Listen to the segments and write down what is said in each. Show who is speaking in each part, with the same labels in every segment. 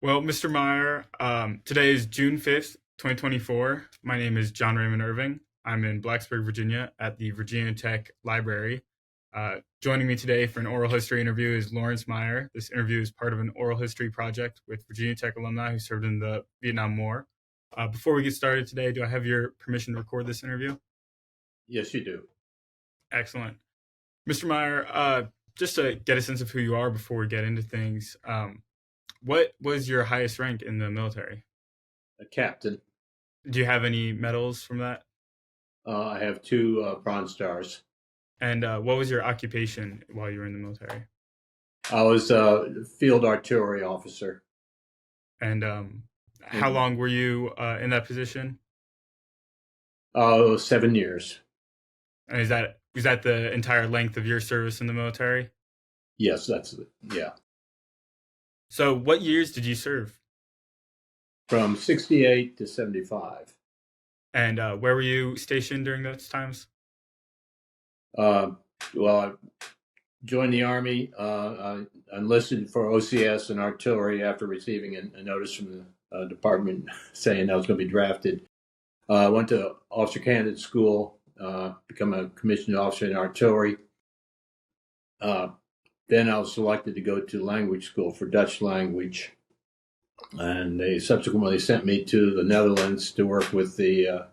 Speaker 1: Well, Mr. Meyer, today is June 5th, 2024. My name is John Raymond Irving. I'm in Blacksburg, Virginia at the Virginia Tech Library. Joining me today for an oral history interview is Lawrence Meyer. This interview is part of an oral history project with Virginia Tech alumni who served in the Vietnam War. Before we get started today, do I have your permission to record this interview?
Speaker 2: Yes, you do.
Speaker 1: Excellent. Mr. Meyer, just to get a sense of who you are before we get into things, what was your highest rank in the military?
Speaker 2: A captain.
Speaker 1: Do you have any medals from that?
Speaker 2: I have two Bronze Stars.
Speaker 1: And what was your occupation while you were in the military?
Speaker 2: I was a field artillery officer.
Speaker 1: And how long were you in that position?
Speaker 2: 7 years.
Speaker 1: And was that the entire length of your service in the military?
Speaker 2: Yes, that's it. Yeah.
Speaker 1: So what years did you serve?
Speaker 2: From 68 to 75.
Speaker 1: And where were you stationed during those times?
Speaker 2: Well, I joined the Army. I enlisted for OCS and artillery after receiving a notice from the department saying I was going to be drafted. I went to officer candidate school, become a commissioned officer in artillery. Then I was selected to go to language school for Dutch language. And they subsequently sent me to the Netherlands to work with the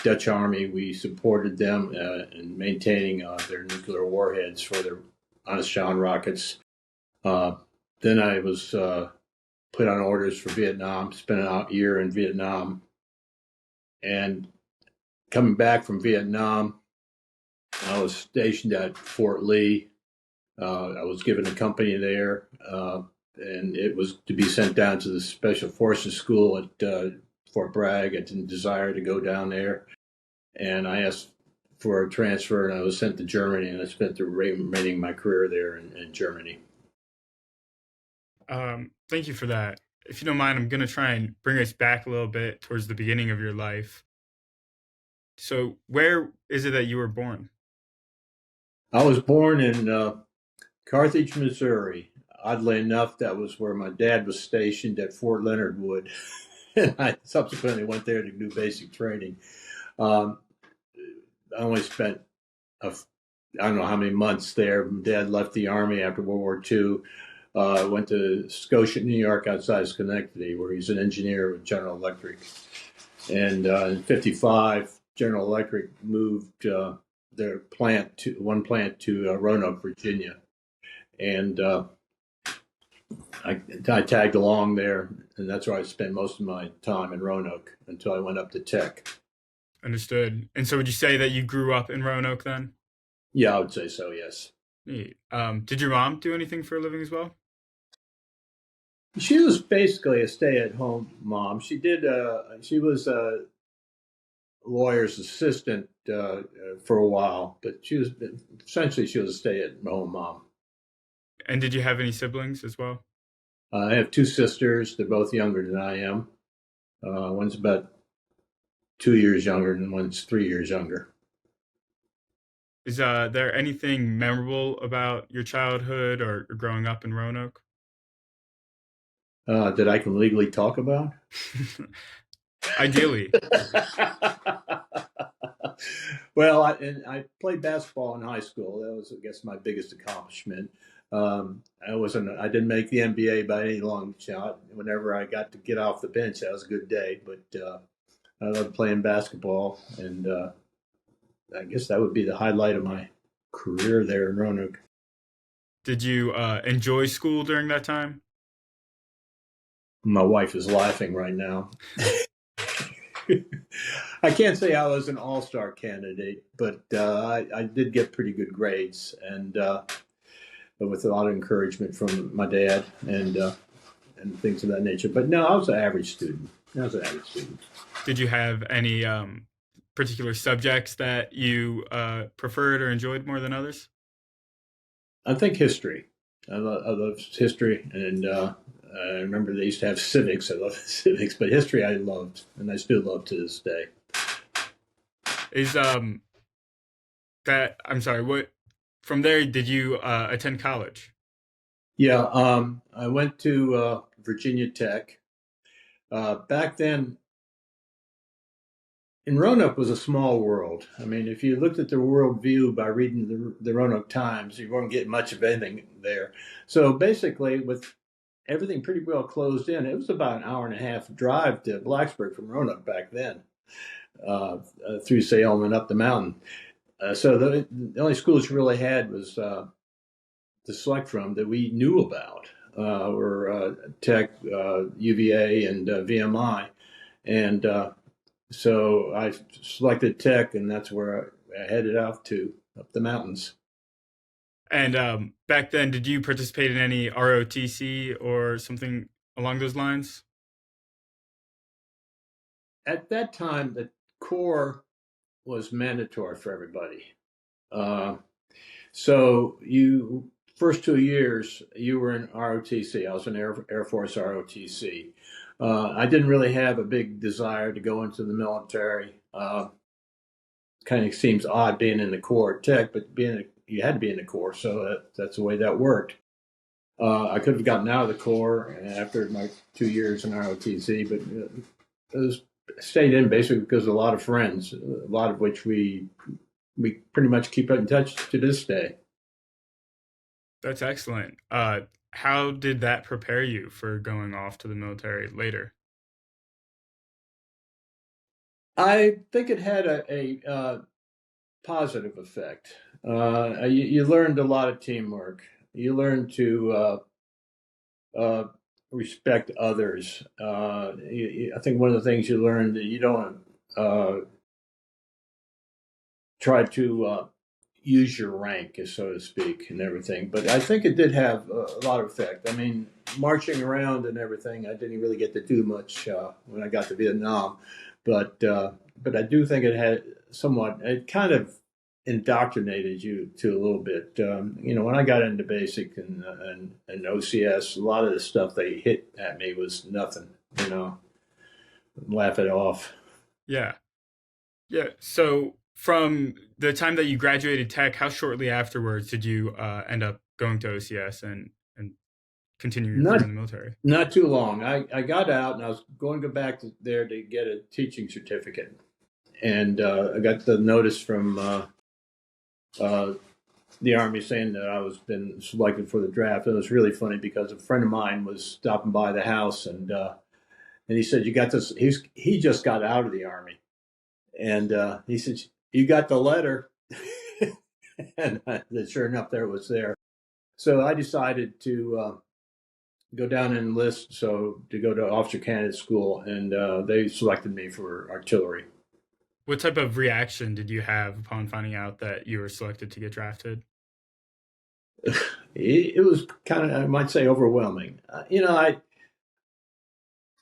Speaker 2: Dutch Army. We supported them in maintaining their nuclear warheads for their Honest-John rockets. Then I was put on orders for Vietnam, spent a year in Vietnam. And coming back from Vietnam, I was stationed at Fort Lee. I was given a company there, and it was to be sent down to the Special Forces School at Fort Bragg. I didn't desire to go down there, and I asked for a transfer, and I was sent to Germany, and I spent the remaining of my career there in Germany.
Speaker 1: Thank you for that. If you don't mind, I'm going to try and bring us back a little bit towards the beginning of your life. So where is it that you were born?
Speaker 2: I was born in Carthage, Missouri. Oddly enough, that was where my dad was stationed at Fort Leonard Wood. And I subsequently went there to do basic training. I only spent, I don't know how many months there. My dad left the Army after World War II. Went to Scotia, New York, outside Schenectady, where he's an engineer with General Electric. And in 55, General Electric moved their one plant to Roanoke, Virginia. And I tagged along there, and that's where I spent most of my time in Roanoke until I went up to Tech.
Speaker 1: Understood. And so would you say that you grew up in Roanoke then?
Speaker 2: Yeah, I would say so, yes.
Speaker 1: Neat. Did your mom do anything for a living as well?
Speaker 2: She was basically a stay-at-home mom. She did. She was a lawyer's assistant for a while, but she was a stay-at-home mom.
Speaker 1: And did you have any siblings as well?
Speaker 2: I have two sisters. They're both younger than I am. One's about 2 years younger, and one's 3 years younger.
Speaker 1: Is there anything memorable about your childhood or growing up in Roanoke?
Speaker 2: That I can legally talk about?
Speaker 1: Ideally.
Speaker 2: Well, I played basketball in high school. That was, I guess, my biggest accomplishment. I didn't make the NBA by any long shot. Whenever I got to get off the bench, that was a good day. But I loved playing basketball, and I guess that would be the highlight of my career there in Roanoke.
Speaker 1: Did you enjoy school during that time?
Speaker 2: My wife is laughing right now. I can't say I was an all-star candidate, but I did get pretty good grades, and with a lot of encouragement from my dad and things of that nature. But no, I was an average student.
Speaker 1: Did you have any particular subjects that you preferred or enjoyed more than others?
Speaker 2: I think history. I love history, and I remember they used to have civics. I love civics, but history I loved, and I still love to this day.
Speaker 1: Is that I'm sorry. What from there did you attend college?
Speaker 2: Yeah, I went to Virginia Tech. Back then, in Roanoke was a small world. I mean, if you looked at the world view by reading the Roanoke Times, you won't get much of anything there. So basically, with everything pretty well closed in, it was about an hour and a half drive to Blacksburg from Roanoke back then, through Salem and up the mountain. So the only schools you really had was to select from that we knew about were Tech, UVA, and VMI. And so I selected Tech, and that's where I headed out to, up the mountains.
Speaker 1: And back then, did you participate in any ROTC or something along those lines?
Speaker 2: At that time, the Corps was mandatory for everybody. Uh, so you first 2 years you were in ROTC. I was in Air Force ROTC. I didn't really have a big desire to go into the military. Kind of seems odd being in the Corps at Tech, but you had to be in the Corps, so that's the way that worked. I could have gotten out of the Corps after my 2 years in ROTC, but it was stayed in basically because of a lot of friends, a lot of which we pretty much keep in touch to this day.
Speaker 1: That's excellent. How did that prepare you for going off to the military later?
Speaker 2: I think it had a positive effect. You learned a lot of teamwork. You learned to uh, respect others. I think one of the things you learned that you don't uh, try to use your rank, so to speak, and everything. But I think it did have a lot of effect. I mean, marching around and everything, I didn't really get to do much when I got to Vietnam, but I do think it had somewhat. It kind of indoctrinated you to a little bit. When I got into basic and OCS, a lot of the stuff they hit at me was nothing. Laugh it off.
Speaker 1: Yeah. Yeah. So from the time that you graduated tech, how shortly afterwards did you end up going to OCS and continue your
Speaker 2: Not
Speaker 1: career in the military?
Speaker 2: Not too long. I got out and I was going to go back there to get a teaching certificate. And I got the notice from uh, the Army saying that I was been selected for the draft. And it was really funny because a friend of mine was stopping by the house and he said, "You got this?" He just got out of the Army. And he said, "You got the letter?" And sure enough, there it was there. So I decided to go down and enlist, so to go to officer candidate school, and they selected me for artillery.
Speaker 1: What type of reaction did you have upon finding out that you were selected to get drafted?
Speaker 2: It was kind of, I might say, overwhelming. I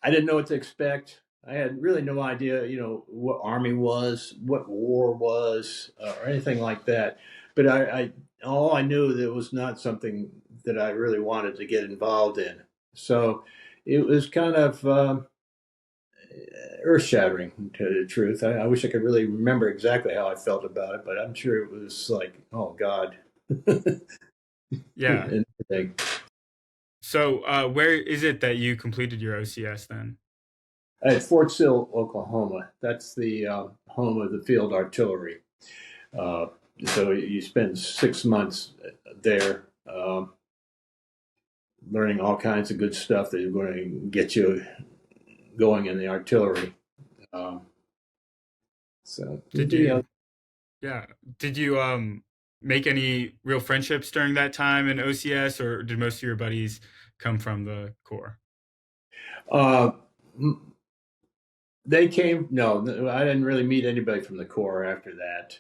Speaker 2: didn't know what to expect. I had really no idea, what Army was, what war was, or anything like that. But all I knew that it was not something that I really wanted to get involved in. So it was kind of earth shattering, to tell you the truth. I wish I could really remember exactly how I felt about it, but I'm sure it was like, oh God.
Speaker 1: Yeah.
Speaker 2: And everything.
Speaker 1: So where is it that you completed your OCS then?
Speaker 2: At Fort Sill, Oklahoma. That's the home of the field artillery. Uh, so you spend 6 months there, learning all kinds of good stuff that is going to get you going in the artillery. Um, so
Speaker 1: Did you Yeah. Did you make any real friendships during that time in OCS, or did most of your buddies come from the Corps?
Speaker 2: uh, they came. No, I didn't really meet anybody from the Corps after that.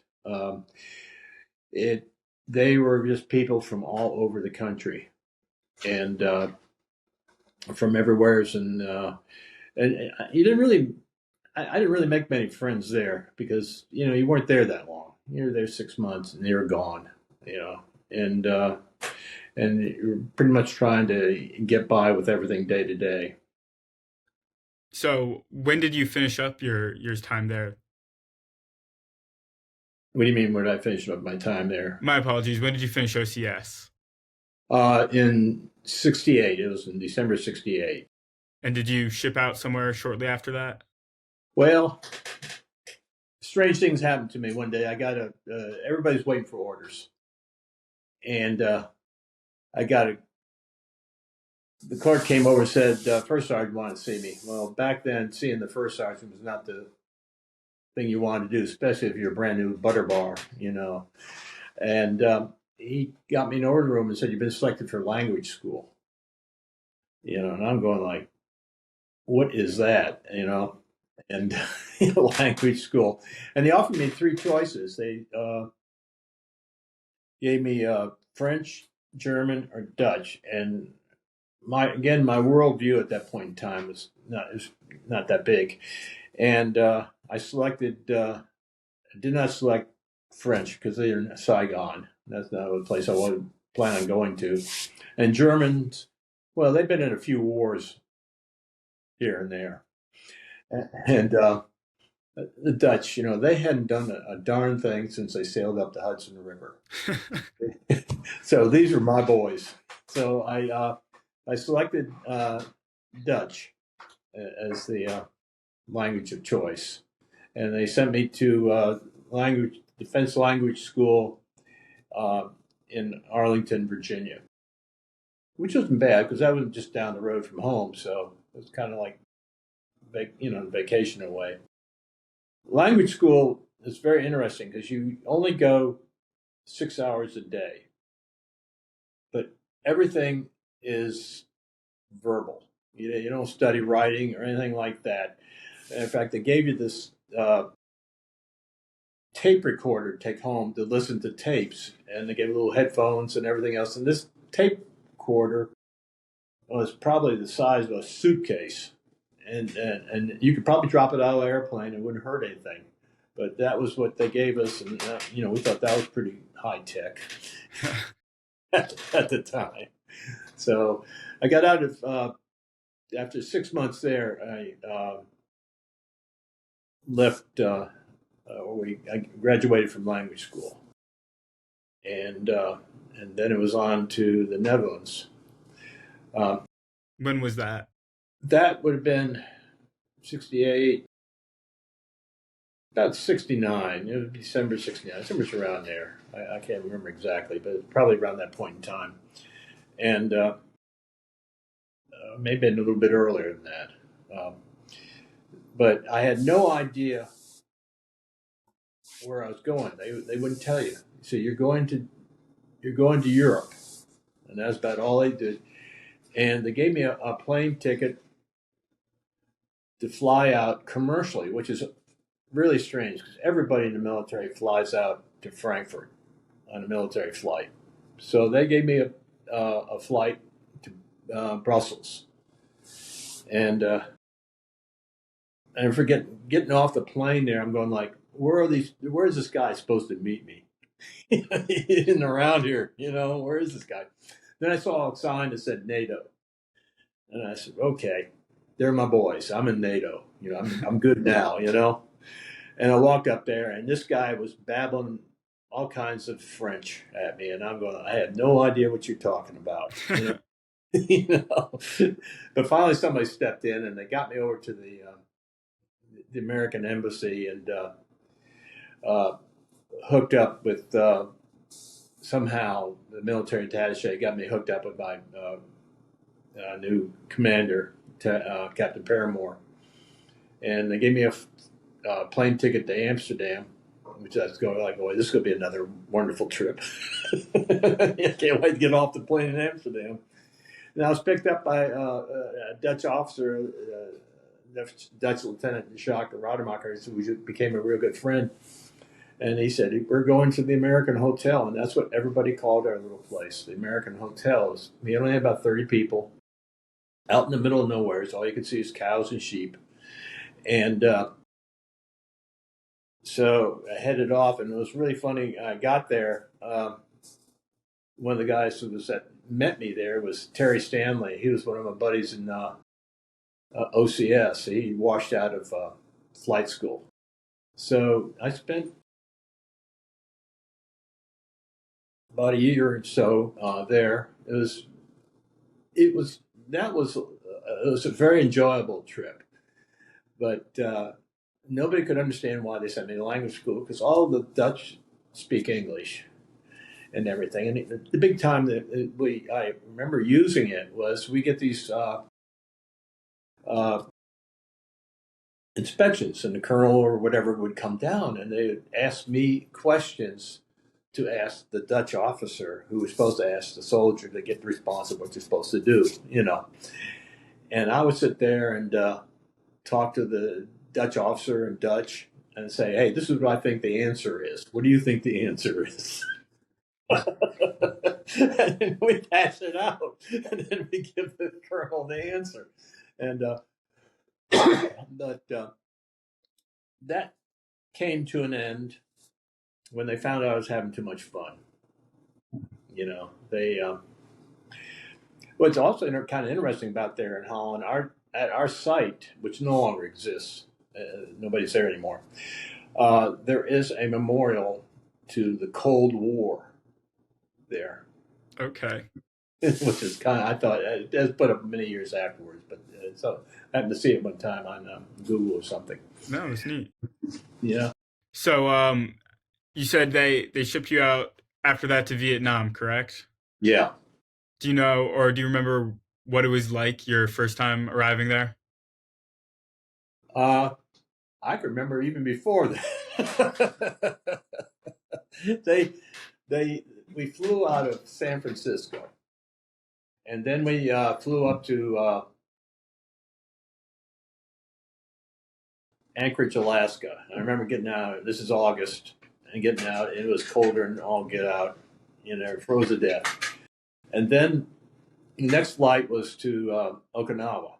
Speaker 2: It they were just people from all over the country and from everywhere. And you didn't really. I didn't really make many friends there because you weren't there that long. You were there 6 months and they were gone. You know, and and you're pretty much trying to get by with everything day to day.
Speaker 1: So when did you finish up your time there?
Speaker 2: What do you mean? When did I finish up my time there?
Speaker 1: My apologies. When did you finish OCS?
Speaker 2: In '68. It was in December '68.
Speaker 1: And did you ship out somewhere shortly after that?
Speaker 2: Well, strange things happened to me one day. I got everybody's waiting for orders, and I got the clerk came over and said, first sergeant wanted to see me. Well, back then, seeing the first sergeant was not the thing you wanted to do, especially if you're a brand new butter bar, And he got me in the order room and said, "You've been selected for language school." And I'm going like, "What is that?" And language school. And they offered me three choices. They gave me French, German, or Dutch. And my worldview at that point in time was not that big. And I selected, did not select French because they're in Saigon. That's not a place I would plan on going to. And Germans, well, they've been in a few wars here and there. And the Dutch, they hadn't done a darn thing since they sailed up the Hudson River. So these are my boys. So I selected Dutch as the language of choice, and they sent me to defense language school in Arlington, Virginia, which wasn't bad because that was just down the road from home. So it was kind of like vacation away. Language school is very interesting because you only go 6 hours a day, but everything is verbal. You don't study writing or anything like that. In fact, they gave you this tape recorder to take home to listen to tapes, and they gave you little headphones and everything else. And this tape recorder was probably the size of a suitcase, and you could probably drop it out of an airplane; it wouldn't hurt anything. But that was what they gave us, and we thought that was pretty high tech at the time. So I got out of after 6 months there. I left. I graduated from language school, and then it was on to the Netherlands.
Speaker 1: When was that?
Speaker 2: That would have been '68. About '69, it was December '69. Somewhere around there. I can't remember exactly, but it's probably around that point in time. And maybe a little bit earlier than that. But I had no idea where I was going. They wouldn't tell you. So you're going to Europe, and that's about all they did. And they gave me a plane ticket to fly out commercially, which is really strange because everybody in the military flies out to Frankfurt on a military flight. So they gave me a flight to Brussels, and for getting off the plane there, I'm going like, where is this guy supposed to meet me? He isn't around here, where is this guy? Then I saw a sign that said NATO, and I said, okay, they're my boys. I'm in NATO. I'm good now. And I walked up there, and this guy was babbling all kinds of French at me, and I'm going, I had no idea what you're talking about. But finally somebody stepped in, and they got me over to the American embassy, and hooked up with somehow the military attaché got me hooked up with my new commander, Captain Paramore, and they gave me a plane ticket to Amsterdam, which I was going like, boy, this is going to be another wonderful trip. I can't wait to get off the plane in Amsterdam. And I was picked up by a Dutch officer, Dutch Lieutenant Jacques Rademacher, who became a real good friend. And he said, we're going to the American Hotel. And that's what everybody called our little place, the American Hotel. We only had about 30 people out in the middle of nowhere. So all you could see is cows and sheep. And so I headed off, and it was really funny. I got there. One of the guys that met me there was Terry Stanley. He was one of my buddies in OCS. He washed out of flight school. So I spent about a year or so there. It was it was it was a very enjoyable trip, but nobody could understand why they sent me to language school because all the Dutch speak English and everything. And the big time that I remember using it was we get these inspections, and the colonel or whatever would come down, and they would ask me questions to ask the Dutch officer who was supposed to ask the soldier to get the response of what you're supposed to do, you know. And I would sit there and talk to the Dutch officer in Dutch and say, "Hey, this is what I think the answer is. What do you think the answer is?" And then we pass it out, and then we give the colonel the answer. And but that came to an end when they found out I was having too much fun. You know, they. What's also kind of interesting about there in Holland, at our site, which no longer exists, nobody's there anymore. There is a memorial to the Cold War there.
Speaker 1: Okay.
Speaker 2: Which is kind of, I thought, it was put up many years afterwards, but so I happened to see it one time on Google or something.
Speaker 1: No, it's neat.
Speaker 2: Yeah.
Speaker 1: So, you said they shipped you out after that to Vietnam, correct?
Speaker 2: Yeah.
Speaker 1: Do you know, or do you remember what it was like your first time arriving there?
Speaker 2: I can remember even before that. We flew out of San Francisco, and then we flew up to Anchorage, Alaska. I remember getting out. This is August, and getting out. It was colder and all get out. You know, froze to death. And then the next flight was to Okinawa,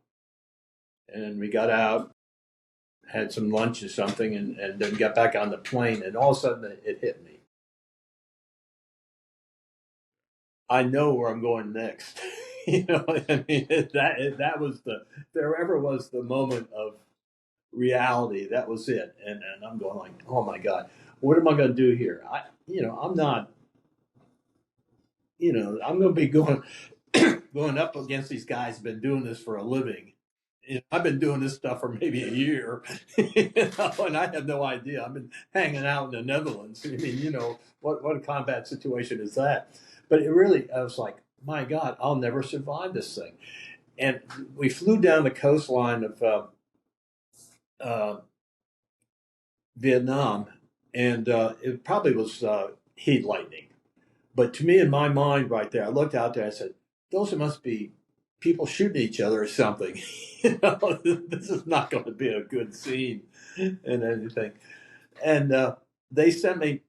Speaker 2: and we got out, had some lunch or something, and then got back on the plane. And all of a sudden, it hit me. I know where I'm going next. You know, I mean, that was if there ever was the moment of reality, that was it. And I'm going like, oh my God, what am I going to do here? I'm not, I'm going to be going going up against these guys who've been doing this for a living. I've been doing this stuff for maybe a year, and I have no idea. I've been hanging out in the Netherlands. I mean, what a combat situation is that? But I was like, my God, I'll never survive this thing. And we flew down the coastline of Vietnam, and it probably was heat lightning. But to me, in my mind, right there, I looked out there. I said, "Those must be people shooting each other or something." This is not going to be a good scene and anything. And they sent me.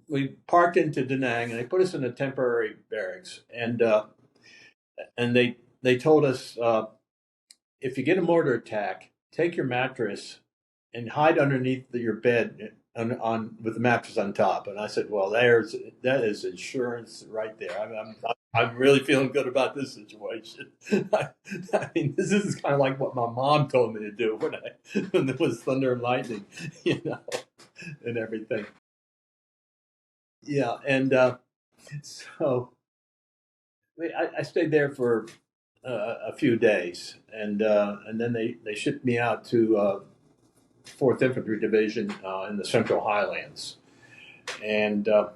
Speaker 2: We parked into Da Nang, and they put us in a temporary barracks. And they told us, if you get a mortar attack, take your mattress and hide underneath your bed on with the mattress on top. And I said, well, that is insurance right there. I'm really feeling good about this situation. I mean, this is kind of like what my mom told me to do when there was thunder and lightning, and everything. Yeah, and so I stayed there for a few days, and then they shipped me out to 4th Infantry Division in the Central Highlands, and I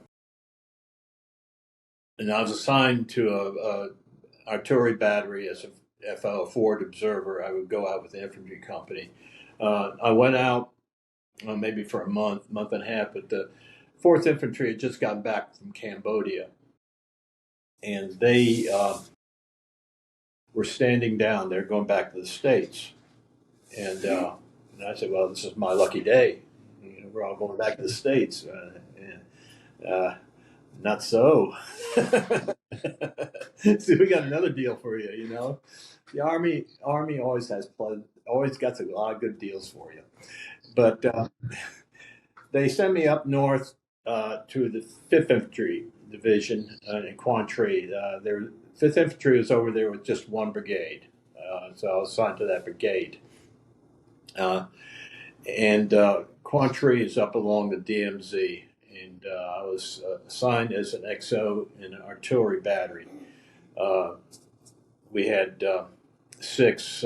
Speaker 2: was assigned to a artillery battery as a forward observer. I would go out with the infantry company. I went out maybe for a month and a half, but the 4th Infantry had just gotten back from Cambodia, and they were standing down. They're going back to the States, and I said, "Well, this is my lucky day. We're all going back to the States." Not so. See, we got another deal for you. The Army always got a lot of good deals for you. But they sent me up north to the 5th Infantry Division in Quang Tri. Their 5th Infantry was over there with just one brigade, so I was assigned to that brigade. And Quang Tri is up along the DMZ. And I was assigned as an XO in an artillery battery. we had 6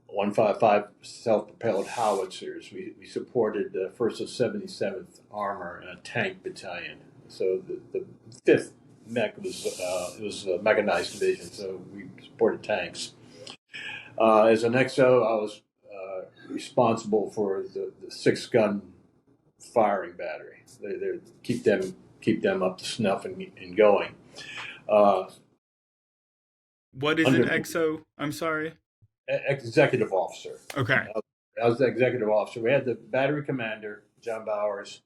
Speaker 2: 155 self-propelled howitzers. We supported the 1st and 77th Armor and a tank battalion. So the 5th mech was a mechanized division, so we supported tanks. As an XO, I was responsible for the 6-gun firing battery. They keep them up to snuff and going.
Speaker 1: What is an XO? I'm sorry.
Speaker 2: Executive officer.
Speaker 1: Okay.
Speaker 2: I was the executive officer. We had the battery commander, John Bowers.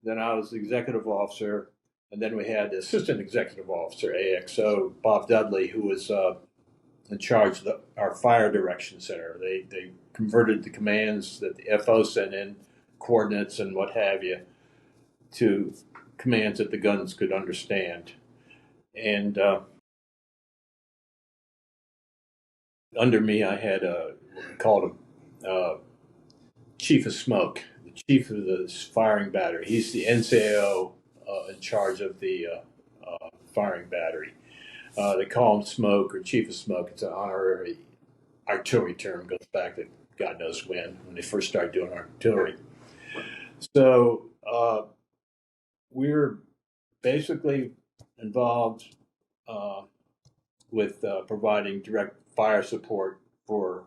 Speaker 2: Then I was the executive officer. And then we had the assistant executive officer, AXO, Bob Dudley, who was in charge of our fire direction center. They converted the commands that the FO sent in, coordinates and what have you, to commands that the guns could understand. And under me, I had called him Chief of Smoke, the chief of the firing battery. He's the NCAO in charge of the firing battery. They call him Smoke or Chief of Smoke. It's an honorary artillery term. Goes back to God knows when they first started doing artillery. So we're basically involved with providing direct fire support for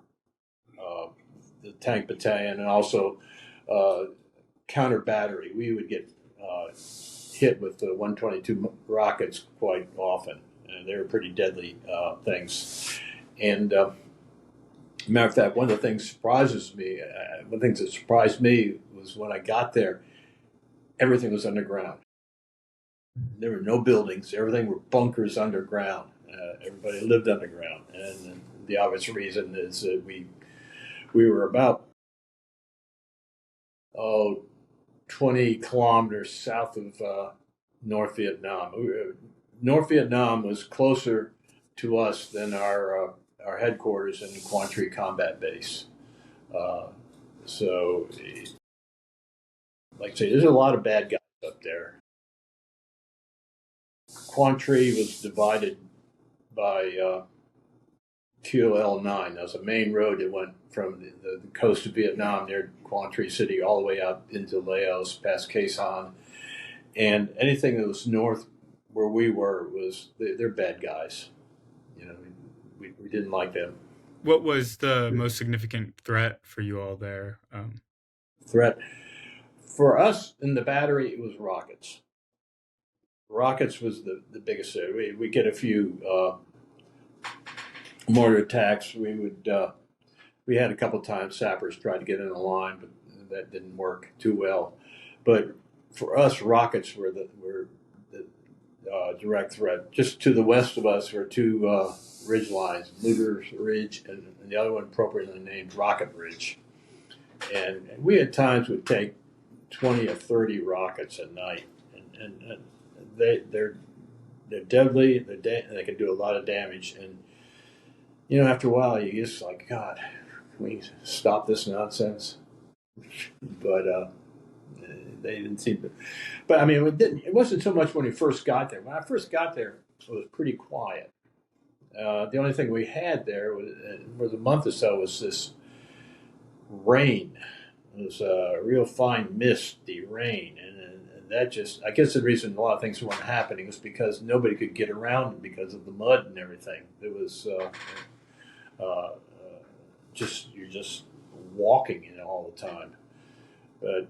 Speaker 2: the tank battalion and also counter battery. We would get hit with the 122 rockets quite often, and they were pretty deadly things. And matter of fact, one of the things that surprised me was when I got there, everything was underground. There were no buildings. Everything were bunkers underground. Everybody lived underground, and the obvious reason is that we were about 20 kilometers south of North Vietnam. North Vietnam was closer to us than our headquarters in Quang Tri Combat Base. So, like I say, there's a lot of bad guys up there. Quang Tri was divided by QL9. That was a main road that went from the coast of Vietnam near Quang Tri City all the way up into Laos, past Khe Sanh. And anything that was north where we were they're bad guys. You know, we didn't like them.
Speaker 1: What was the most significant threat for you all there?
Speaker 2: Threat for us in the battery, it was rockets. Rockets was the biggest threat. We get a few mortar attacks. We had a couple times sappers try to get in the line, but that didn't work too well. But for us, rockets were the direct threat. Just to the west of us were 2 ridge lines, Luger's Ridge and the other one appropriately named Rocket Ridge. And we had times would take 20 or 30 rockets at night, and they're deadly. They can do a lot of damage, and after a while you just like, God, can we stop this nonsense? But they didn't seem to. But I mean, it wasn't so much when we first got there. When I first got there, it was pretty quiet. The only thing we had there was a month or so was this rain. It was a real fine misty rain, and that just, I guess the reason a lot of things weren't happening was because nobody could get around because of the mud and everything. It was you're just walking in it all the time. But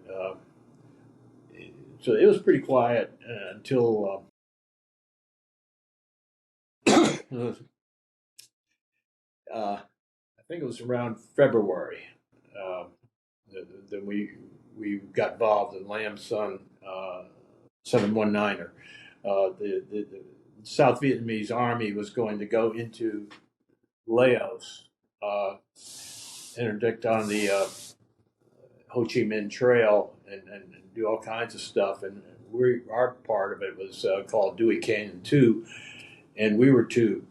Speaker 2: so it was pretty quiet until I think it was around February. Then we got involved in Lam Son 719er. The South Vietnamese Army was going to go into Laos, interdict on the Ho Chi Minh Trail and do all kinds of stuff. And our part of it was called Dewey Canyon 2, and we were to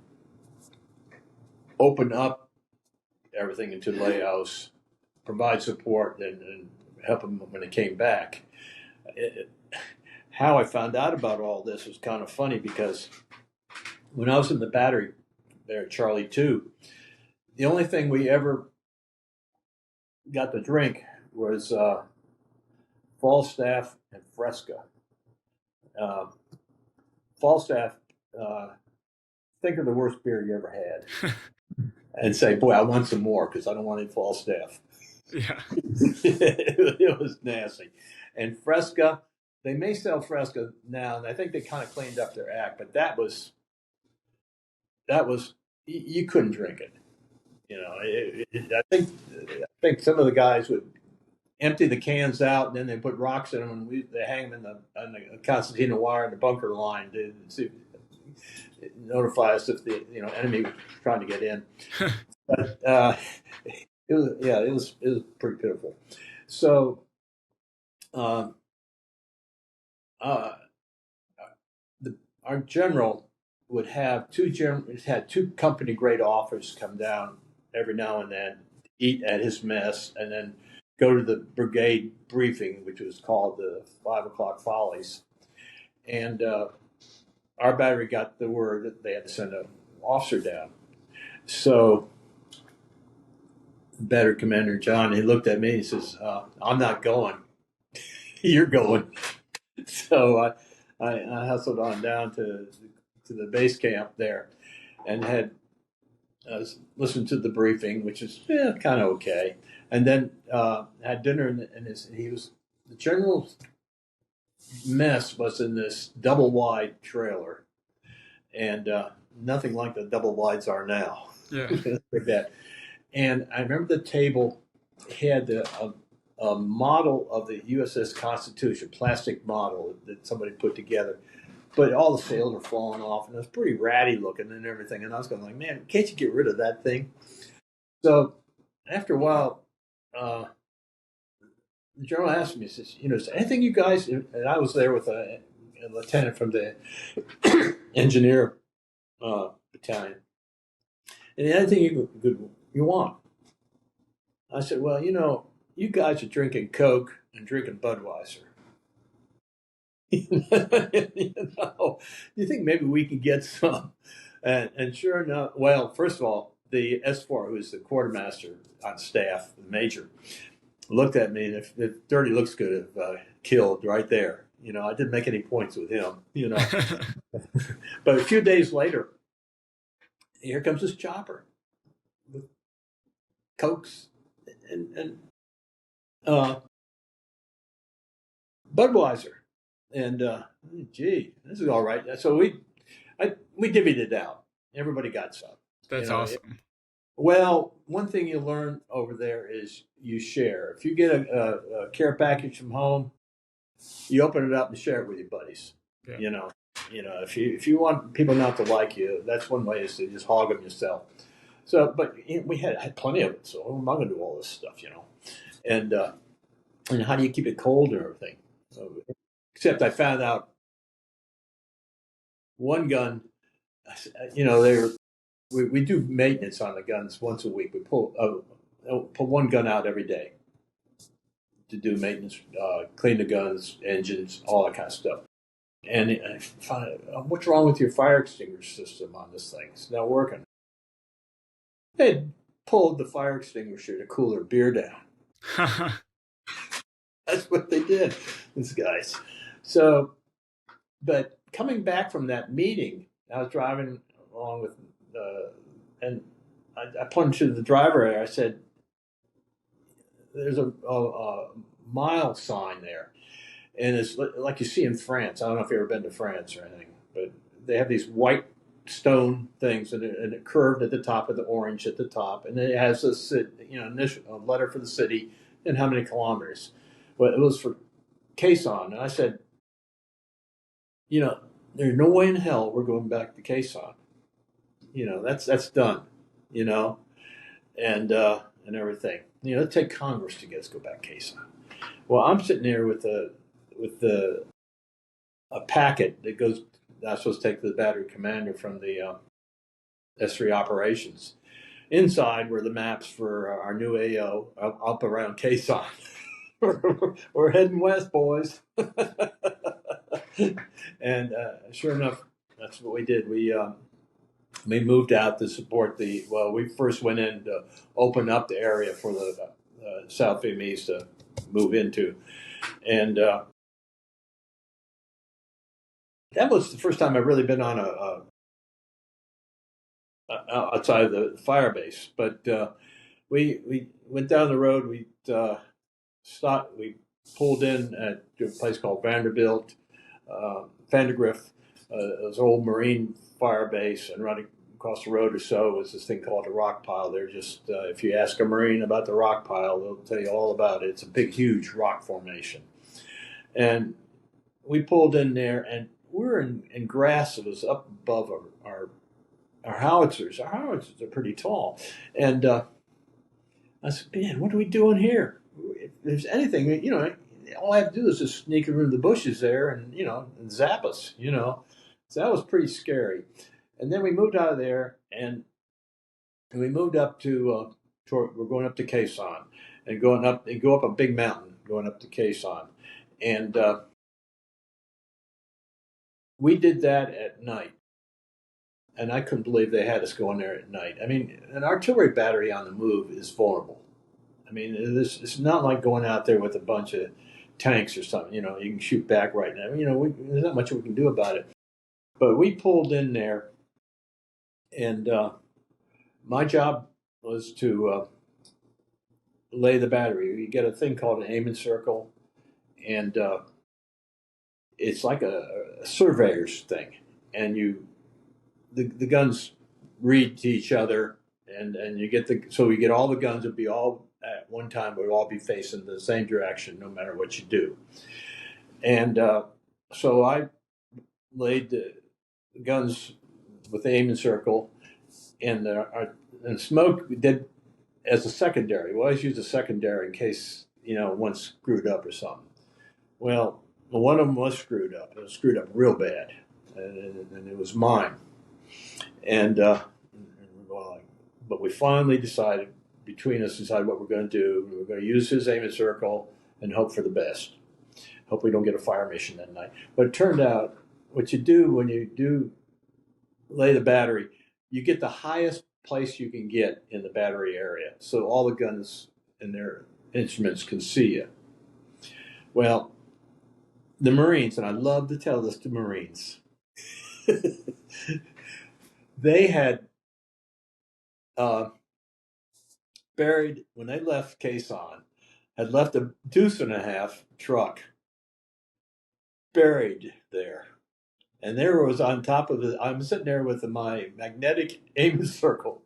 Speaker 2: open up everything into Laos, provide support, and help them when they came back. How I found out about all this was kind of funny because when I was in the battery there at Charlie 2. The only thing we ever got to drink was Falstaff and Fresca. Falstaff, think of the worst beer you ever had. And say, boy, I want some more because I don't want any Falstaff.
Speaker 1: Yeah.
Speaker 2: It was nasty. And Fresca, they may sell Fresca now, and I think they kind of cleaned up their act, but that was you couldn't drink it. I think some of the guys would empty the cans out, and then they put rocks in them, and they hang them in the concertina wire in the bunker line to see, notify us if the enemy was trying to get in. But it was pretty pitiful. So our general would have had two company grade officers come down every now and then, eat at his mess, and then go to the brigade briefing, which was called the 5 o'clock follies. And our battery got the word that they had to send an officer down. So battery commander John, he looked at me and he says, I'm not going. You're going. So I hustled on down to the base camp there and had listened to the briefing, which is kind of okay. And then had dinner, and the general's mess was in this double wide trailer, and nothing like the double wides are now.
Speaker 1: Yeah.
Speaker 2: Like that. And I remember the table had a model of the USS Constitution, plastic model that somebody put together. But all the sails were falling off, and it was pretty ratty looking and everything. And I was going like, man, can't you get rid of that thing? So after a while, the general asked me, he says, is there anything you guys, and I was there with a lieutenant from the engineer battalion, and anything you want? I said, well, you guys are drinking Coke and drinking Budweiser. You think maybe we can get some? And sure enough, well, first of all, the S4, who's the quartermaster on staff, the major, looked at me, and if Dirty looks good, killed right there. I didn't make any points with him, But a few days later, here comes this chopper with Cokes and Budweiser. And gee, this is all right. So we divvied it out. Everybody got some.
Speaker 1: That's awesome.
Speaker 2: Well, one thing you learn over there is you share. If you get a care package from home, you open it up and share it with your buddies. Yeah. If you want people not to like you, that's one way is to just hog them yourself. So, but we had plenty of it. So I'm not going to do all this stuff, And how do you keep it cold and everything? Except I found out one gun, we do maintenance on the guns once a week. We pull one gun out every day to do maintenance, clean the guns, engines, all that kind of stuff. And I found out, what's wrong with your fire extinguisher system on this thing? It's not working. They pulled the fire extinguisher to cool their beer down. That's what they did, these guys. So, but coming back from that meeting, I was driving along with, and I pointed to the driver. I said, "There's a mile sign there, and it's like you see in France. I don't know if you've ever been to France or anything, but they have these white stone things, and it curved at the top with the orange at the top, and it has this, a letter for the city and how many kilometers. Well, it was for Khe Sanh, and I said, there's no way in hell we're going back to Khe Sanh. That's done. And everything. It'd take Congress to get us to go back to Khe Sanh. Well, I'm sitting there with a packet that goes. I'm supposed to take to the battery commander from the S3 operations. Inside were the maps for our new AO up around Khe Sanh. We're heading west, boys. And sure enough, that's what we did. We we moved out to support we first went in to open up the area for the South Vietnamese to move into. And that was the first time I've really been on outside of the fire base. But we went down the road. We stopped. We pulled in at a place called Vanderbilt, Vandergrift. It was an old Marine fire base, and running across the road or so was this thing called a rock pile. They're just if you ask a Marine about the rock pile, they'll tell you all about it. It's a big, huge rock formation, and we pulled in there, and we're in grass that was up above our howitzers. Our howitzers are pretty tall, and I said, "Man, what are we doing here? If there's anything, all I have to do is just sneak around the bushes there, and zap us, So that was pretty scary. And then we moved out of there, and we moved up to we're going up to Khe Sanh, and go up a big mountain, going up to Khe Sanh, and we did that at night. And I couldn't believe they had us going there at night. I mean, an artillery battery on the move is vulnerable. I mean, it's not like going out there with a bunch of tanks or something. You can shoot back right now. There's not much we can do about it. But we pulled in there, and my job was to lay the battery. You get a thing called an aiming circle, and it's like a surveyor's thing. And the guns read to each other, and we get all the guns would be all at one time would all be facing the same direction no matter what you do. And so I laid the guns with the aiming circle, and smoke did as a secondary. We always use a secondary in case one screwed up or something. Well, one of them was screwed up. It was screwed up real bad, and it was mine. And but we finally decided what we're going to do. We're going to use his aiming circle and hope for the best. Hope we don't get a fire mission that night. But it turned out what you do when you do lay the battery, you get the highest place you can get in the battery area, so all the guns and their instruments can see you. Well, the Marines, and I love to tell this to Marines, they had buried, when they left Khe Sanh, had left a deuce-and-a-half truck buried there. And there was on top of I'm sitting there with my magnetic aiming circle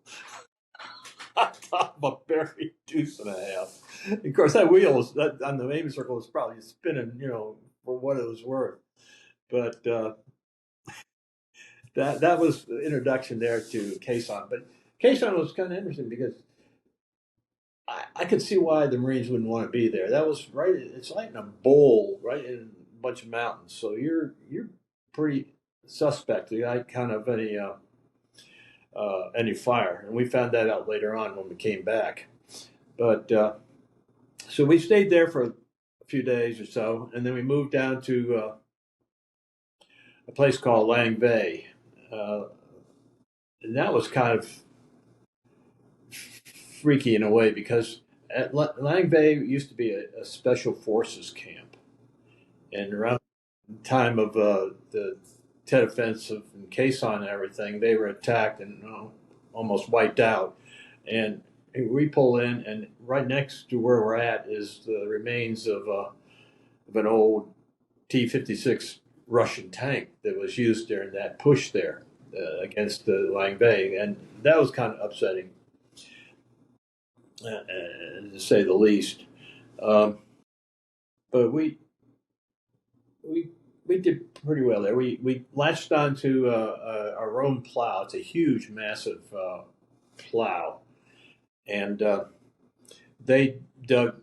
Speaker 2: on top of a buried deuce-and-a-half. Of course, that wheel on the aiming circle was probably spinning, for what it was worth. But that was the introduction there to Khe Sanh. But Khe Sanh was kind of interesting because I could see why the Marines wouldn't want to be there. That was right. It's like in a bowl, right in a bunch of mountains. So you're pretty suspect. You got kind of any fire, and we found that out later on when we came back. But so we stayed there for a few days or so, and then we moved down to a place called Lang Bay, and that was kind of freaky in a way because at Lang Bay used to be a special forces camp, and around the time of the Tet Offensive and Khe Sanh and everything, they were attacked and almost wiped out. And we pull in, and right next to where we're at is the remains of an old T-56 Russian tank that was used during that push there against the Lang Bay, and that was kind of upsetting, to say the least. But we did pretty well there. We latched onto our own plow. It's a huge, massive plow, and they dug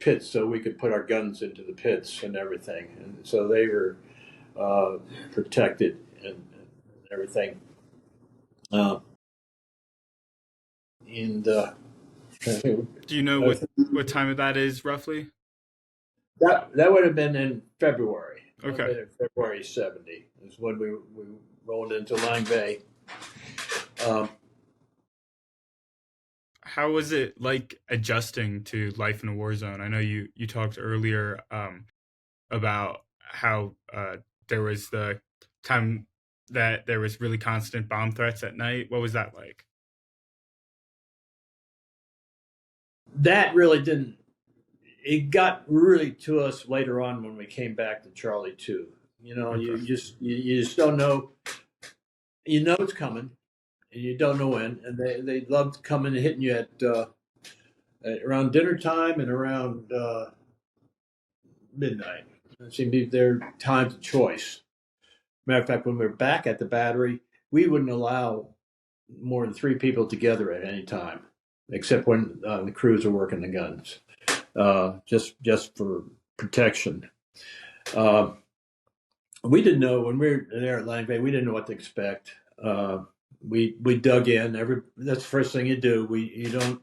Speaker 2: pits so we could put our guns into the pits and everything, and so they were protected and everything.
Speaker 1: Do you know what time of that is roughly?
Speaker 2: That would have been in February.
Speaker 1: Okay.
Speaker 2: In February 70 is when we rolling into Lang Bay.
Speaker 1: How was it like adjusting to life in a war zone? I know you talked earlier about how there was the time that there was really constant bomb threats at night. What was that like?
Speaker 2: That really didn't. It got really to us later on when we came back to Charlie 2. You know,
Speaker 1: Okay.
Speaker 2: you just don't know. You know it's coming, and you don't know when. And they loved coming and hitting you at around dinner time and around midnight. It seemed to be their times of choice. Matter of fact, when we were back at the battery, we wouldn't allow more than 3 people together at any time, except when the crews are working the guns, just for protection. We didn't know when we were there at Lang Bay. We didn't know what to expect. We dug in. That's the first thing you do. You don't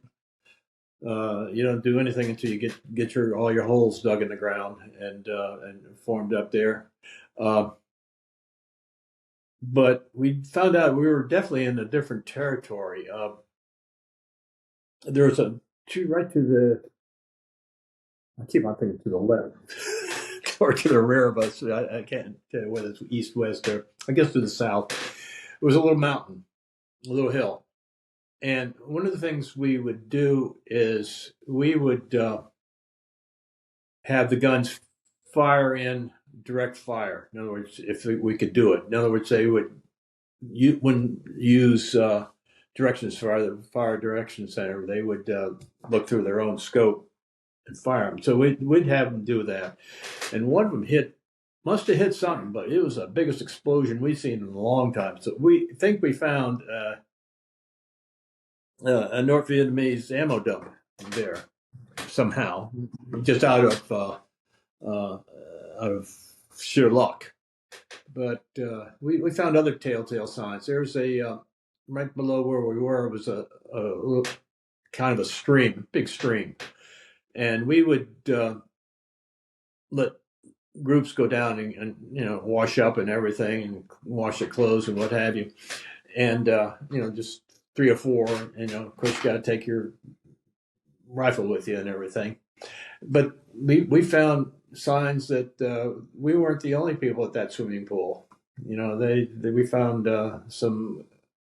Speaker 2: do anything until you get all your holes dug in the ground and formed up there. But we found out we were definitely in a different territory. There was right to the. I keep on thinking to the left, or to the rear of us. I can't tell you whether it's east, west, or I guess to the south. It was a little mountain, a little hill. And one of the things we would do is we would have the guns fire in direct fire. In other words, if we could do it. In other words, they wouldn't use directions for the fire direction center. They would look through their own scope and fire them. So we'd have them do that. And one of them must have hit something, but it was the biggest explosion we've seen in a long time. So we think we found a North Vietnamese ammo dump there somehow, just out of sheer luck. But we found other telltale signs. There's a right below where we were was a kind of a stream, big stream, and we would let groups go down and wash up and everything and wash their clothes and what have you, and just 3 or 4, of course you got to take your rifle with you and everything. But we found signs that we weren't the only people at that swimming pool. We found some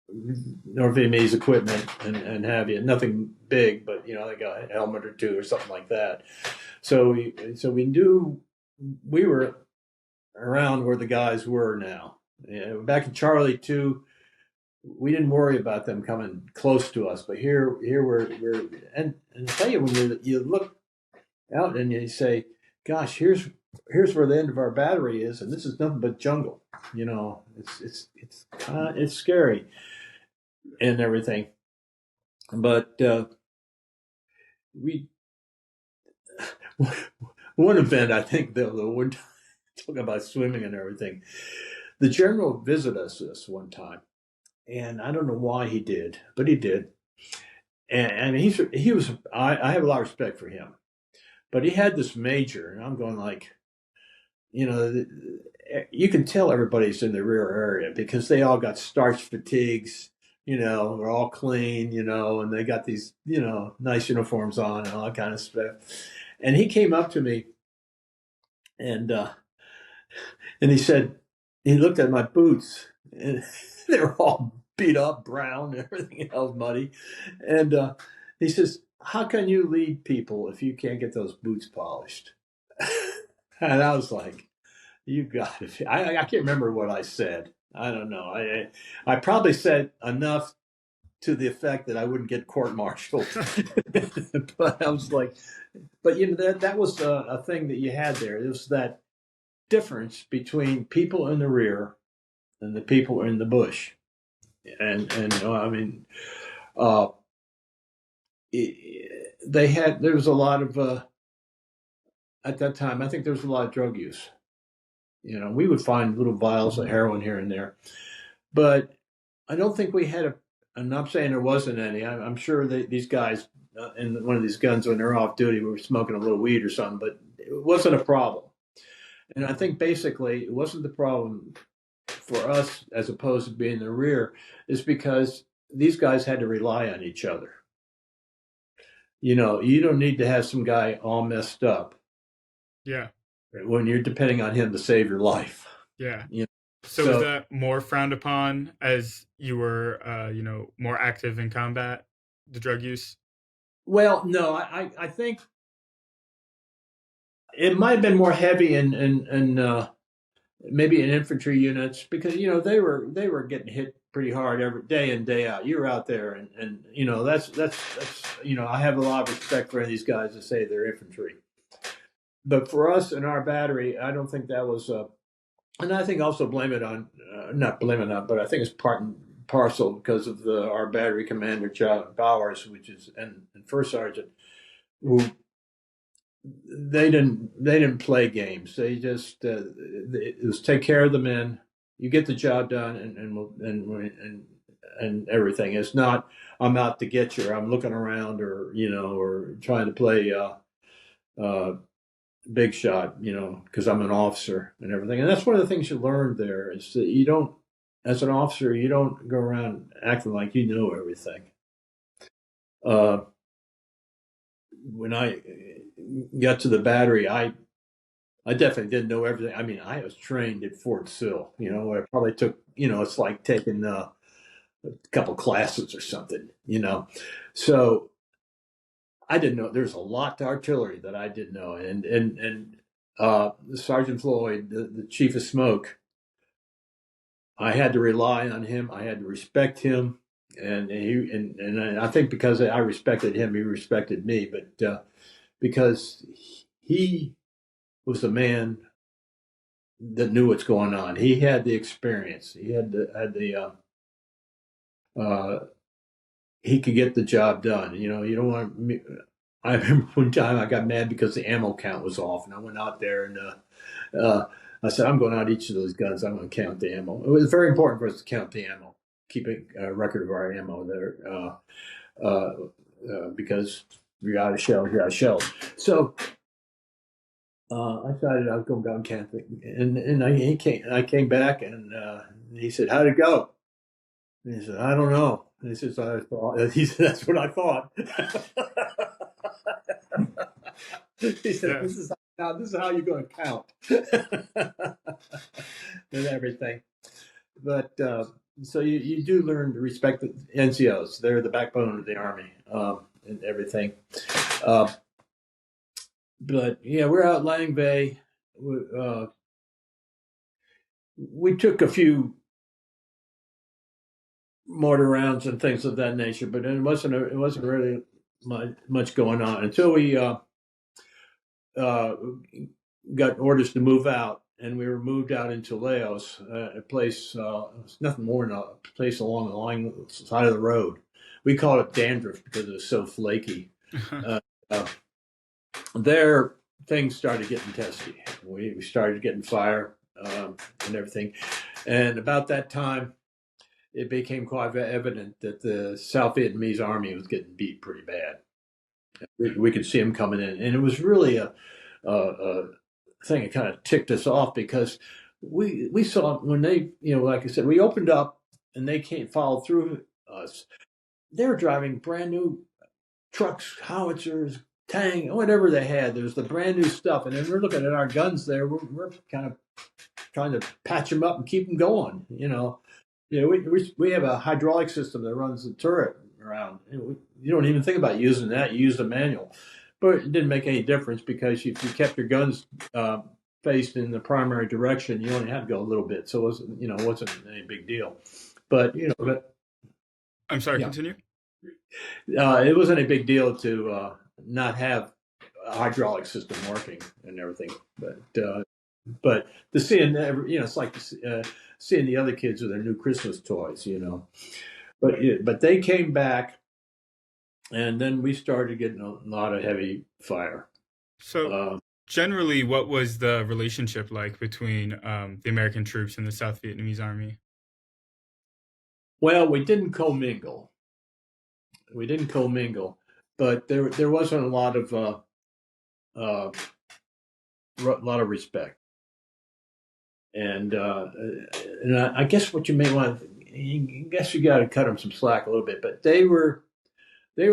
Speaker 2: North Vietnamese equipment and have you. Nothing big, but they got a helmet or 2 or something like that. So we knew we were around where the guys were now. Back in Charlie 2, we didn't worry about them coming close to us, but here we're and I tell you, when you look out and you say, gosh, here's where the end of our battery is, and this is nothing but jungle. It's scary and everything. But one event, I think, though, we're talking about swimming and everything. The general visited us this one time, and I don't know why he did, but he did. And he was. I have a lot of respect for him. But he had this major, and I'm going like, you can tell everybody's in the rear area because they all got starch fatigues, they're all clean, and they got these, nice uniforms on and all that kind of stuff. And he came up to me and he said, he looked at my boots and they were all beat up, brown, and everything else muddy. And he says, how can you lead people if you can't get those boots polished? And I was like, you got it. I can't remember what I said. I don't know. I probably said enough to the effect that I wouldn't get court-martialed. But I was like, but that was a thing that you had there. It was that difference between people in the rear and the people in the bush. And there was a lot of at that time, I think there was a lot of drug use. We would find little vials of heroin here and there, but I don't think we had and I'm saying there wasn't any. I'm sure that these guys in one of these guns, when they're off duty, were smoking a little weed or something, but it wasn't a problem. And I think basically it wasn't the problem for us, as opposed to being in the rear, is because these guys had to rely on each other. You don't need to have some guy all messed up.
Speaker 1: Yeah.
Speaker 2: When you're depending on him to save your life.
Speaker 1: Yeah.
Speaker 2: You know?
Speaker 1: So was that more frowned upon as you were, more active in combat, the drug use?
Speaker 2: Well, no, I think it might have been more heavy in maybe in infantry units, because they were getting hit pretty hard every day in, day out. You were out there, and that's I have a lot of respect for these guys that say they're infantry. But for us in our battery, I don't think that was and I think also blame it on not blame it on, but I think it's part and parcel because of our battery commander Bowers, which is and first sergeant, who they didn't play games. They just it was take care of the men. You get the job done, and everything. It's not I'm out to get you. Or I'm looking around, or or trying to play big shot. Because I'm an officer and everything. And that's one of the things you learned there is that you don't, as an officer, you don't go around acting like you know everything. When I got to the battery, I definitely didn't know everything. I mean, I was trained at Fort Sill. I probably took, it's like taking a couple classes or something. So I didn't know. There's a lot to artillery that I didn't know, and Sergeant Floyd, the chief of smoke, I had to rely on him. I had to respect him, and I think because I respected him, he respected me. But because he was the man that knew what's going on, he had the experience. He had he could get the job done. You don't want me. I remember one time I got mad because the ammo count was off, and I went out there and I said, I'm going out each of those guns. I'm going to count the ammo. It was very important for us to count the ammo, keeping a record of our ammo there, because we got a shell, we got a shell. So I decided I was going down Catholic, and I came back, and he said, "How'd it go?" And he said, "I don't know." And he says, he said, "That's what I thought." He said,
Speaker 1: Yeah.
Speaker 2: "This is how you're going to count," and everything. But so you do learn to respect the NCOs. They're the backbone of the Army, and everything. But yeah, we're out Lang Bay. We took a few mortar rounds and things of that nature, but it wasn't really much going on until we got orders to move out, and we were moved out into Laos, a place. It was nothing more than a place along the side of the road. We called it dandruff because it was so flaky. There, things started getting testy. We started getting fire and everything, and about that time, it became quite evident that the South Vietnamese army was getting beat pretty bad. We could see them coming in, and it was really a thing that kind of ticked us off because we saw when they, like I said, we opened up and they followed through us. They were driving brand new trucks, howitzers, Tang, whatever they had. There's the brand new stuff, and then we're looking at our guns there. We're kind of trying to patch them up and keep them going. We have a hydraulic system that runs the turret around. You don't even think about using that. You use the manual. But it didn't make any difference because if you kept your guns faced in the primary direction, you only had to go a little bit. So it wasn't any big deal. But,
Speaker 1: I'm sorry,
Speaker 2: yeah.
Speaker 1: continue.
Speaker 2: It wasn't a big deal to not have a hydraulic system working and everything. But to seeing, it's like seeing the other kids with their new Christmas toys, But they came back, and then we started getting a lot of heavy fire.
Speaker 1: So generally, what was the relationship like between the American troops and the South Vietnamese army?
Speaker 2: Well, we didn't commingle. But there wasn't a lot of respect. And I guess what you may want, I guess you got to cut them some slack a little bit, but they were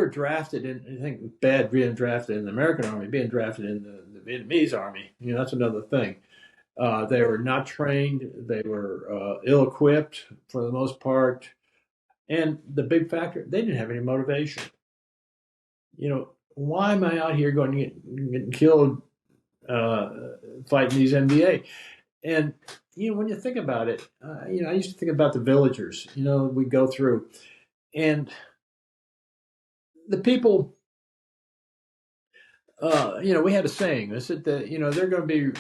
Speaker 2: drafted in, I think, bad being drafted in the American Army, being drafted in the Vietnamese Army. That's another thing. They were not trained. They were ill-equipped for the most part. And the big factor, they didn't have any motivation. Why am I out here going to get killed fighting these NBA? And, when you think about it, I used to think about the villagers, we go through. And the people, we had a saying. I said that, they're going to be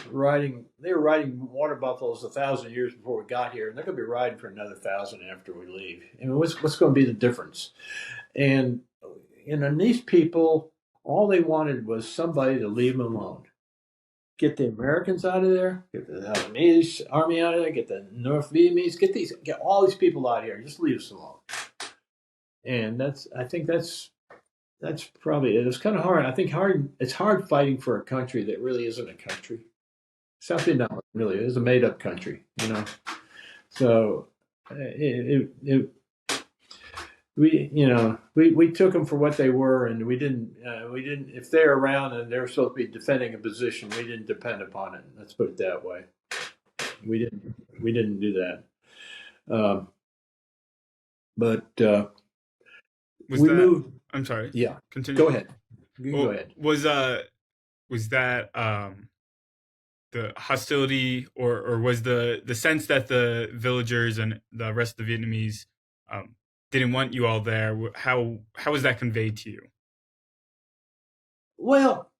Speaker 2: they were riding water buffaloes 1,000 years before we got here, and they're going to be riding for another 1,000 after we leave. What's going to be the difference? And, these people, all they wanted was somebody to leave them alone. Get the Americans out of there, get the Vietnamese Army out of there, get the North Vietnamese, get all these people out of here, just leave us alone. And I think that's probably it. It's kind of hard. I think it's hard fighting for a country that really isn't a country. South Vietnam really is a made up country, So we took them for what they were, and we didn't if they're around and they're supposed to be defending a position, we didn't depend upon it. Let's put it that way. We didn't do that. But we moved.
Speaker 1: I'm sorry.
Speaker 2: Yeah.
Speaker 1: Continue.
Speaker 2: Go ahead. Go ahead.
Speaker 1: Was that the hostility, or was the sense that the villagers and the rest of the Vietnamese didn't want you all there? How was that conveyed to you?
Speaker 2: Well,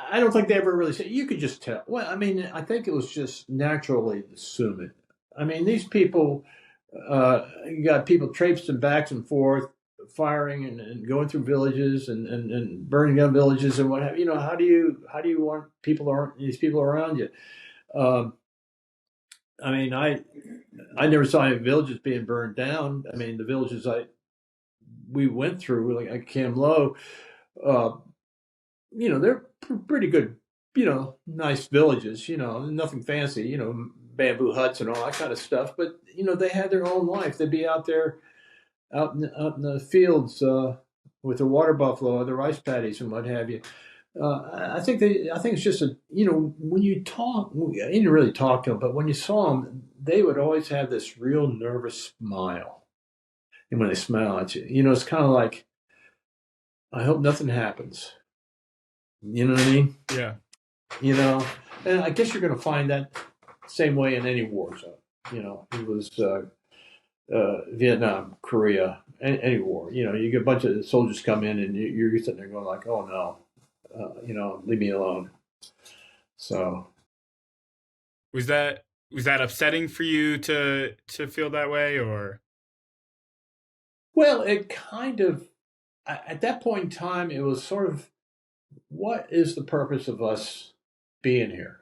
Speaker 2: I don't think they ever really said. You could just tell. Well, I think it was just naturally assumed. These people, you got people traipsing back and forth, firing and going through villages and burning down villages and what have you. How do you want these people around you? I never saw any villages being burned down. The villages we went through, like Cam Low, they're pretty good, nice villages, nothing fancy, bamboo huts and all that kind of stuff. But, they had their own life. They'd be out there, out in the fields with the water buffalo or the rice paddies and what have you. I think it's just when you talk, you didn't really talk to them, but when you saw them, they would always have this real nervous smile. And when they smile at you, it's kind of like, I hope nothing happens. You know what I mean?
Speaker 1: Yeah.
Speaker 2: And I guess you're going to find that same way in any war zone. It was Vietnam, Korea, any war. You get a bunch of soldiers come in, and you're sitting there going like, "Oh no, leave me alone." So,
Speaker 1: was that upsetting for you to feel that way, or?
Speaker 2: Well, it kind of, at that point in time, it was sort of, what is the purpose of us being here?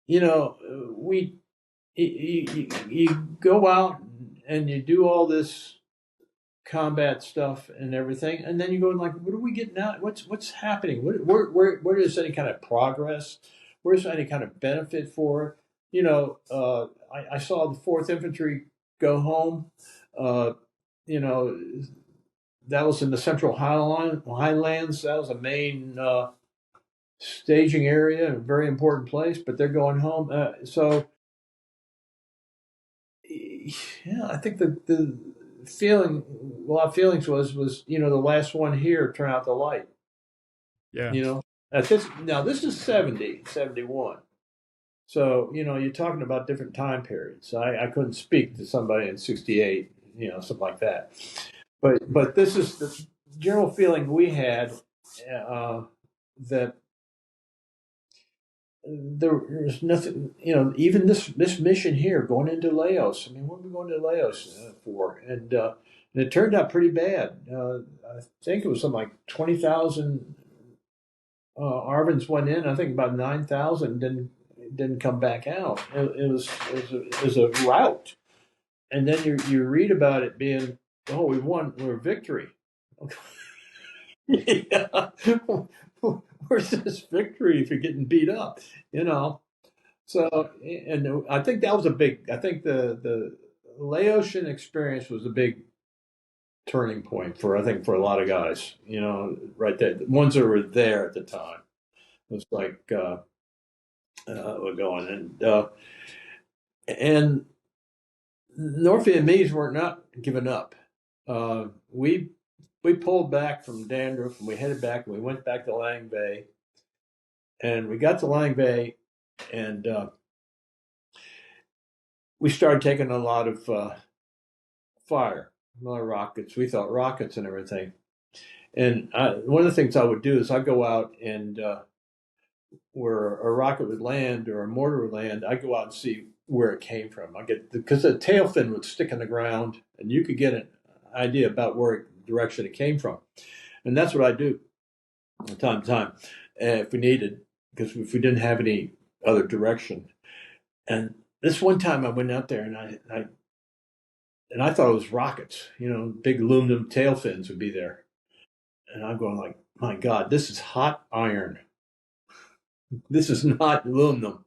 Speaker 2: You go out and you do all this combat stuff and everything, and then you go like, what are we getting out? What's happening? Where is any kind of progress? Where's any kind of benefit for it? I saw the 4th Infantry go home. That was in the Central Highlands. That was a main staging area, a very important place, but they're going home. So, yeah, I think the feeling, a lot of feelings was the last one here turn out the light.
Speaker 1: Yeah.
Speaker 2: This is 70, 71. So, you're talking about different time periods. I couldn't speak to somebody in 68, something like that. But this is the general feeling we had that there's nothing, even this mission here going into Laos. What are we going to Laos for? And it turned out pretty bad. I think it was something like 20,000 ARVNs went in. I think about 9,000 didn't come back out. It was a rout. And then you read about it being, oh, we won, we're victory. Yeah. Where's this victory if you're getting beat up? So, and I think that was a big. I think the Laotian experience was a big turning point for, I think, for a lot of guys. Right there, the ones that were there at the time. It was like we're going and North Vietnamese were not giving up. We pulled back from Dandruff and we headed back and we went back to Lang Bay, and we got to Lang Bay and we started taking a lot of fire, a lot of rockets. We thought rockets and everything. And one of the things I would do is I'd go out and where a rocket would land or a mortar would land, I'd go out and see where it came from. Because the tail fin would stick in the ground, and you could get an idea about where direction it came from. And that's what I do from time to time if we needed, because if we didn't have any other direction. And this one time I went out there and I thought it was rockets. Big aluminum tail fins would be there, and I'm going like, my God, this is hot iron. This is not aluminum.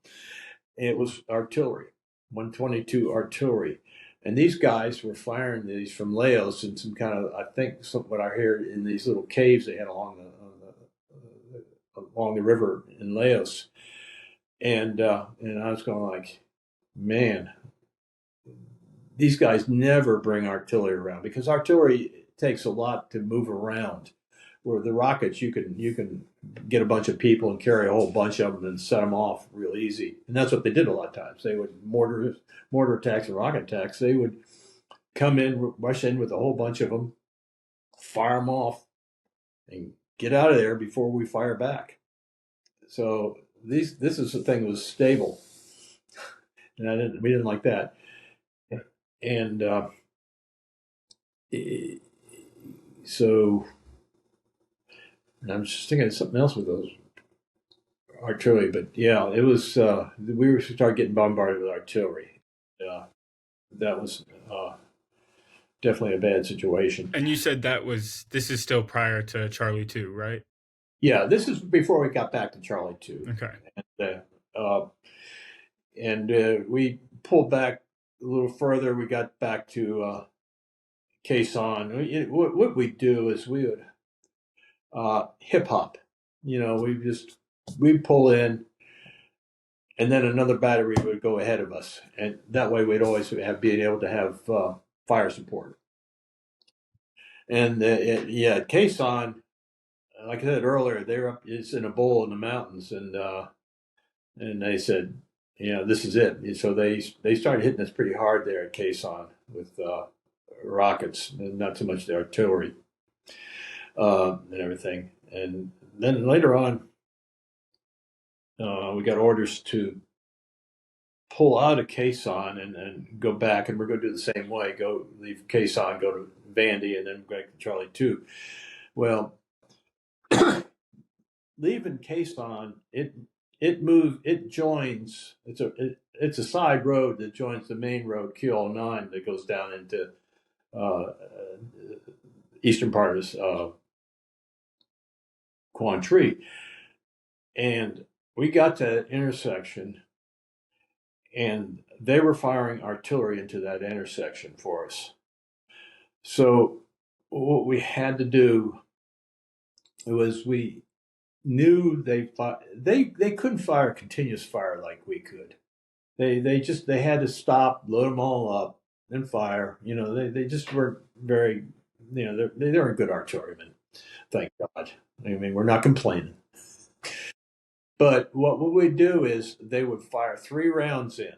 Speaker 2: It was artillery, 122 artillery. And these guys were firing these from Laos in some kind of, I think, what I heard in these little caves they had along the river in Laos. And I was going like, man, these guys never bring artillery around, because artillery takes a lot to move around. Where the rockets, you can get a bunch of people and carry a whole bunch of them and set them off real easy. And that's what they did a lot of times. They would mortar attacks and rocket attacks. They would come in, rush in with a whole bunch of them, fire them off, and get out of there before we fire back. So this is the thing that was stable, and we didn't like that. And so. And I'm just thinking of something else with those artillery, but yeah, it was. We were started getting bombarded with artillery. That was definitely a bad situation.
Speaker 1: And you said this is still prior to Charlie 2, right?
Speaker 2: Yeah, this is before we got back to Charlie 2,
Speaker 1: Okay.
Speaker 2: and we pulled back a little further. We got back to Khe Sanh. What we do is we would hip hop. We pull in, and then another battery would go ahead of us, and that way we'd always being able to have fire support. And at Khe Sanh, like I said earlier, it's in a bowl in the mountains, and they said, this is it. And so they started hitting us pretty hard there at Khe Sanh with rockets, and not too much the artillery and everything. And then later on, we got orders to pull out of Khe Sanh and go back, and we're going to do the same way. Go leave Khe Sanh, go to Vandy, and then go back to Charlie 2. Well, leaving Khe Sanh, it joins. It's a side road that joins the main road Q09 that goes down into eastern part of Quan Tri. And we got to that intersection, and they were firing artillery into that intersection for us. So what we had to do was we knew they couldn't fire continuous fire like we could. They had to stop, load them all up, then fire. They just weren't very, they weren't good artillerymen. Thank God. I mean, we're not complaining. But what we do is they would fire 3 rounds in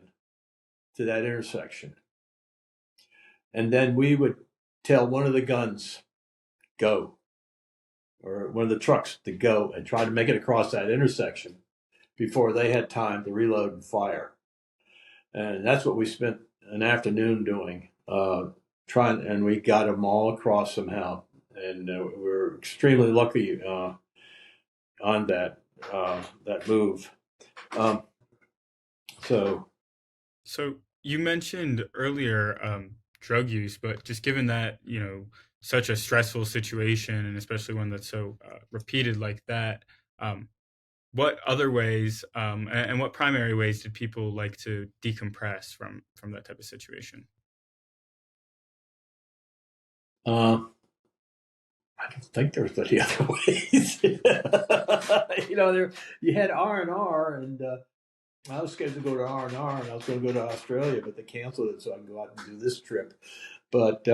Speaker 2: to that intersection, and then we would tell one of the guns, go, or one of the trucks to go and try to make it across that intersection before they had time to reload and fire. And that's what we spent an afternoon doing, trying, and we got them all across somehow. And we were extremely lucky on that move. So
Speaker 1: you mentioned earlier drug use, but just given that such a stressful situation, and especially one that's so repeated like that, what other ways and what primary ways did people like to decompress from that type of situation?
Speaker 2: I don't think there's any other ways. You had R&R, and I was scheduled to go to R&R, and I was going to go to Australia, but they canceled it, so I can go out and do this trip. But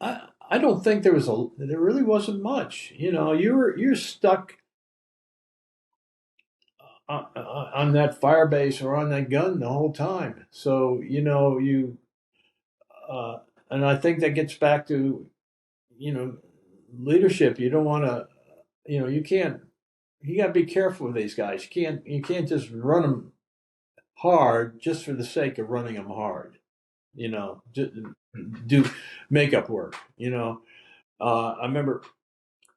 Speaker 2: I don't think there really wasn't much. You're stuck on that fire base or on that gun the whole time. So and I think that gets back to leadership. You don't want to, you got to be careful with these guys. You can't just run them hard just for the sake of running them hard. Just do makeup work. I remember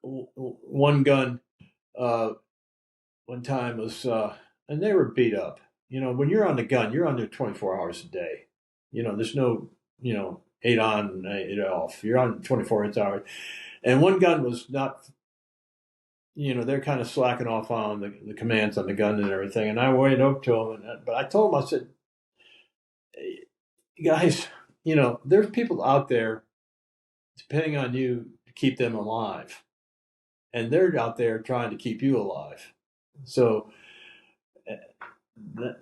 Speaker 2: one gun one time was, and they were beat up. When you're on the gun, you're on there 24 hours a day. There's no, 8 on, 8 off. You're on 24 hours. And one gun was not, they're kind of slacking off on the commands on the gun and everything. And I went up to them, but I told them, I said, hey, guys, there's people out there depending on you to keep them alive. And they're out there trying to keep you alive. So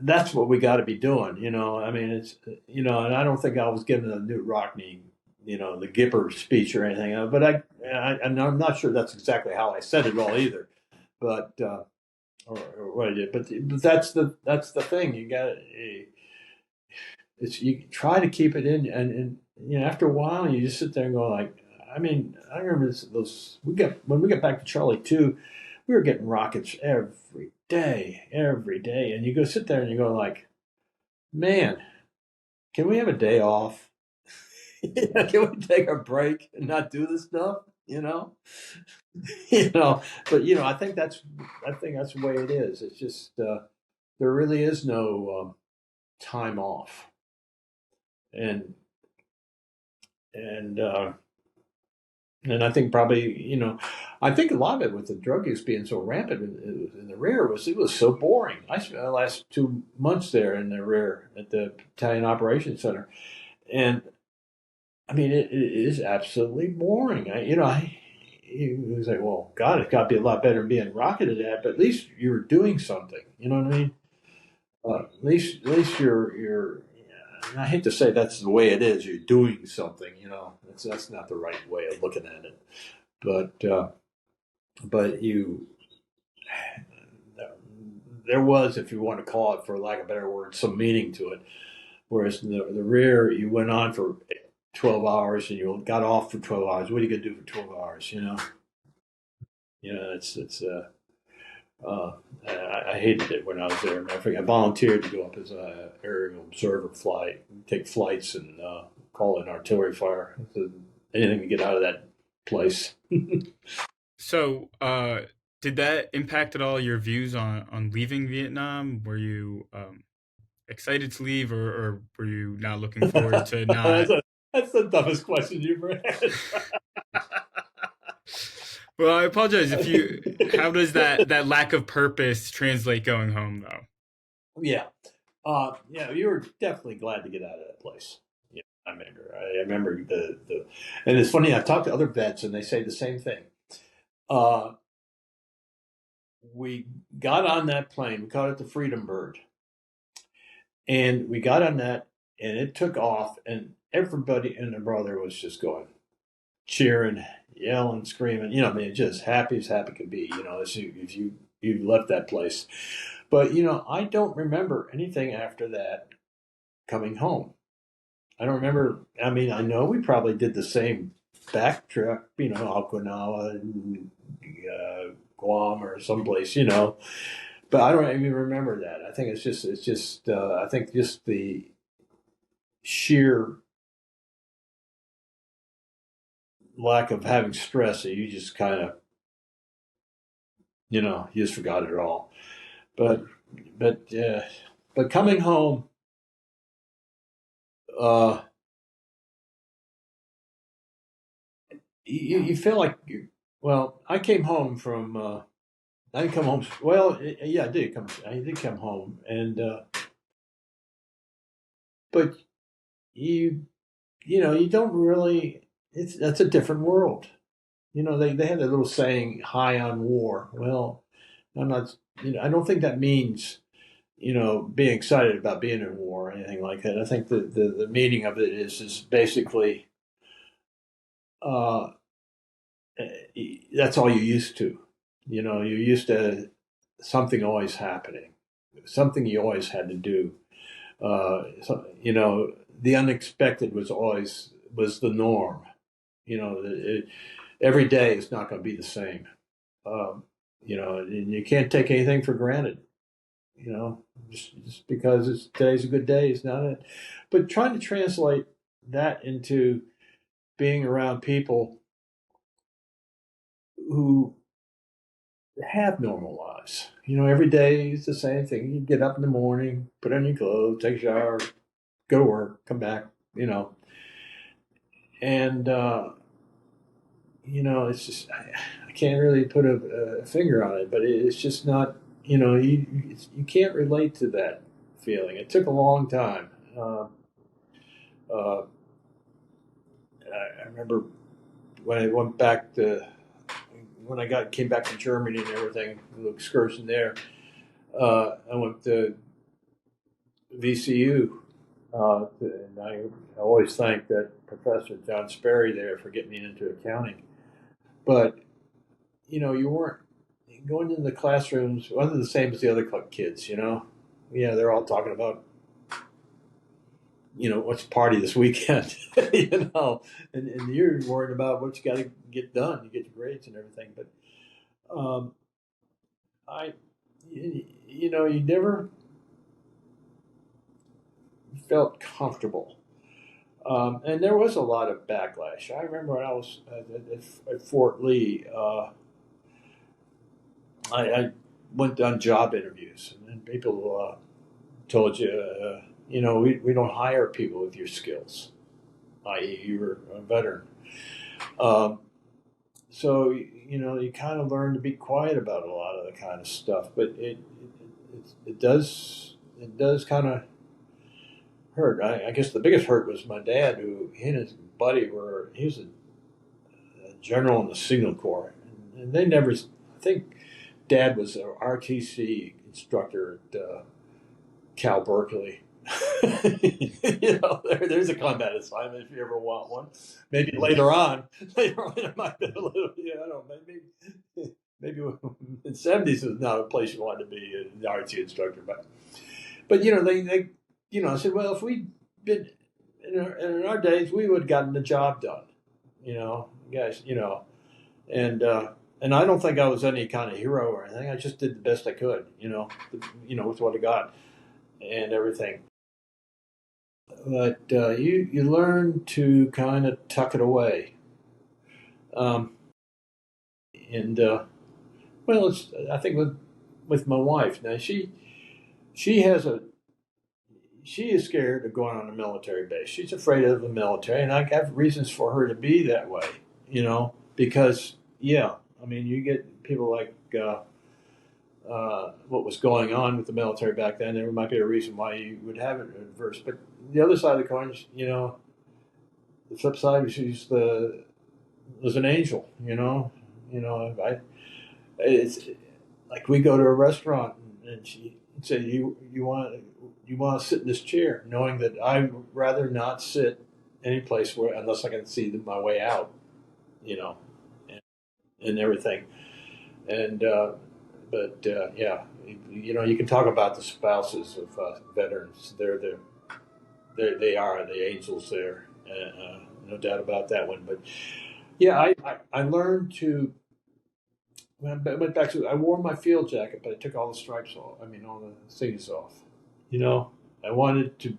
Speaker 2: that's what we got to be doing. I mean, it's, and I don't think I was giving a Newt Rockney, the Gipper speech or anything, but and I'm not sure that's exactly how I said it all either, but, or what I did, but that's the thing. You try to keep it in, and after a while you just sit there and go like, I mean, I remember when we got back to Charlie 2, we were getting rockets every day, and you go sit there and you go like, man, can we have a day off? Can we take a break and not do this stuff? But I think that's the way it is. It's just there really is no time off, and and I think probably I think a lot of it with the drug use being so rampant in the rear it was so boring. I spent the last 2 months there in the rear at the Battalion Operations Center, and I mean it is absolutely boring. He was like, well, God, it's got to be a lot better than being rocketed at, but at least you're doing something. You know what I mean? At least you're. I hate to say that's the way it is. You're doing something. That's not the right way of looking at it. But there was, if you want to call it, for lack of a better word, some meaning to it. Whereas in the rear, you went on for 12 hours and you got off for 12 hours. What are you going to do for 12 hours? I hated it when I was there. I volunteered to go up as an aerial observer flight, take flights and call in artillery fire. Anything to get out of that place.
Speaker 1: So, did that impact at all your views on leaving Vietnam? Were you excited to leave, or were you not looking forward to not?
Speaker 2: That's the dumbest question you've ever had.
Speaker 1: Well, I apologize if you. How does that lack of purpose translate going home, though?
Speaker 2: Yeah, you were definitely glad to get out of that place. Yeah, I remember the, and it's funny. I talked to other vets, and they say the same thing. We got on that plane. We called it the Freedom Bird, and we got on that, and it took off, and everybody and their brother was just going, cheering, yelling, screaming. I mean, just happy as happy could be. If you left that place, but I don't remember anything after that coming home. I don't remember. I mean, I know we probably did the same back trip, Okinawa, Guam, or someplace, but I don't even remember that. I think I think just the sheer lack of having stress that you just kind of, you just forgot it all. But coming home, you feel like well, I came home from I didn't come home. Well, yeah, I did come. I did come home, and but you don't really. That's a different world. They have that little saying, "High on war." Well, I'm not. I don't think that means being excited about being in war or anything like that. I think the meaning of it is basically uh, that's all you're used to. You're used to something always happening, something you always had to do. The unexpected was the norm. Every day is not going to be the same. And you can't take anything for granted. Just because today's a good day is not it. But trying to translate that into being around people who have normal lives. Every day is the same thing. You get up in the morning, put on your clothes, take a shower, go to work, come back, and it's just I can't really put a finger on it, but it's just not. You can't relate to that feeling. It took a long time. Uh, I remember when I went back to when came back from Germany and everything, the excursion there. I went to VCU, and I always thank that Professor John Sperry there for getting me into accounting. But you weren't going into the classrooms. Wasn't the same as the other kids. They're all talking about what's party this weekend, and you're worried about what you got to get done, you get your grades and everything. But you never felt comfortable. And there was a lot of backlash. I remember when I was at Fort Lee, I went on job interviews, and people told you, we don't hire people with your skills, i.e., you were a veteran. So you kind of learn to be quiet about a lot of the kind of stuff, but it does kind of hurt. I guess the biggest hurt was my dad, who he and his buddy he was a general in the Signal Corps, and they never. I think Dad was an RTC instructor at Cal Berkeley. There's a combat assignment if you ever want one. Maybe later on. Later on, it might be a little. I don't know. Maybe in the '70s was not a place you wanted to be an RT instructor, but they I said, well, if we'd been in our days, we would have gotten the job done. Guys, and I don't think I was any kind of hero or anything. I just did the best I could, with what I got and everything. But you learn to kind of tuck it away. And I think with my wife now, she is scared of going on a military base. She's afraid of the military, and I have reasons for her to be that way. Because you get people like what was going on with the military back then. There might be a reason why you would have it adverse, but the other side of the coin is, the flip side was was an angel. It's like we go to a restaurant and she say, you want to sit in this chair, knowing that I'd rather not sit any place where unless I can see my way out, and everything. And you can talk about the spouses of veterans. They are the angels there, no doubt about that one. But yeah, I learned to. When I went back to, I wore my field jacket, but I took all the stripes off. All the things off. I wanted to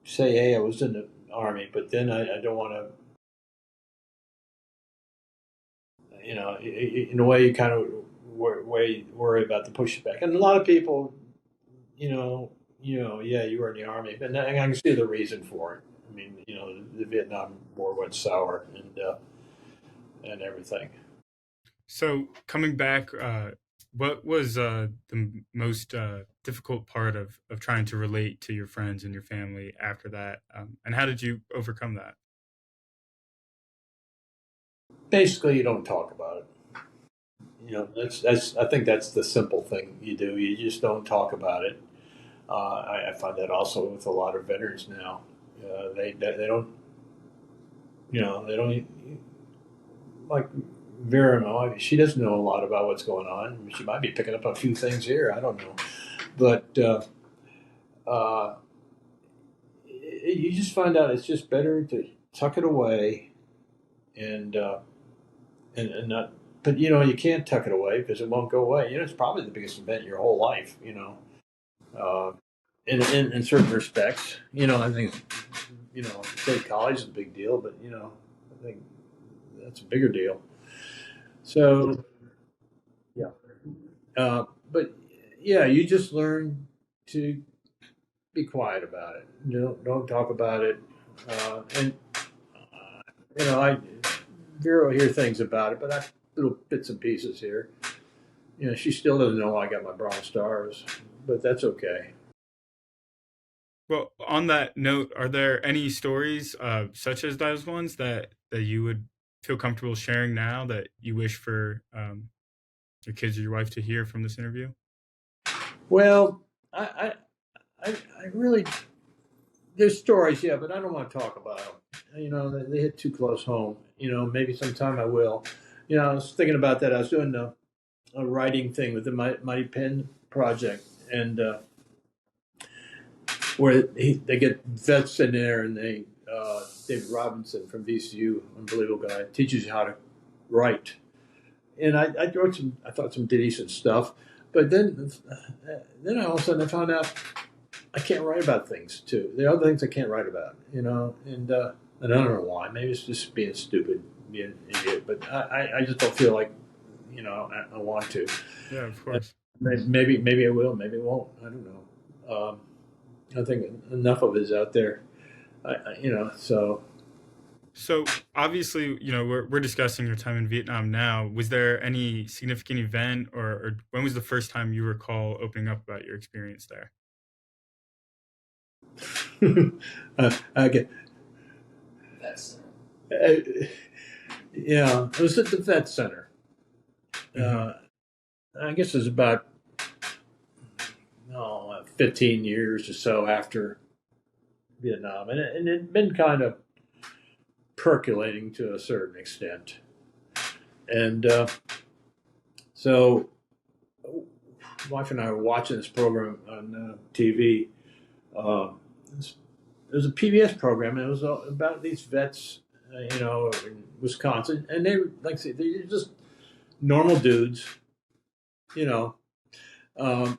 Speaker 2: say, hey, I was in the Army, but then I don't want to. In a way, you kind of worry about the pushback, and a lot of people, yeah, you were in the Army, and I can see the reason for it. The Vietnam War went sour and everything.
Speaker 1: So coming back, what was the most difficult part of trying to relate to your friends and your family after that, and how did you overcome that?
Speaker 2: Basically, you don't talk about it. That's I think that's the simple thing you do. You just don't talk about it. I find that also with a lot of veterans now. They don't, they don't like Vera Meier. She doesn't know a lot about what's going on. She might be picking up a few things here. I don't know, but uh, you just find out it's just better to tuck it away and and not. But you can't tuck it away because it won't go away. It's probably the biggest event in your whole life. Uh, in certain respects, I think state college is a big deal, but I think that's a bigger deal. So yeah, but yeah, you just learn to be quiet about it. Don't talk about it. And I Vera will hear things about it, but I little bits and pieces here. She still doesn't know I got my Bronze Stars, but that's okay.
Speaker 1: Well, on that note, are there any stories such as those ones that you would feel comfortable sharing now that you wish for your kids or your wife to hear from this interview?
Speaker 2: Well, I really there's stories, yeah, but I don't want to talk about them. They hit too close home. Maybe sometime I will. I was thinking about that. I was doing a writing thing with the Mighty Pen project, and where they get vets in there, and David Robinson from VCU, unbelievable guy, teaches you how to write. And I wrote I thought some decent stuff, but then all of a sudden I found out I can't write about things too. There are other things I can't write about, and I don't know why. Maybe it's just being stupid, being an idiot. But I just don't feel like, I want to.
Speaker 1: Yeah, of course.
Speaker 2: Maybe I will. Maybe I won't. I don't know. I think enough of it is out there. So
Speaker 1: So obviously, we're discussing your time in Vietnam now. Was there any significant event, or when was the first time you recall opening up about your experience there?
Speaker 2: I get. Uh, yeah, it was at the vet center.
Speaker 1: Hmm.
Speaker 2: Uh, I guess it was about 15 years or so after Vietnam, and it'd been kind of percolating to a certain extent. And so, wife and I were watching this program on TV. Uh, it was a PBS program, and it was about these vets, in Wisconsin, and they were, like I say, they're just normal dudes, you know.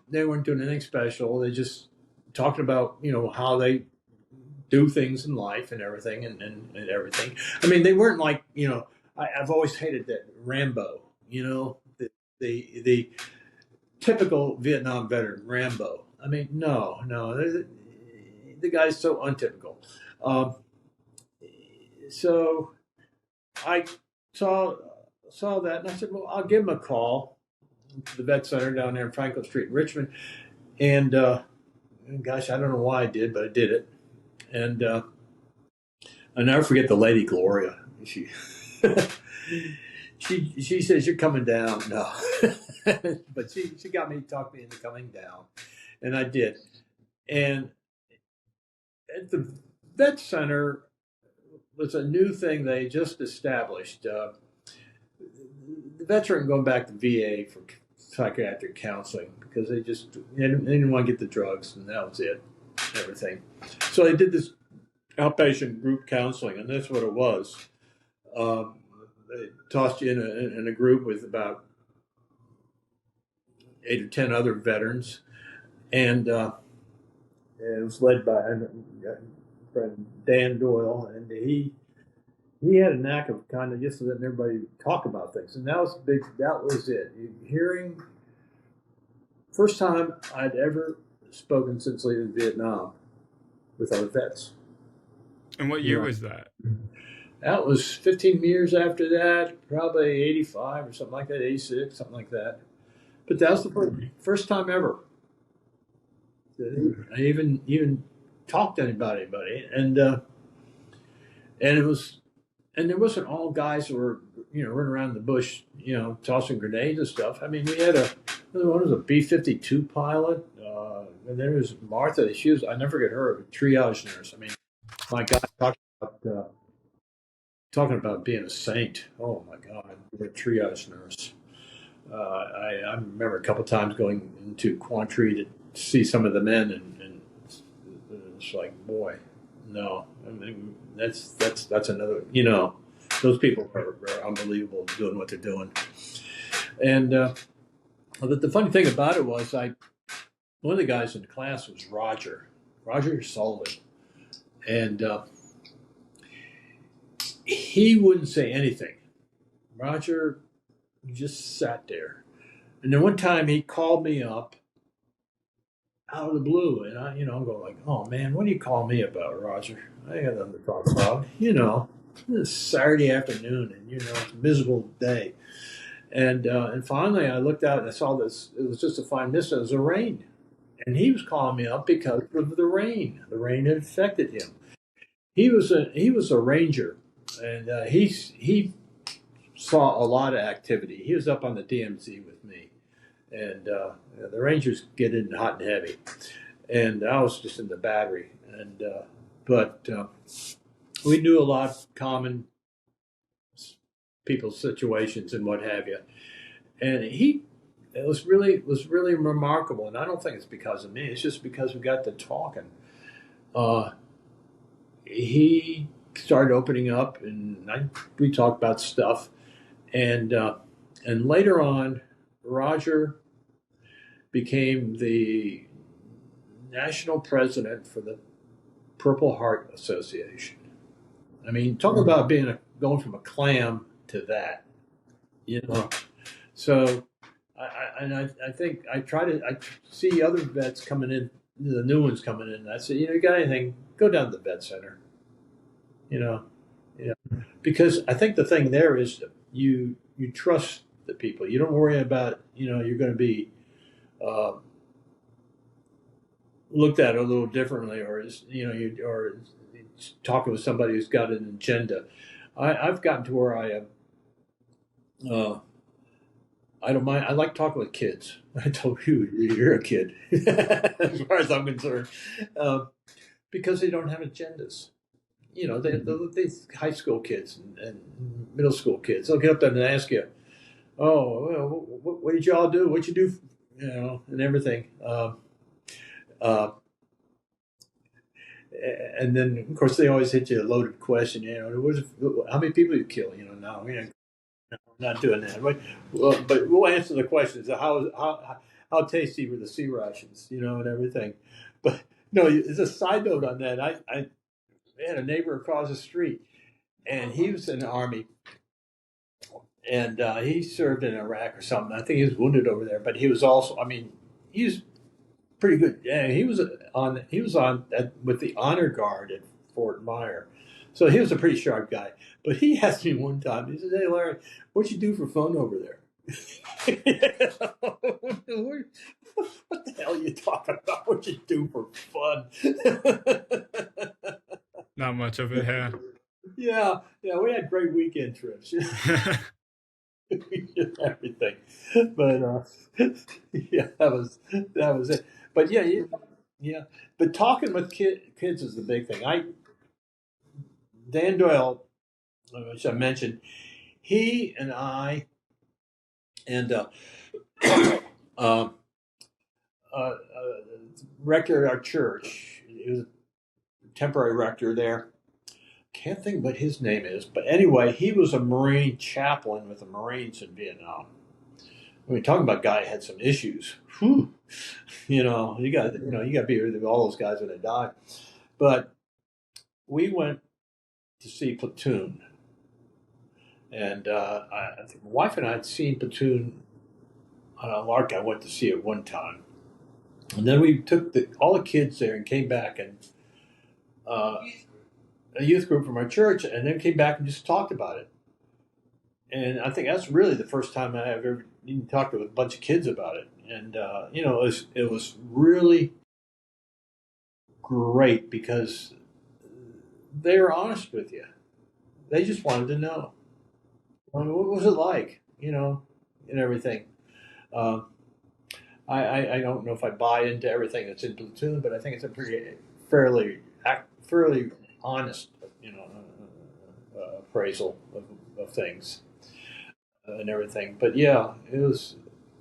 Speaker 2: They weren't doing anything special. They just talking about how they do things in life and everything and everything. I mean, they weren't like I've always hated that Rambo. The typical Vietnam veteran Rambo. I mean, no, the guy's so untypical. Um, so I saw saw that, and I said, well, I'll give him a call to the vet center down there in Franklin Street in Richmond. And gosh, I don't know why I did, but I did it. And I'll never forget the lady Gloria. She she says you're coming down. No, but she got me to talk me into coming down, and I did. And at the vet center was a new thing they just established. The vets aren't going back to VA for psychiatric counseling because they didn't want to get the drugs, and that was it. Everything. So they did this outpatient group counseling, and that's what it was. Um, they tossed you in a group with about 8 or 10 other veterans, and it was led by a friend Dan Doyle, and he had a knack of kind of just letting everybody talk about things, and that was big. That was it. Hearing first time I'd ever spoken since leaving Vietnam with other vets.
Speaker 1: And what
Speaker 2: You
Speaker 1: year
Speaker 2: know,
Speaker 1: was that?
Speaker 2: That was 15 years after that, probably 85 or something like that, 86, something like that. But that was the first time ever that I even talked to anybody, and it was, and there wasn't all guys who were running around the bush, tossing grenades and stuff. I mean, we had one was a B-52 pilot, and there was Martha. She was, I never forget her, a triage nurse. I mean, my God, talking about being a saint. Oh my God, a triage nurse. I remember a couple times going into Quantry to see some of the men, and it's like, boy, no, I mean, that's another. Those people are unbelievable doing what they're doing. And but the funny thing about it was, one of the guys in the class was Roger Sullivan, and he wouldn't say anything. Roger just sat there. And then one time he called me up out of the blue, and I'm going like, "Oh man, what do you call me about, Roger? I got nothing to talk about. It's Saturday afternoon, and it's a miserable day." And finally, I looked out and I saw this. It was just a fine mist. It was a rain, and he was calling me up because of the rain. The rain had affected him. He was a ranger, and he saw a lot of activity. He was up on the DMZ with me, and the Rangers get in hot and heavy, and I was just in the battery. And but we knew a lot of common people's situations and what have you. And it was really remarkable. And I don't think it's because of me. It's just because we got to talking. He started opening up, and we talked about stuff. And later on, Roger became the national president for the Purple Heart Association. I mean, talk about going from a clam to that, So, I think I see other vets coming in, the new ones coming in. And I say, you got anything? Go down to the vet center, you know, because I think the thing there is you trust the people. You don't worry about you're going to be looked at a little differently, or or talking with somebody who's got an agenda. I've gotten to where I don't mind. I like talking with kids. I told you, you're a kid, as far as I'm concerned, because they don't have agendas. These high school kids and middle school kids, they'll get up there and ask you, "Oh, well, what did y'all do? What you do?" And everything. Uh, and then, of course, they always hit you a loaded question. How many people you kill? No, not doing that. But we'll answer the questions. How tasty were the sea rations? And everything. But no, as a side note on that, I had a neighbor across the street, and he was in the Army, and he served in Iraq or something. I think he was wounded over there, but he was also, I mean, he was pretty good. Yeah, he was with the honor guard at Fort Myer, so he was a pretty sharp guy. But he asked me one time. He said, "Hey, Larry, what you do for fun over there?" What the hell are you talking about? What you do for fun?
Speaker 1: Not much of it,
Speaker 2: yeah. We had great weekend trips. Everything, but yeah, that was it. But yeah. But talking with kids is the big thing. Dan Doyle, which I mentioned, he and I, and uh, rector at our church. He was a temporary rector there. Can't think what his name is, but anyway, he was a Marine chaplain with the Marines in Vietnam. I mean, talking about a guy who had some issues. Whew. You got to be with all those guys when they die. But we went to see Platoon, and I think my wife and I had seen Platoon on a lark. I went to see it one time, and then we took all the kids there and came back, and a youth group from our church, and then came back and just talked about it. And I think that's really the first time I have ever even talked to a bunch of kids about it. And it was really great because they were honest with you. They just wanted to know, what was it like, and everything. Uh, I don't know if I buy into everything that's in Platoon, but I think it's a fairly honest, appraisal of things and everything. But yeah, it was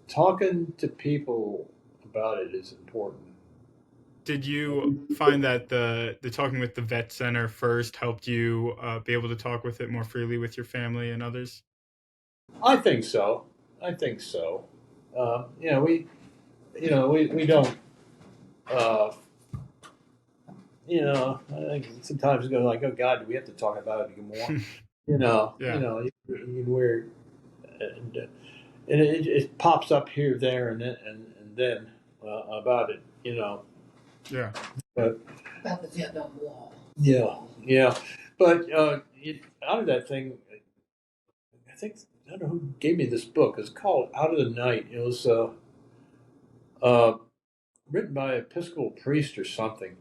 Speaker 2: talking to people about it is important.
Speaker 1: Did you find that the talking with the vet center first helped you be able to talk with it more freely with your family and others?
Speaker 2: I think so. I think so. We don't. Uh, I think sometimes we go like, "Oh God, do we have to talk about it anymore?"
Speaker 1: Yeah,
Speaker 2: We're and it pops up here, there, and then about it.
Speaker 1: yeah.
Speaker 2: But
Speaker 3: About the Vietnam Wall.
Speaker 2: yeah. But out of that thing, I think I don't know who gave me this book. It's called Out of the Night. It was uh, written by an Episcopal priest or something,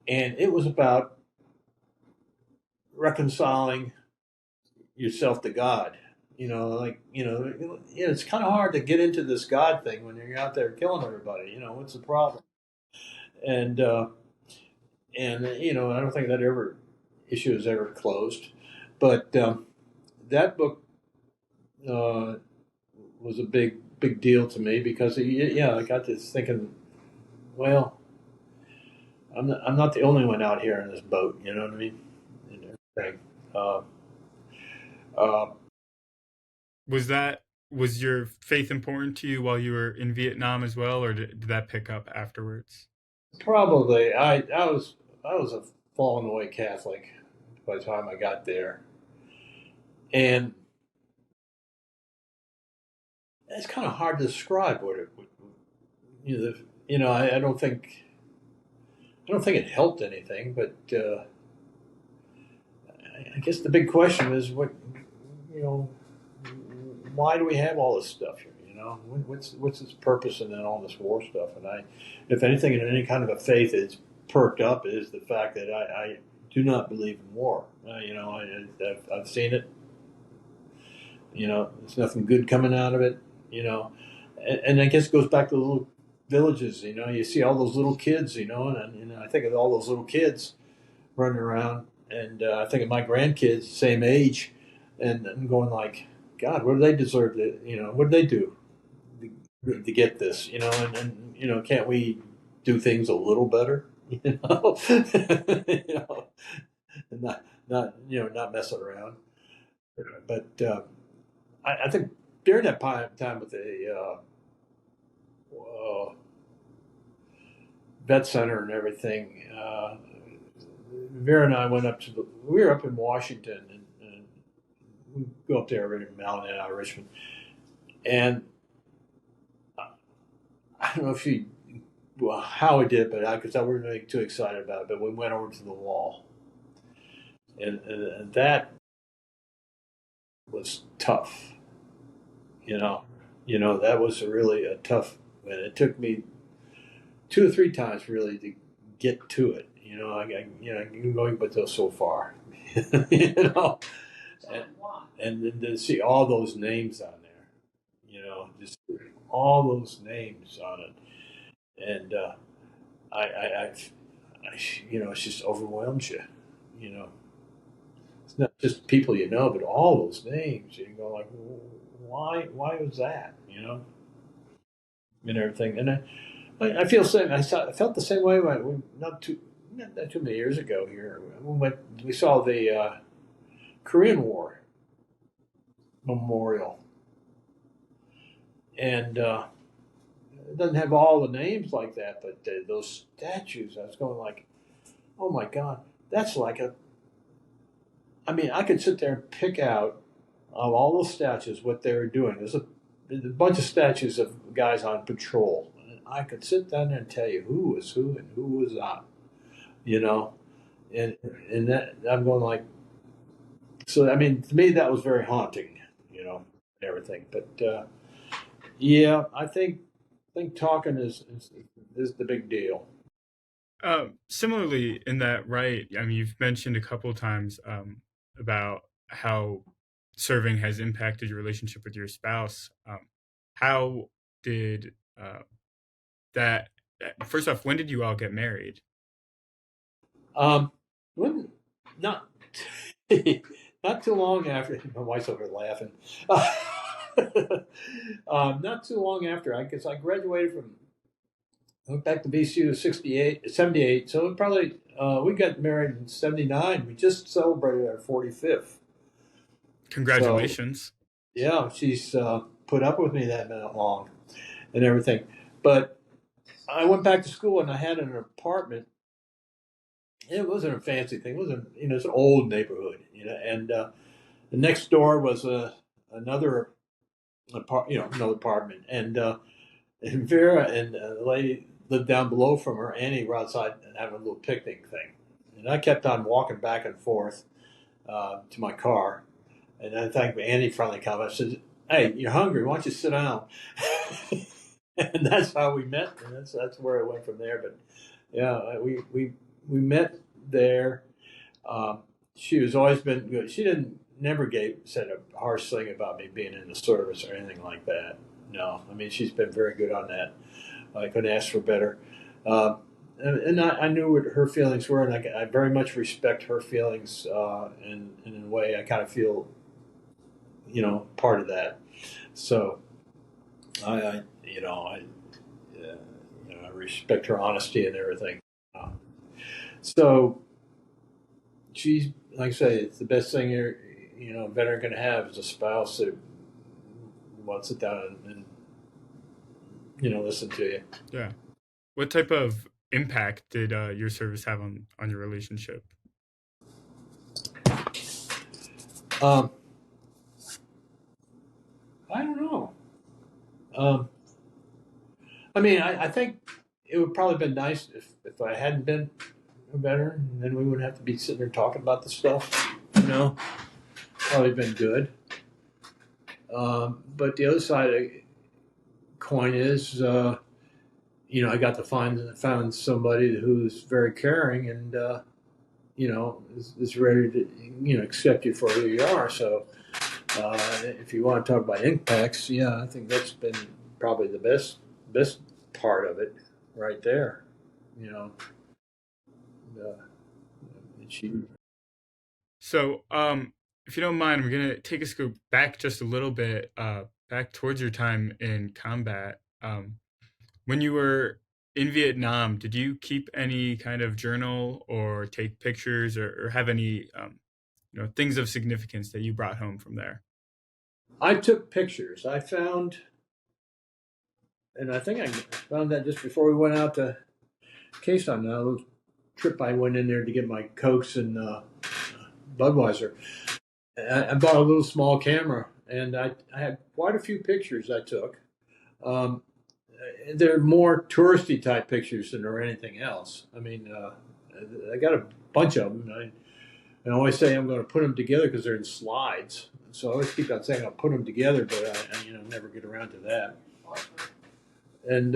Speaker 2: and it was about reconciling yourself to God. It's kind of hard to get into this God thing when you're out there killing everybody. What's the problem? And I don't think that issue is ever closed. But that book uh, was a big deal to me because I got to thinking, well, I'm not the only one out here in this boat. You know what I mean? And everything. Uh, uh,
Speaker 1: Was your faith important to you while you were in Vietnam as well, or did that pick up afterwards?
Speaker 2: Probably, I was a fallen away Catholic by the time I got there, and it's kind of hard to describe what it. I don't think it helped anything, but I guess the big question is you know, why do we have all this stuff here? What's its purpose in all this war stuff? And if anything, in any kind of a faith that's perked up is the fact that I do not believe in war. I've seen it. There's nothing good coming out of it. And I guess it goes back to the little villages. You see all those little kids. And I think of all those little kids running around, and I think of my grandkids, same age, and I'm going like, God, what do they deserve? What do they do to get this? Can't we do things a little better? And not messing around. But I think during that time with the vet center and everything, Vera and I went we were up in Washington, and we go up there in Mountain out of Richmond, and I don't know how we did, but because I wasn't really too excited about it, but we went over to the wall, and that was tough. That was really a tough. And it took me 2 or 3 times really to get to it. I'm going but so far. and, and then to see all those names on there, just all those names on it, and it's just overwhelms you. It's not just people but all those names. You go like, why was that? And everything, and I feel same. I felt the same way when not too many years ago here. We saw the Korean War memorial, and it doesn't have all the names like that, but those statues. I was going like, oh my God, that's like I could sit there and pick out of all those statues what they were doing. There's a bunch of statues of guys on patrol. And I could sit down there and tell you who was who and who was not. and that I'm going like, so I mean, to me that was very haunting, and everything. But yeah, I think talking is the big deal.
Speaker 1: Similarly, in that, right? I mean, you've mentioned a couple of times about how serving has impacted your relationship with your spouse. How did that? First off, when did you all get married?
Speaker 2: When not not too long after. My wife's over there laughing. Not too long after, I guess I graduated from. I went back to VCU in 78. So it probably we got married in 79. We just celebrated our 45th.
Speaker 1: Congratulations.
Speaker 2: So, yeah, she's put up with me that long and everything. But I went back to school and I had an apartment. It wasn't a fancy thing. It wasn't, it's an old neighborhood, and the next door was another apartment. And Vera and the lady lived down below from her. Annie were outside and having a little picnic thing. And I kept on walking back and forth to my car. And I think Annie finally came. I said, "Hey, you're hungry? Why don't you sit down?" And that's how we met. And that's where it went from there. But yeah, we met there. She was always been good. She never said a harsh thing about me being in the service or anything like that. No, I mean, she's been very good on that. I couldn't ask for better. And I knew what her feelings were, and I very much respect her feelings. And in a way, I kind of feel, part of that. So I respect her honesty and everything. So she's, like I say, it's the best thing a veteran can have is a spouse that wants to sit down and listen to you.
Speaker 1: Yeah. What type of impact did your service have on your relationship?
Speaker 2: I don't know. I mean, I think it would probably been nice if I hadn't been a veteran, and then we wouldn't have to be sitting there talking about the stuff. Probably been good. But the other side of the coin is, I got to found somebody who's very caring and, is ready to, accept you for who you are. So, if you want to talk about impacts, yeah, I think that's been probably the best part of it, right there.
Speaker 1: So, if you don't mind, we're gonna take a scoop back just a little bit, back towards your time in combat. When you were in Vietnam, did you keep any kind of journal or take pictures or have any, things of significance that you brought home from there?
Speaker 2: I took pictures. I found, and I think I found that just before we went out to Khe Sanh, a little trip I went in there to get my Cokes and Budweiser. I bought a little small camera, and I had quite a few pictures I took. They're more touristy type pictures than there anything else. I mean, I got a bunch of them. I always say I'm going to put them together because they're in slides. So I always keep on saying I'll put them together, but I never get around to that. And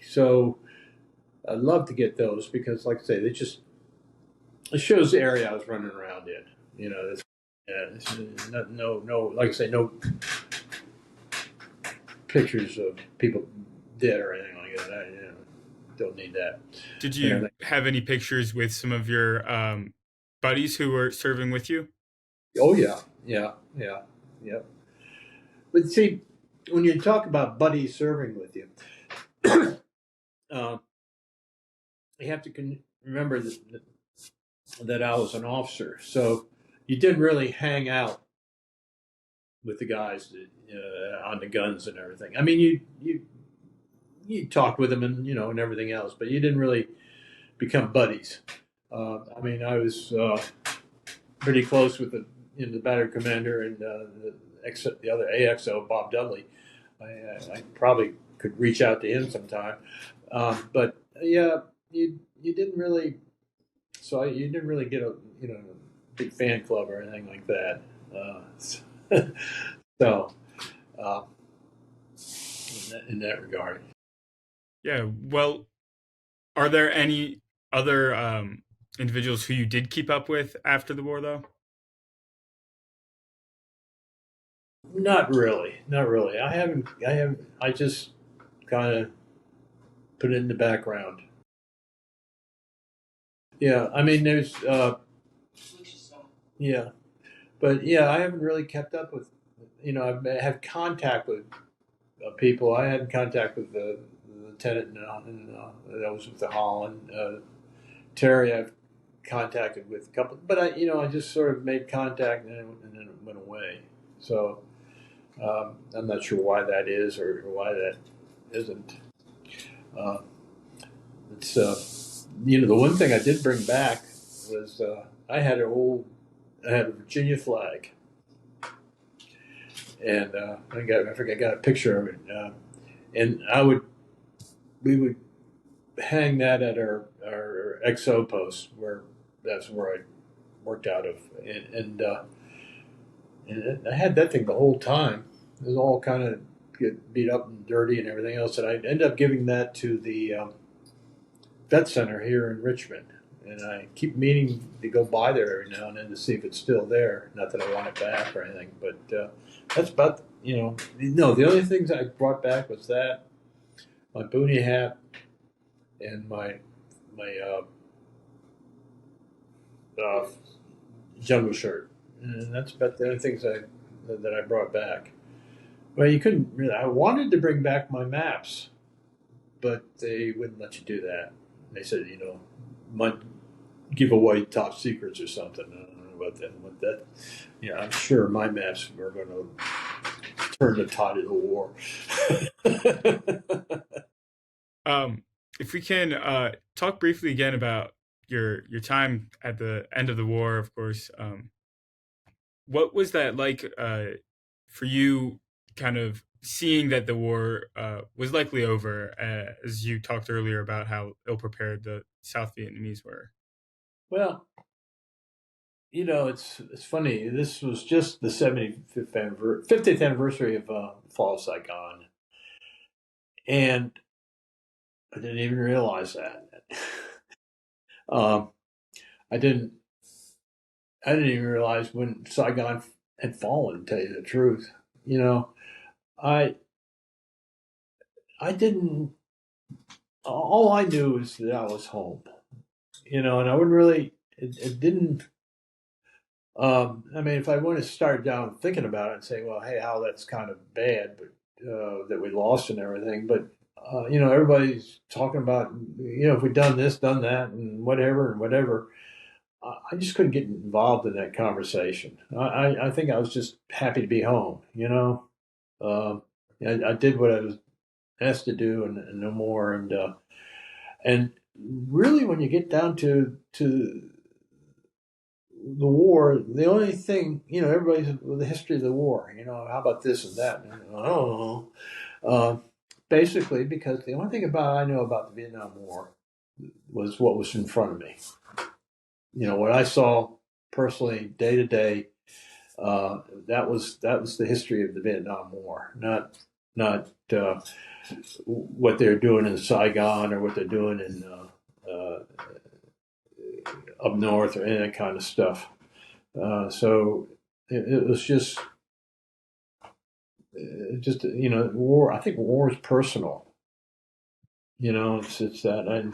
Speaker 2: so I'd love to get those because, like I say, it shows the area I was running around in. No, like I say, no pictures of people dead or anything like that. I don't need that.
Speaker 1: Did you have any pictures with some of your buddies who were serving with you?
Speaker 2: Oh yeah. But see, when you talk about buddies serving with you, you have to remember that I was an officer, so you didn't really hang out with the guys on the guns and everything. I mean, you talked with them and everything else, but you didn't really become buddies. I mean, I was pretty close with the battery commander and the other AXO, Bob Dudley. I probably could reach out to him sometime. But yeah, you didn't really, you didn't really get a big fan club or anything like that. So in that regard.
Speaker 1: Yeah. Well, are there any other individuals who you did keep up with after the war, though?
Speaker 2: Not really. Not really. I just kind of put it in the background. Yeah. I mean, there's. Yeah. But yeah, I haven't really kept up with. I've had contact with people. I had contact with the lieutenant that was with the Holland. Terry, I've contacted with a couple, but I just sort of made contact and then it went away. So I'm not sure why that is or why that isn't. Uh, it's the one thing I did bring back was I had a Virginia flag, and I think I got a picture of it, and we would hang that at our XO post that's where I worked out of, and I had that thing the whole time. It was all kind of get beat up and dirty and everything else, and I ended up giving that to the vet center here in Richmond, and I keep meaning to go by there every now and then to see if it's still there. Not that I want it back or anything, but that's about no. The only things I brought back was that my boonie hat and my uh, jungle shirt, and that's about the only things that I brought back. Well, you couldn't really. I wanted to bring back my maps, but they wouldn't let you do that. They said, might give away top secrets or something. I don't know about that. But that, I'm sure my maps were going to turn the tide of the war.
Speaker 1: If we can talk briefly again about your time at the end of the war, of course. What was that like for you, kind of seeing that the war was likely over, as you talked earlier about how ill-prepared the South Vietnamese were?
Speaker 2: Well, it's funny. This was just the 50th anniversary of Fall of Saigon, and I didn't even realize that. um, I didn't. I didn't even realize when Saigon had fallen. To tell you the truth, I I didn't. All I knew is that I was home. And I wouldn't really. It didn't. I mean, if I want to start down thinking about it and say, well, hey, how that's kind of bad, but that we lost and everything, but everybody's talking about, if we'd done this, done that, and whatever. I just couldn't get involved in that conversation. I think I was just happy to be home. I did what I was asked to do and no more. And really, when you get down to the war, the only thing, everybody's with the history of the war, how about this and that? And I don't know. Basically, because the only thing I know about the Vietnam War was what was in front of me. What I saw personally, day to day, that was the history of the Vietnam War, not what they're doing in Saigon or what they're doing in up north or any of that kind of stuff. So it was just war. I think war is personal. It's that. And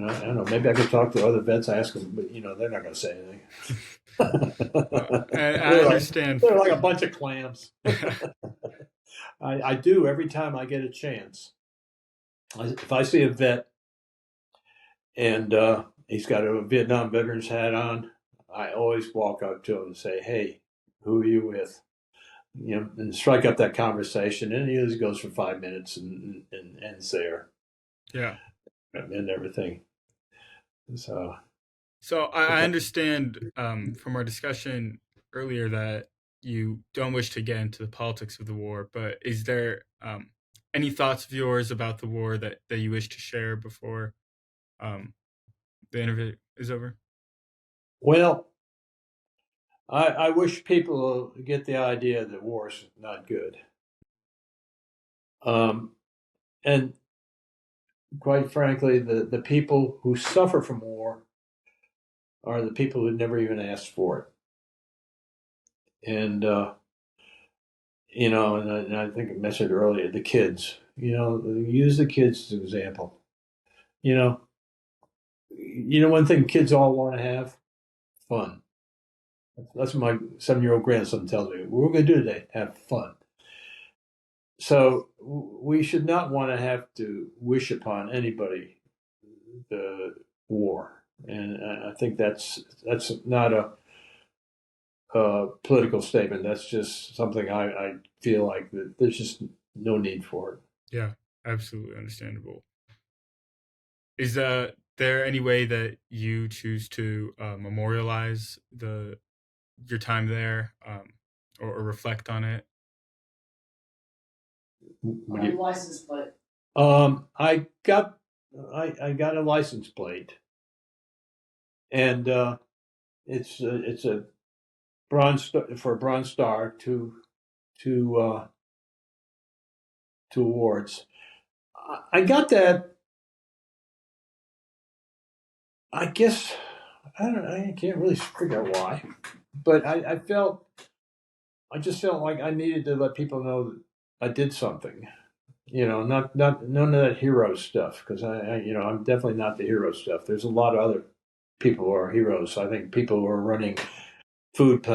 Speaker 2: I don't know. Maybe I could talk to other vets, ask them, but they're not going to say anything.
Speaker 1: I understand.
Speaker 2: They're like a bunch of clams. I do every time I get a chance. If I see a vet and he's got a Vietnam veteran's hat on, I always walk up to him and say, "Hey, who are you with?" And strike up that conversation. And it usually goes for 5 minutes and ends there.
Speaker 1: Yeah.
Speaker 2: And everything. So
Speaker 1: I understand from our discussion earlier that you don't wish to get into the politics of the war, but is there any thoughts of yours about the war that you wish to share before the interview is over?
Speaker 2: Well, I wish people get the idea that war is not good. And quite frankly, the people who suffer from war are the people who never even asked for it. And, and I think I mentioned earlier, the kids, use the kids as an example. One thing kids all want to have? Fun. That's what my 7-year-old grandson tells me. What we're going to do today, have fun. So we should not want to have to wish upon anybody the war. And I think that's not a political statement. That's just something I feel like that there's just no need for it.
Speaker 1: Yeah, absolutely understandable. Is there any way that you choose to memorialize your time there, or reflect on it?
Speaker 3: License plate.
Speaker 2: I got a license plate, and it's a bronze for a Bronze Star, two awards. I got that. I guess I can't really figure out why, but I just felt like I needed to let people know that I did something. Not none of that hero stuff, because I'm definitely not the hero stuff. There's a lot of other people who are heroes. I think people who are running food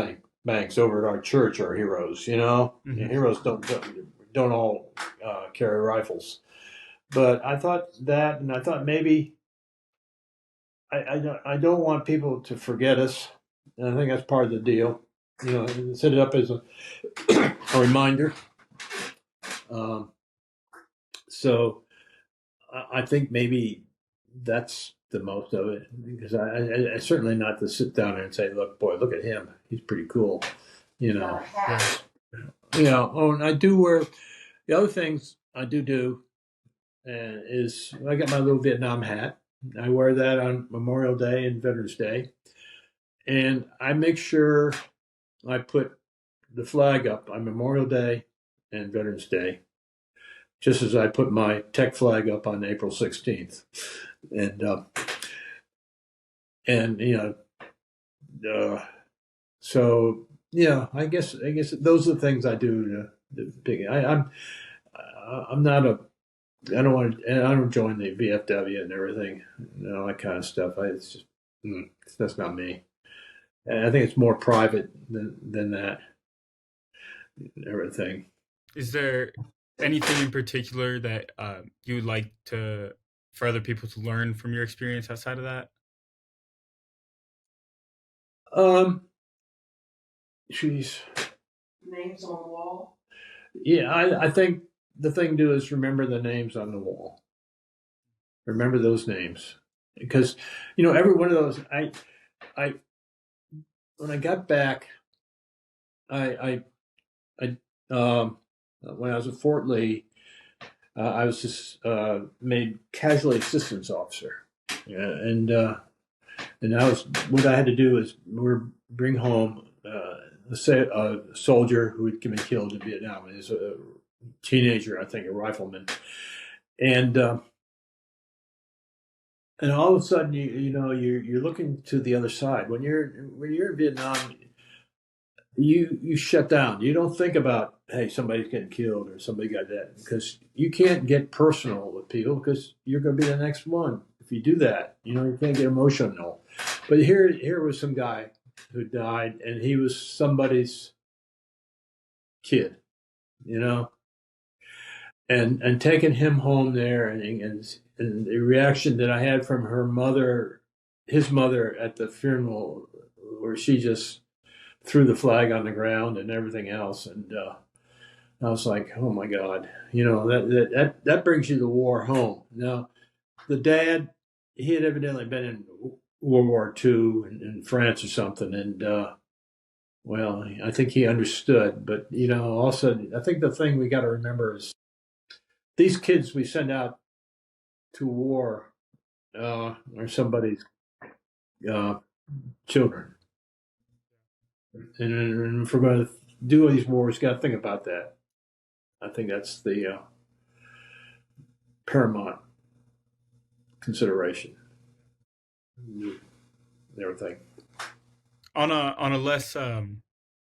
Speaker 2: banks over at our church are heroes.
Speaker 1: Mm-hmm.
Speaker 2: Heroes don't all carry rifles. But I thought that, and I thought maybe I don't want people to forget us, and I think that's part of the deal. Set it up as a reminder. So I think maybe that's the most of it, because I certainly not to sit down and say, look at him, he's pretty cool,
Speaker 1: Yeah.
Speaker 2: And I do wear the other things I do is I got my little Vietnam hat. I wear that on Memorial Day and Veterans Day, and I make sure I put the flag up on Memorial Day and Veterans Day, just as I put my tech flag up on April 16th. So yeah, I guess those are the things I do to pick. I'm not a, I don't want to, I don't join the VFW and everything, all that kind of stuff. It's just, that's not me. And I think it's more private than that, everything.
Speaker 1: Is there anything in particular that you would like for other people to learn from your experience outside of that?
Speaker 2: Geez.
Speaker 3: Names on the wall.
Speaker 2: Yeah, I think the thing to do is remember the names on the wall. Remember those names, because every one of those. I when I got back, I when I was at Fort Lee, I was just made casualty assistance officer, and I was, what I had to do is bring home a soldier who had been killed in Vietnam. He was a teenager, I think, a rifleman, and all of a sudden you're looking to the other side when you're in Vietnam. You shut down. You don't think about, hey, somebody's getting killed or somebody got that, because you can't get personal with people, because you're going to be the next one. If you do that, you can't get emotional. But here was some guy who died, and he was somebody's kid, and taking him home there, and the reaction that I had from his mother at the funeral, where she just threw the flag on the ground and everything else, and I was like, oh my God, that brings you the war home. Now, the dad, he had evidently been in World War II in France or something, and well, I think he understood. But also, I think the thing we got to remember is these kids we send out to war are somebody's children. And if we're going to do these wars, got to think about that. I think that's the paramount consideration. Everything.
Speaker 1: On a less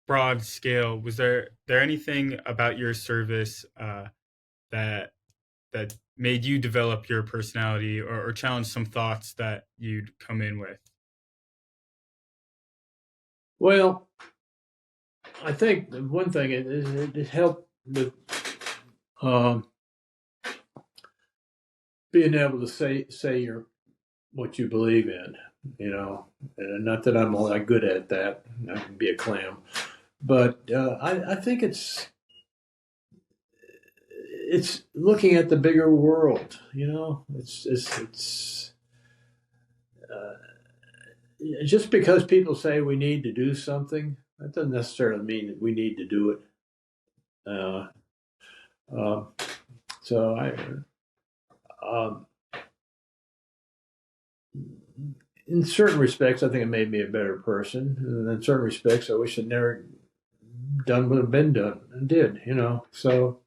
Speaker 1: broad scale, was there anything about your service that made you develop your personality or challenge some thoughts that you'd come in with?
Speaker 2: Well, I think one thing it helped with being able to say what you believe in, and not that I'm all that good at that. I can be a clam, but I think it's looking at the bigger world. It's just because people say we need to do something, that doesn't necessarily mean that we need to do it. So in certain respects, I think it made me a better person. And in certain respects, I wish I'd never done what had been done and did. So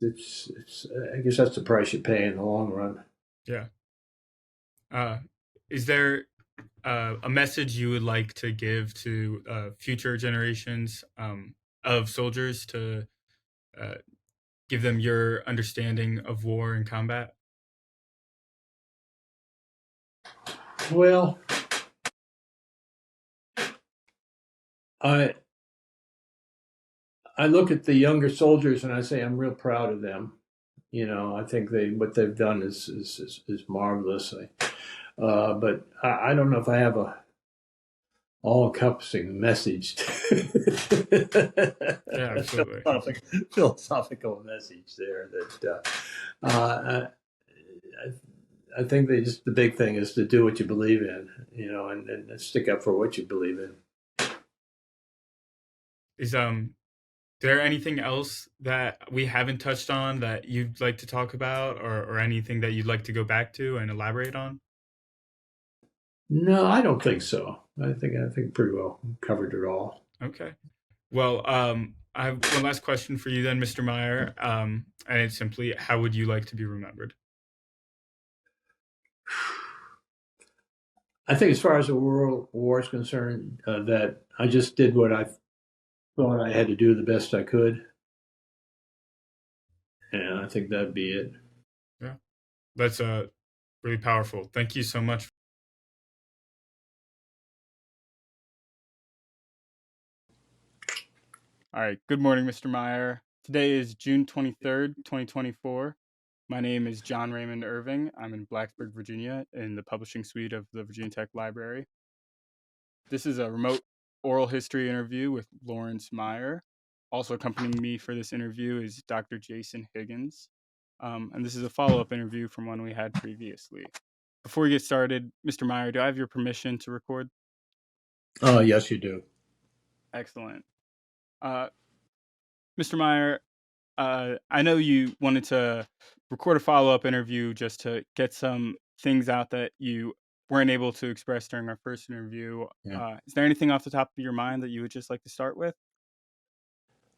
Speaker 2: it's I guess that's the price you pay in the long run.
Speaker 1: Yeah. Is there a message you would like to give to future generations of soldiers to give them your understanding of war and combat?
Speaker 2: Well, I look at the younger soldiers and I say I'm real proud of them. I think what they've done is marvelous. But I don't know if I have a all-encompassing message.
Speaker 1: Yeah, absolutely.
Speaker 2: Philosophical message there that I think the big thing is to do what you believe in, and stick up for what you believe in.
Speaker 1: Is there anything else that we haven't touched on that you'd like to talk about, or anything that you'd like to go back to and elaborate on?
Speaker 2: No, I don't think so. I think pretty well covered it all.
Speaker 1: Okay. Well, I have one last question for you then, Mr. Meier, and it's simply, how would you like to be remembered?
Speaker 2: I think as far as the world war is concerned, that I just did what I thought I had to do the best I could. And I think that'd be it.
Speaker 1: Yeah, that's really powerful. Thank you so much. All right. Good morning, Mr. Meier. Today is June 23rd, 2024. My name is John Raymond Irving. I'm in Blacksburg, Virginia, in the publishing suite of the Virginia Tech Library. This is a remote oral history interview with Lawrence Meier. Also accompanying me for this interview is Dr. Jason Higgins. And this is a follow-up interview from one we had previously. Before we get started, Mr. Meier, do I have your permission to record?
Speaker 2: Oh, yes, you do.
Speaker 1: Excellent. Mr. Meier, I know you wanted to record a follow-up interview just to get some things out that you weren't able to express during our first interview.
Speaker 2: Yeah.
Speaker 1: Is there anything off the top of your mind that you would just like to start with?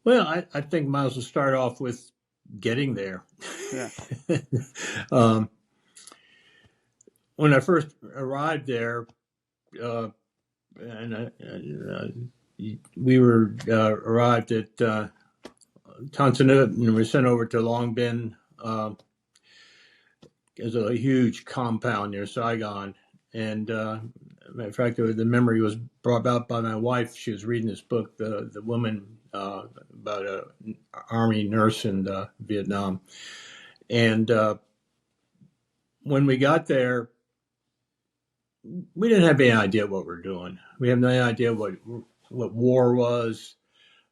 Speaker 2: Well, I think might as well start off with getting there.
Speaker 1: Yeah.
Speaker 2: When I first arrived there, we were arrived at Tansanut and we were sent over to Long Bin. There's a huge compound near Saigon. And matter of fact, the memory was brought about by my wife. She was reading this book, the woman about an army nurse in Vietnam. And when we got there, we didn't have any idea what we're doing. We have no idea what war was,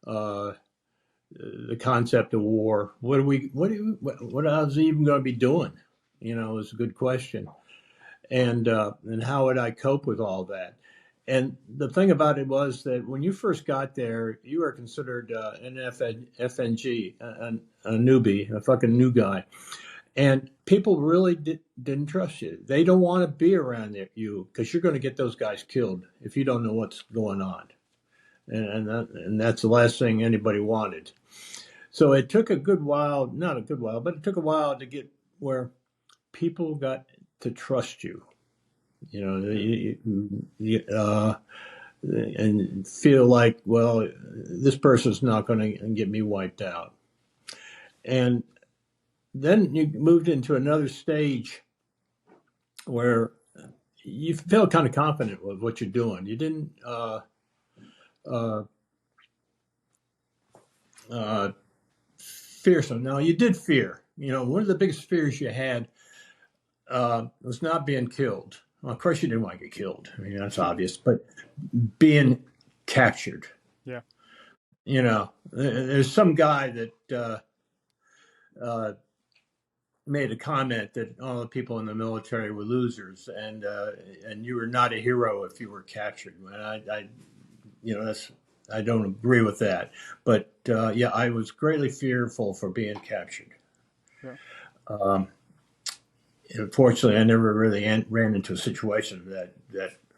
Speaker 2: the concept of war. What I was even going to be doing? It was a good question. And how would I cope with all that? And the thing about it was that when you first got there, you were considered an FNG, a newbie, a fucking new guy. And people really didn't trust you. They don't want to be around you because you're going to get those guys killed if you don't know what's going on. And that's the last thing anybody wanted. So it took a good while, not a good while, but it took a while to get where people got to trust you. And feel like, well, this person's not going to get me wiped out. And then you moved into another stage where you feel kind of confident with what you're doing. You didn't fear some. Now, you did fear. One of the biggest fears you had was not being killed. Well, of course, you didn't want to get killed. I mean, that's obvious. But being captured.
Speaker 1: Yeah.
Speaker 2: There's some guy that made a comment that all the people in the military were losers, and you were not a hero if you were captured. And I don't agree with that. But I was greatly fearful for being captured. Yeah. Unfortunately, I never really ran into a situation of that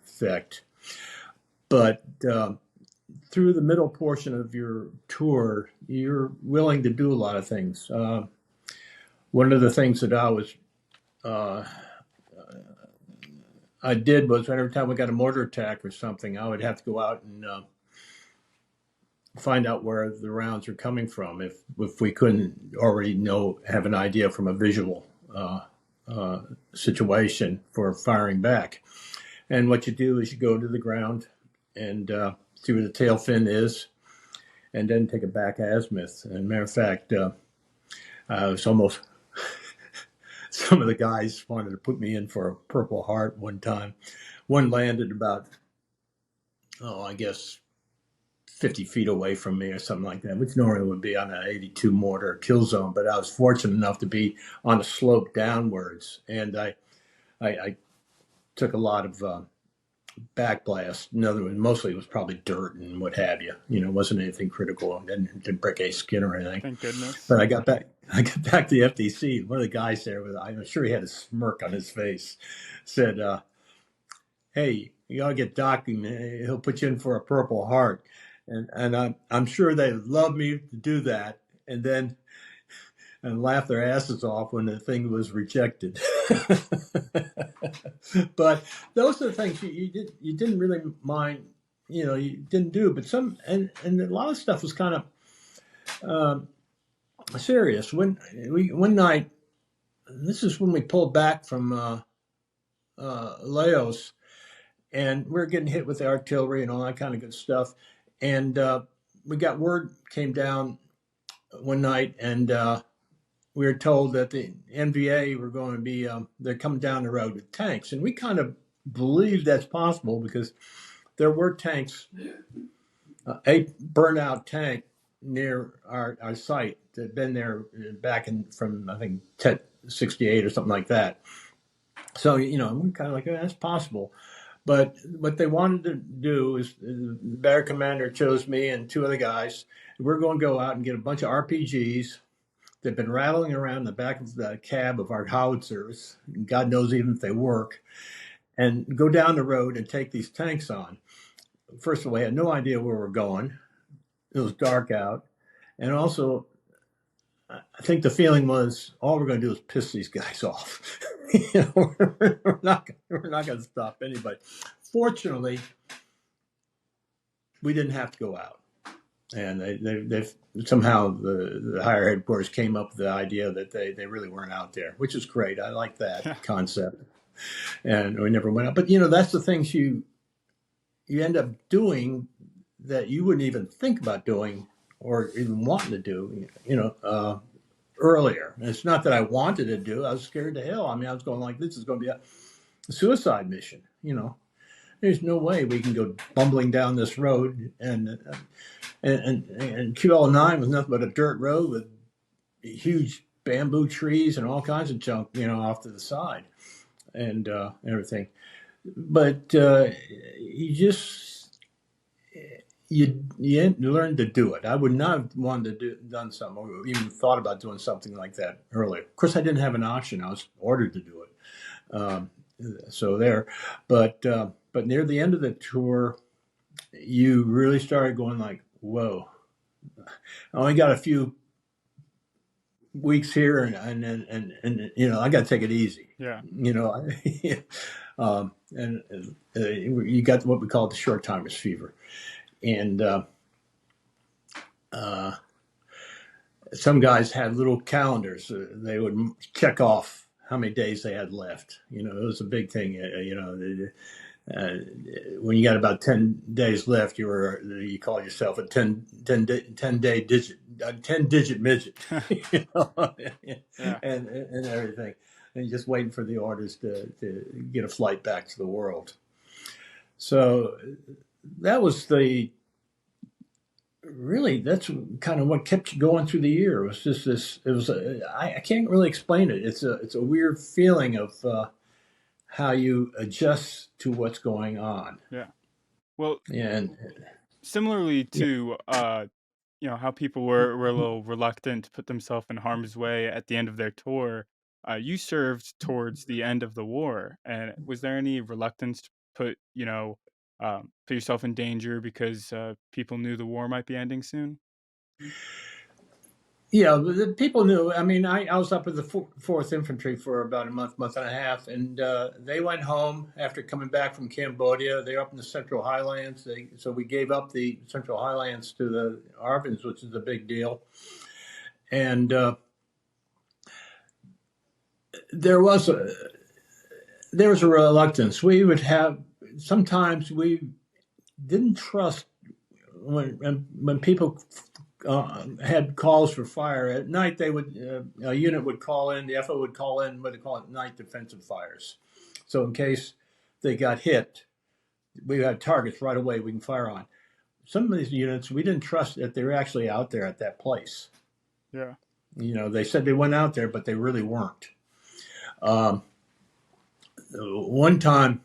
Speaker 2: effect. But through the middle portion of your tour, you're willing to do a lot of things. One of the things that I did was every time we got a mortar attack or something, I would have to go out and find out where the rounds are coming from if we couldn't already have an idea from a visual situation for firing back. And what you do is you go to the ground and see where the tail fin is, and then take a back azimuth. And matter of fact, I was almost some of the guys wanted to put me in for a Purple Heart one time. One landed about, I guess 50 feet away from me or something like that, which normally would be on an 82 mortar kill zone. But I was fortunate enough to be on a slope downwards, and I took a lot of backblast. In other words, mostly it was probably dirt and what have you. It wasn't anything critical. Didn't break any skin or anything.
Speaker 1: Thank goodness.
Speaker 2: But I got back to the FDC. One of the guys there, I'm sure he had a smirk on his face, said, "Hey, you gotta get Doc. He'll put you in for a Purple Heart." And I'm sure they loved me to do that, and laugh their asses off when the thing was rejected. But those are the things you didn't really mind, you didn't do. But and a lot of stuff was kind of serious. One night, this is when we pulled back from Laos, and we were getting hit with the artillery and all that kind of good stuff. And we got word came down one night, and we were told that the NVA were going to be, they're coming down the road with tanks. And we kind of believed that's possible because there were tanks, a burnout tank near our site that had been there back from, I think, 68 or something like that. So, we're kind of like, that's possible. But what they wanted to do is the battery commander chose me and two other guys. We're going to go out and get a bunch of RPGs. They've been rattling around the back of the cab of our howitzers. God knows even if they work. And go down the road and take these tanks on. First of all, we had no idea where we're going. It was dark out. And also, I think the feeling was all we're going to do is piss these guys off. We're not going to stop anybody. Fortunately, we didn't have to go out. And they somehow the higher headquarters came up with the idea that they really weren't out there, which is great. I like that concept. And we never went out. But, that's the things you end up doing that you wouldn't even think about doing or even wanting to do, earlier. And it's not that I wanted to do. I was scared to hell. I mean, I was going like, this is going to be a suicide mission, There's no way we can go bumbling down this road. And QL9 was nothing but a dirt road with huge bamboo trees and all kinds of junk, off to the side and everything. but you just you learn to do it. I would not have wanted to done something or even thought about doing something like that earlier. Of course, I didn't have an option. I was ordered to do it. So there, but near the end of the tour, you really started going like, "Whoa, I only got a few weeks here, and I got to take it easy."
Speaker 1: Yeah.
Speaker 2: And you got what we call the short timers fever, and some guys had little calendars. They would check off how many days they had left. It was a big thing. When you got about 10 days left, you call yourself a 10 digit midget,
Speaker 1: Yeah.
Speaker 2: and everything, and just waiting for the orders to get a flight back to the world. So that was that's kind of what kept you going through the year. It was just this. It was I can't really explain it. It's a weird feeling of how you adjust to what's going on.
Speaker 1: Yeah. Well,
Speaker 2: And
Speaker 1: similarly to how people were a little reluctant to put themselves in harm's way at the end of their tour, you served towards the end of the war, and was there any reluctance to put yourself in danger because people knew the war might be ending soon?
Speaker 2: yeah, the people knew. I mean, I was up with the 4th Infantry for about a month and a half, and they went home after coming back from Cambodia. They were up in the Central Highlands. So we gave up the Central Highlands to the ARVNs, which is a big deal. And there was a reluctance. Sometimes we didn't trust when people had calls for fire at night. They would a unit would call in, the FO would call in what they call it night defensive fires. So in case they got hit, we had targets right away we can fire on. Some of these units we didn't trust that they were actually out there at that place.
Speaker 1: Yeah.
Speaker 2: They said they went out there, but they really weren't. One time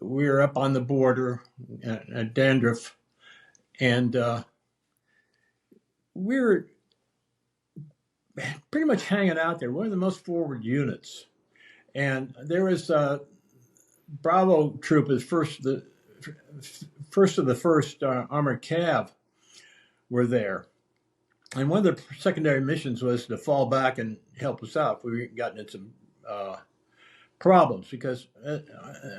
Speaker 2: we were up on the border at Dandruff, and we were pretty much hanging out there. One of the most forward units. And there was Bravo Troop is first of the first Armored Cav were there. And one of the secondary missions was to fall back and help us out if we gotten into some problems, because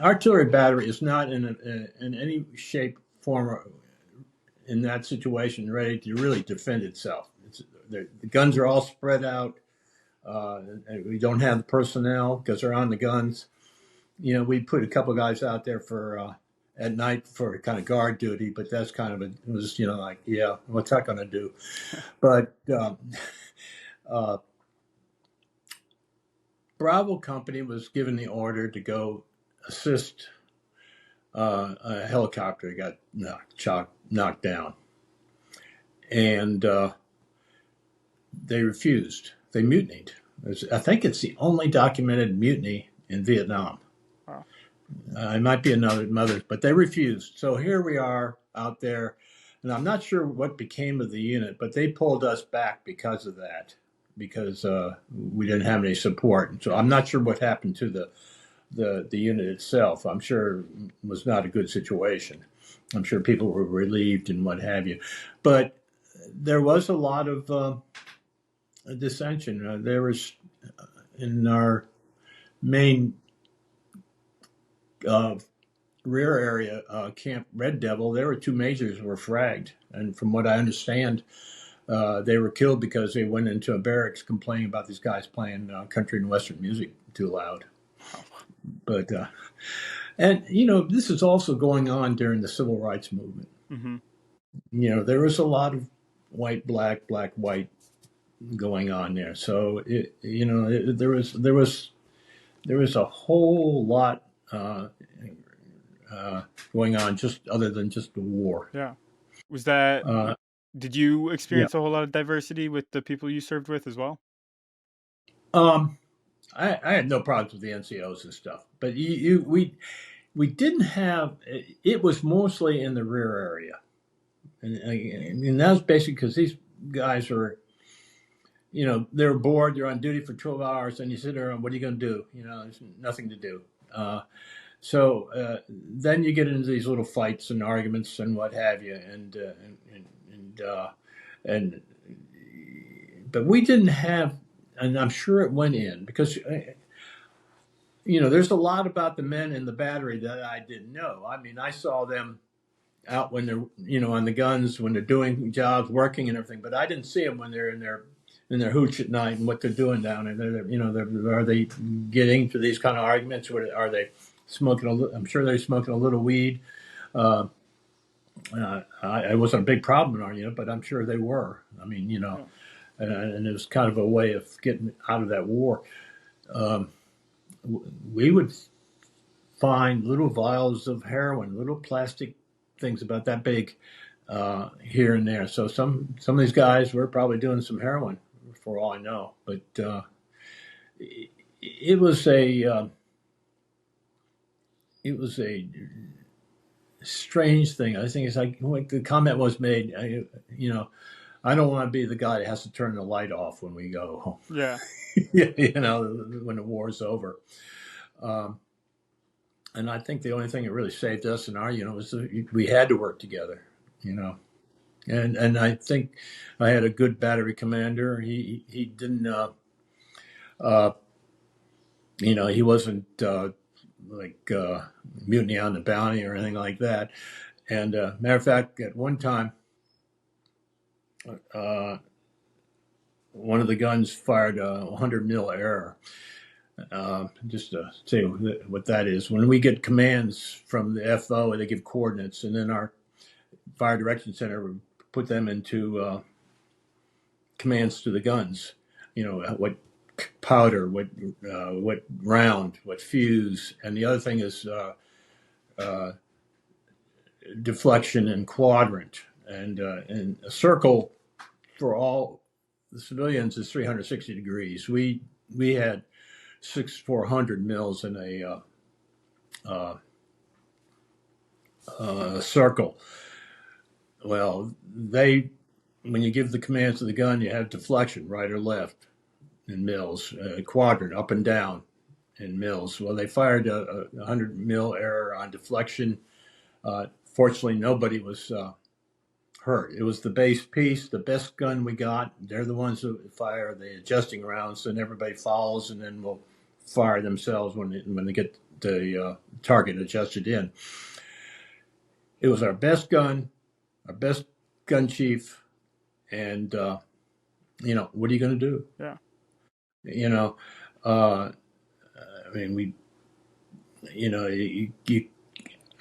Speaker 2: artillery battery is not in any shape, form, in that situation ready to really defend itself. The guns are all spread out. We don't have the personnel because they're on the guns. We put a couple guys out there for at night for kind of guard duty, but that's kind of what's that going to do? But Bravo Company was given the order to go assist a helicopter that got knocked down, and they refused. They mutinied. I think it's the only documented mutiny in Vietnam.
Speaker 1: Wow.
Speaker 2: It might be another, but they refused. So here we are out there, and I'm not sure what became of the unit, but they pulled us back because of that, because we didn't have any support. And so I'm not sure what happened to the unit itself. I'm sure it was not a good situation. I'm sure people were relieved and what have you. But there was a lot of dissension. There was in our main rear area, Camp Red Devil, there were 2 majors who were fragged. And from what I understand, they were killed because they went into a barracks complaining about these guys playing country and Western music too loud. But, and, this is also going on during the Civil Rights Movement.
Speaker 1: Mm-hmm.
Speaker 2: There was a lot of white, black, white going on there. So, there was a whole lot going on, just other than just the war.
Speaker 1: Yeah. Was that, did you experience a whole lot of diversity with the people you served with as well?
Speaker 2: I had no problems with the NCOs and stuff, but we didn't have. It was mostly in the rear area, and that was basically because these guys are, they're bored. They're on duty for 12 hours, and you sit there and what are you going to do? There's nothing to do. So then you get into these little fights and arguments and what have you, and but we didn't have, and I'm sure it went in because there's a lot about the men in the battery that I didn't know. I mean, I saw them out when they're on the guns when they're doing jobs, working and everything, but I didn't see them when they're in their hooch at night and what they're doing down there. Are they getting to these kind of arguments? Are they smoking? I'm sure they're smoking a little weed. It wasn't a big problem in our unit, but I'm sure they were. I mean, and it was kind of a way of getting out of that war. We would find little vials of heroin, little plastic things about that big here and there. So some of these guys were probably doing some heroin, for all I know. But it was a strange thing. I think it's like the comment was made. I don't want to be the guy that has to turn the light off when we go home.
Speaker 1: Yeah.
Speaker 2: When the war's over. And I think the only thing that really saved us in our unit was we had to work together, And I think I had a good battery commander. He didn't, he wasn't like mutiny on the bounty or anything like that. And matter of fact, at one time, one of the guns fired a 100 mil error. Just to say what that is. When we get commands from the FO, they give coordinates, and then our fire direction center would put them into commands to the guns. What powder, what round, what fuse, and the other thing is deflection and quadrant, and a circle for all the civilians is 360 degrees. We had 400 mils in a circle. Well, when you give the commands to the gun, you have deflection, right or left, in mils, quadrant, up and down, in mils. Well, they fired a 100 mil error on deflection. Fortunately, nobody was hurt. It was the base piece, the best gun we got. They're the ones who fire the adjusting rounds, and everybody follows, and then will fire themselves when they get the target adjusted in. It was our best gun, our best gun chief, and what are you going to do?
Speaker 1: Yeah.
Speaker 2: I mean,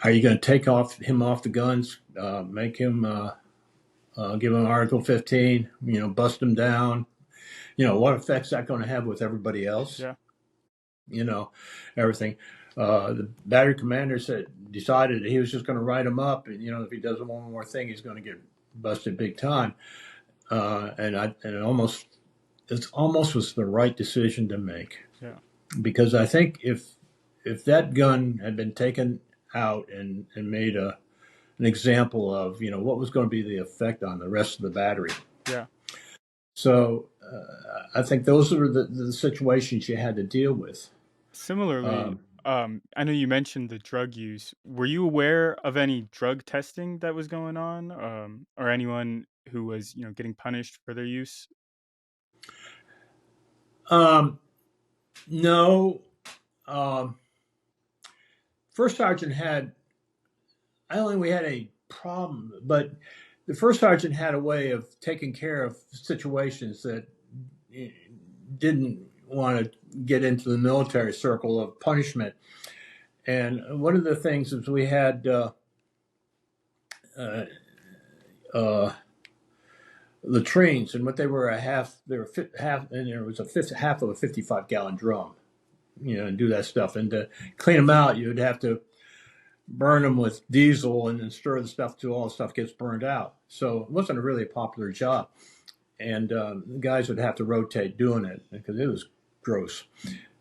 Speaker 2: are you going to take him off the guns, make him give him Article 15, bust him down? What effect's that going to have with everybody else?
Speaker 1: Yeah.
Speaker 2: Everything. The battery commander decided he was just going to write him up, and if he does one more thing, he's going to get busted big time. And it almost was the right decision to make.
Speaker 1: Yeah.
Speaker 2: Because I think if that gun had been taken out and made an example of what was going to be the effect on the rest of the battery.
Speaker 1: Yeah.
Speaker 2: So I think those are the situations you had to deal with.
Speaker 1: Similarly, I know you mentioned the drug use. Were you aware of any drug testing that was going on, or anyone who was, getting punished for their use?
Speaker 2: No. First sergeant had. I don't think we had a problem, but the first sergeant had a way of taking care of situations that didn't want to get into the military circle of punishment. And one of the things is we had latrines, and what they were half, and there was half of a 55-gallon drum, and do that stuff. And to clean them out, you'd have to burn them with diesel and then stir the stuff till all the stuff gets burned out. So it wasn't really a popular job. And the guys would have to rotate doing it because it was gross.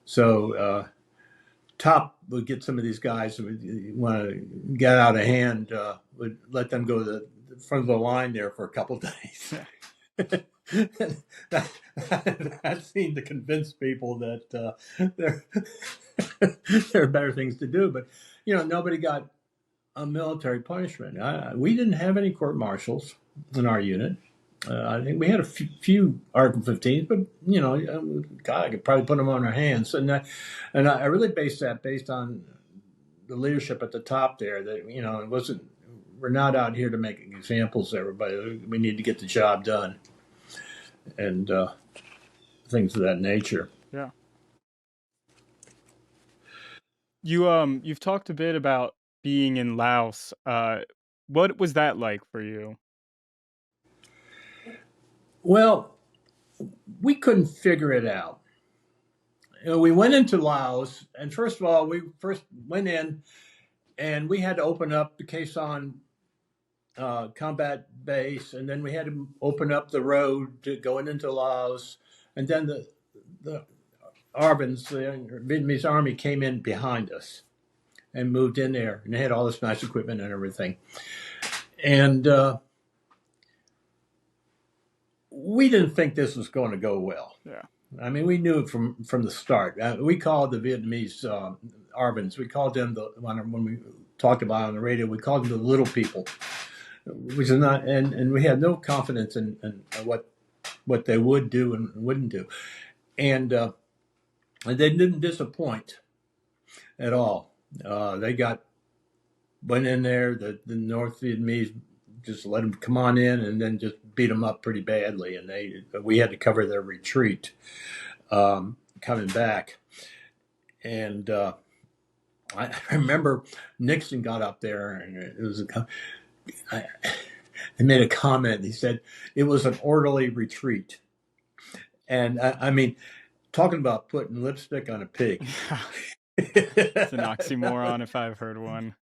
Speaker 2: So Top would get some of these guys who would want to get out of hand, would let them go to the front of the line there for a couple of days. that seemed to convince people that there are better things to do. But, nobody got a military punishment. We didn't have any court-martials in our unit. I think we had a few Article 15s, but God, I could probably put them on our hands. And I really based on the leadership at the top there. That it wasn't. We're not out here to make examples of everybody. We need to get the job done, and things of that nature.
Speaker 1: Yeah. You've talked a bit about being in Laos. What was that like for you?
Speaker 2: Well, we couldn't figure it out. We went into Laos, and first of all, we went in, and we had to open up the Khe Sanh combat base, and then we had to open up the road to going into Laos, and then the ARVNs, the Vietnamese army, came in behind us and moved in there, and they had all this nice equipment and everything. And we didn't think this was going to go well.
Speaker 1: Yeah.
Speaker 2: I mean, we knew it from the start. We called the Vietnamese ARVNs, we called them, when we talked about it on the radio, we called them the little people, which is not, and we had no confidence in what they would do and wouldn't do. And they didn't disappoint at all. They went in there, the North Vietnamese just let them come on in and then just beat them up pretty badly. And we had to cover their retreat coming back. And I remember Nixon got up there, and it was he made a comment. He said it was an orderly retreat. And I mean, talking about putting lipstick on a pig.
Speaker 1: It's an oxymoron if I've heard one.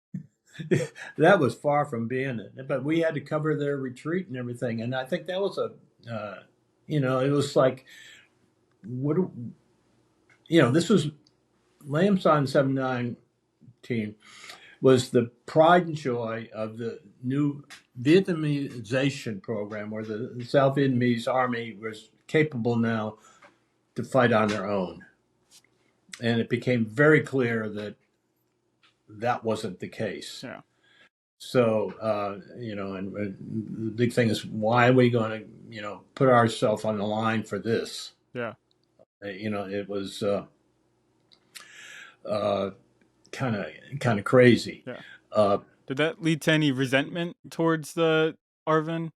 Speaker 2: That was far from being it. But we had to cover their retreat and everything. And I think that was it was like, this was Lam Son 719 was the pride and joy of the new Vietnamization program, where the South Vietnamese army was capable now to fight on their own. And it became very clear that wasn't the case.
Speaker 1: Yeah.
Speaker 2: So, and the big thing is, why are we going to, put ourselves on the line for this?
Speaker 1: Yeah.
Speaker 2: It was kind of crazy.
Speaker 1: Yeah. Did that lead to any resentment towards the ARVN?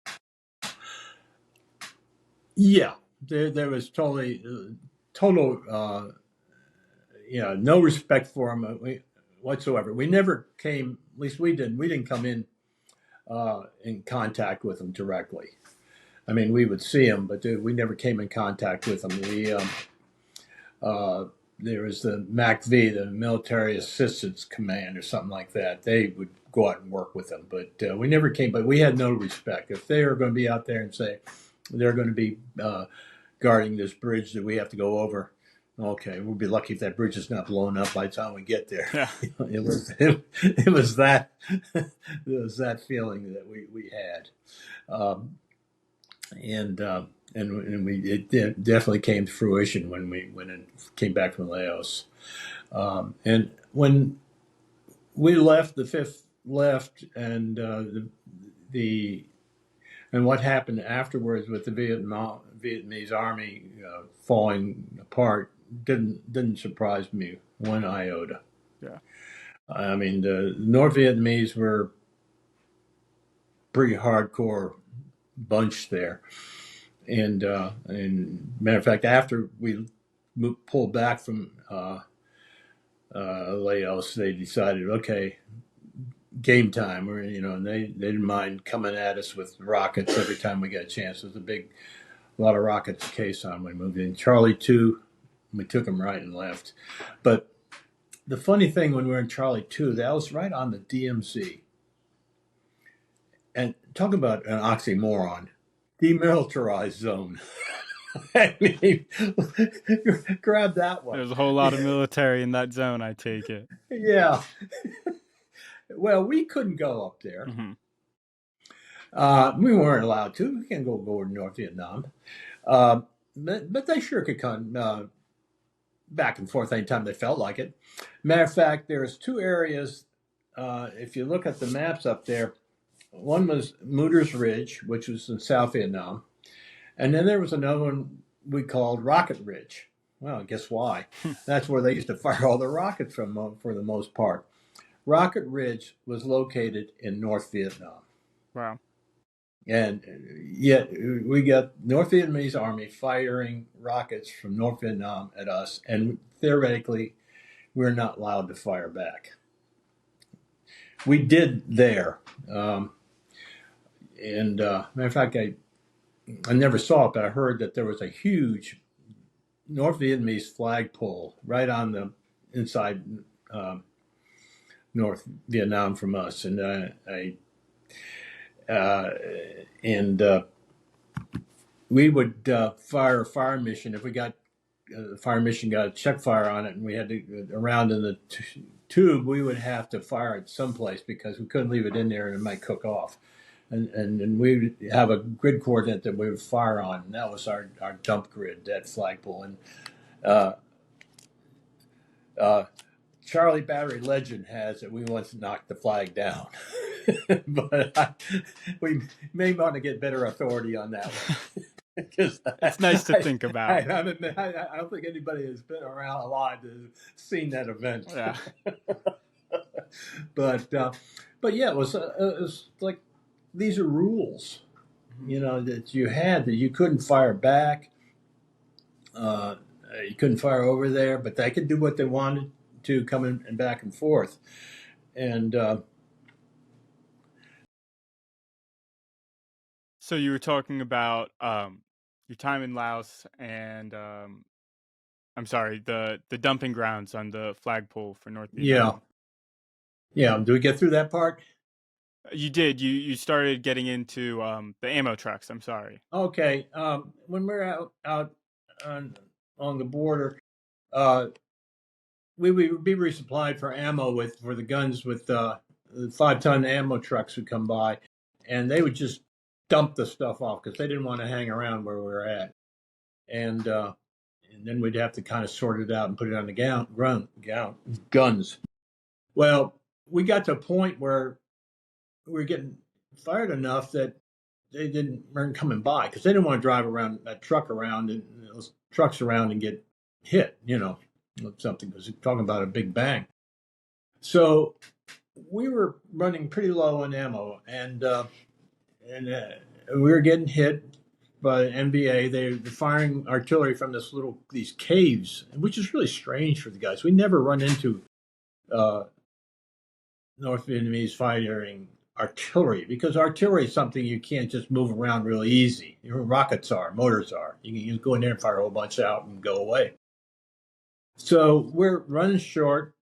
Speaker 2: Yeah, there was total, no respect for him whatsoever. We never came, at least we didn't come in contact with him directly. I mean, we would see him, but we never came in contact with him. There was the MACV, the Military Assistance Command, or something like that. They would go out and work with them, but we never came. But we had no respect. If they were going to be out there and say they're going to be guarding this bridge that we have to go over, okay, we'll be lucky if that bridge is not blown up by the time we get there.
Speaker 1: Yeah.
Speaker 2: It was that feeling that we had, and it definitely came to fruition when we came back from Laos, and when we left, the 5th left, and and what happened afterwards with the Vietnamese army falling apart didn't surprise me one iota.
Speaker 1: Yeah.
Speaker 2: I mean, the North Vietnamese were pretty hardcore bunch there, and matter of fact, after we pulled back from Laos, they decided, okay, game time. And they didn't mind coming at us with rockets every time we got a chance. There was a lot of rockets at Khe Sanh. We moved in Charlie 2. We took them right and left. But the funny thing, when we were in Charlie 2, that was right on the DMZ. And talk about an oxymoron, demilitarized zone. I mean, grab that one.
Speaker 1: There's a whole lot of military in that zone, I take it.
Speaker 2: Yeah. Well, we couldn't go up there.
Speaker 1: Mm-hmm.
Speaker 2: We weren't allowed to. We can't go over to North Vietnam. But they sure could come back and forth anytime they felt like it. Matter of fact, there's two areas. If you look at the maps up there, one was Mutters Ridge, which was in South Vietnam. And then there was another one we called Rocket Ridge. Well, guess why? That's where they used to fire all the rockets from for the most part. Rocket Ridge was located in North Vietnam.
Speaker 1: Wow.
Speaker 2: And yet we got North Vietnamese Army firing rockets from North Vietnam at us. And theoretically, we're not allowed to fire back. We did there. Matter of fact, I never saw it, but I heard that there was a huge North Vietnamese flagpole right on the inside North Vietnam from us, and we would fire a fire mission if we got the fire mission got a check fire on it, and we had to around in the tube. We would have to fire it someplace because we couldn't leave it in there and it might cook off. And we would have a grid coordinate that we would fire on, and that was our dump grid, that flagpole. And Charlie Battery legend has that we once knocked the flag down, but we may want to get better authority on that one.
Speaker 1: It's nice to think about.
Speaker 2: I don't think anybody has been around alive to have seen that event.
Speaker 1: Yeah.
Speaker 2: But yeah, it was like, these are rules, that you had, that you couldn't fire back. You couldn't fire over there, but they could do what they wanted to, coming and back and forth. And
Speaker 1: so you were talking about your time in Laos and I'm sorry, the dumping grounds on the flagpole for North Vietnam.
Speaker 2: Yeah. Do we get through that part?
Speaker 1: You did. You started getting into the ammo trucks. I'm sorry.
Speaker 2: Okay. When we're out on the border, we would be resupplied for ammo for the guns with the 5-ton ammo trucks would come by, and they would just dump the stuff off because they didn't want to hang around where we were at, and then we'd have to kind of sort it out and put it on the guns. Well, we got to a point where we were getting fired enough that they weren't coming by because they didn't want to drive around that truck around and those trucks around and get hit, something, because we're talking about a big bang. So we were running pretty low on ammo, and we were getting hit by NBA. They're firing artillery from these caves, which is really strange for the guys. We never run into North Vietnamese firing artillery, because artillery is something you can't just move around really easy. Rockets are, motors are. You can go in there and fire a whole bunch out and go away. So we're running short,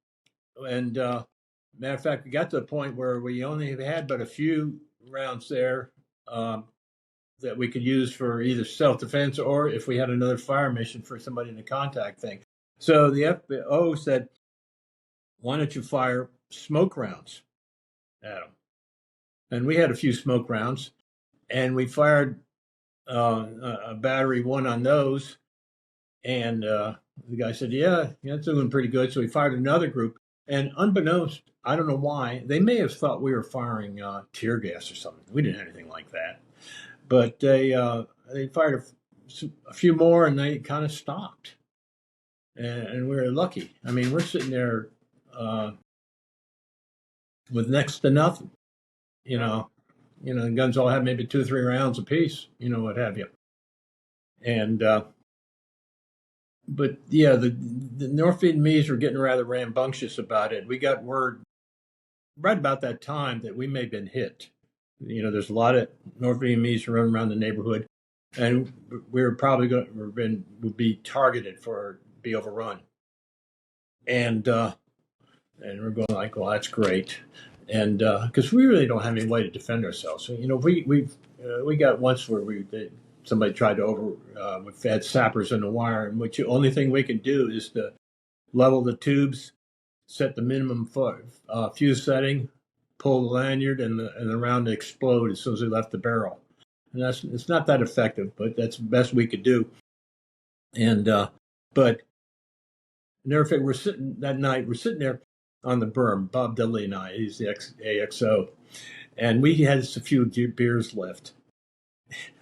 Speaker 2: and matter of fact, we got to the point where we only had but a few rounds there that we could use for either self-defense or if we had another fire mission for somebody in the contact thing. So the FBO said, why don't you fire smoke rounds at them? And we had a few smoke rounds, and we fired a battery one on those. And the guy said, yeah, it's doing pretty good. So we fired another group. And unbeknownst, I don't know why, they may have thought we were firing tear gas or something. We didn't have anything like that. But they fired a few more, and they kind of stopped. And we were lucky. I mean, we're sitting there with next to nothing. The guns all had maybe 2 or 3 rounds apiece, what have you. And, but yeah, the North Vietnamese were getting rather rambunctious about it. We got word right about that time that we may have been hit. There's a lot of North Vietnamese running around the neighborhood, and we were probably would be targeted be overrun. And we're going like, well, that's great. And because we really don't have any way to defend ourselves. So, we got once where they somebody tried to we've had sappers in the wire, and only thing we can do is to level the tubes, set the minimum fuse setting, pull the lanyard, and the round to explode as soon as we left the barrel. And it's not that effective, but that's the best we could do. And but never forget, we're sitting there on the berm, Bob Dudley and I. He's the AXO, and we had just a few beers left.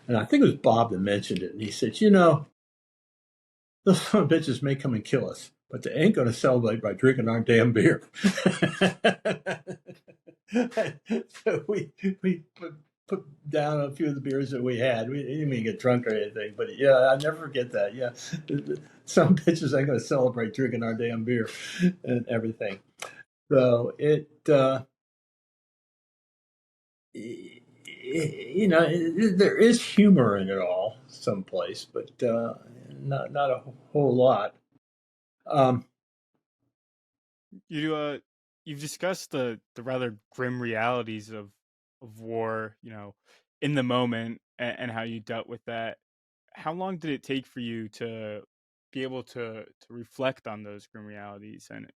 Speaker 2: And I think it was Bob that mentioned it, and he said, those son of bitches may come and kill us, but they ain't going to celebrate by drinking our damn beer. So we put down a few of the beers that we had. We didn't even get drunk or anything, but yeah, I'll never forget that. Yeah, some bitches ain't going to celebrate drinking our damn beer and everything. So there is humor in it all someplace, but not a whole lot.
Speaker 1: You've discussed the rather grim realities of war, in the moment, and how you dealt with that. How long did it take for you to be able to reflect on those grim realities? And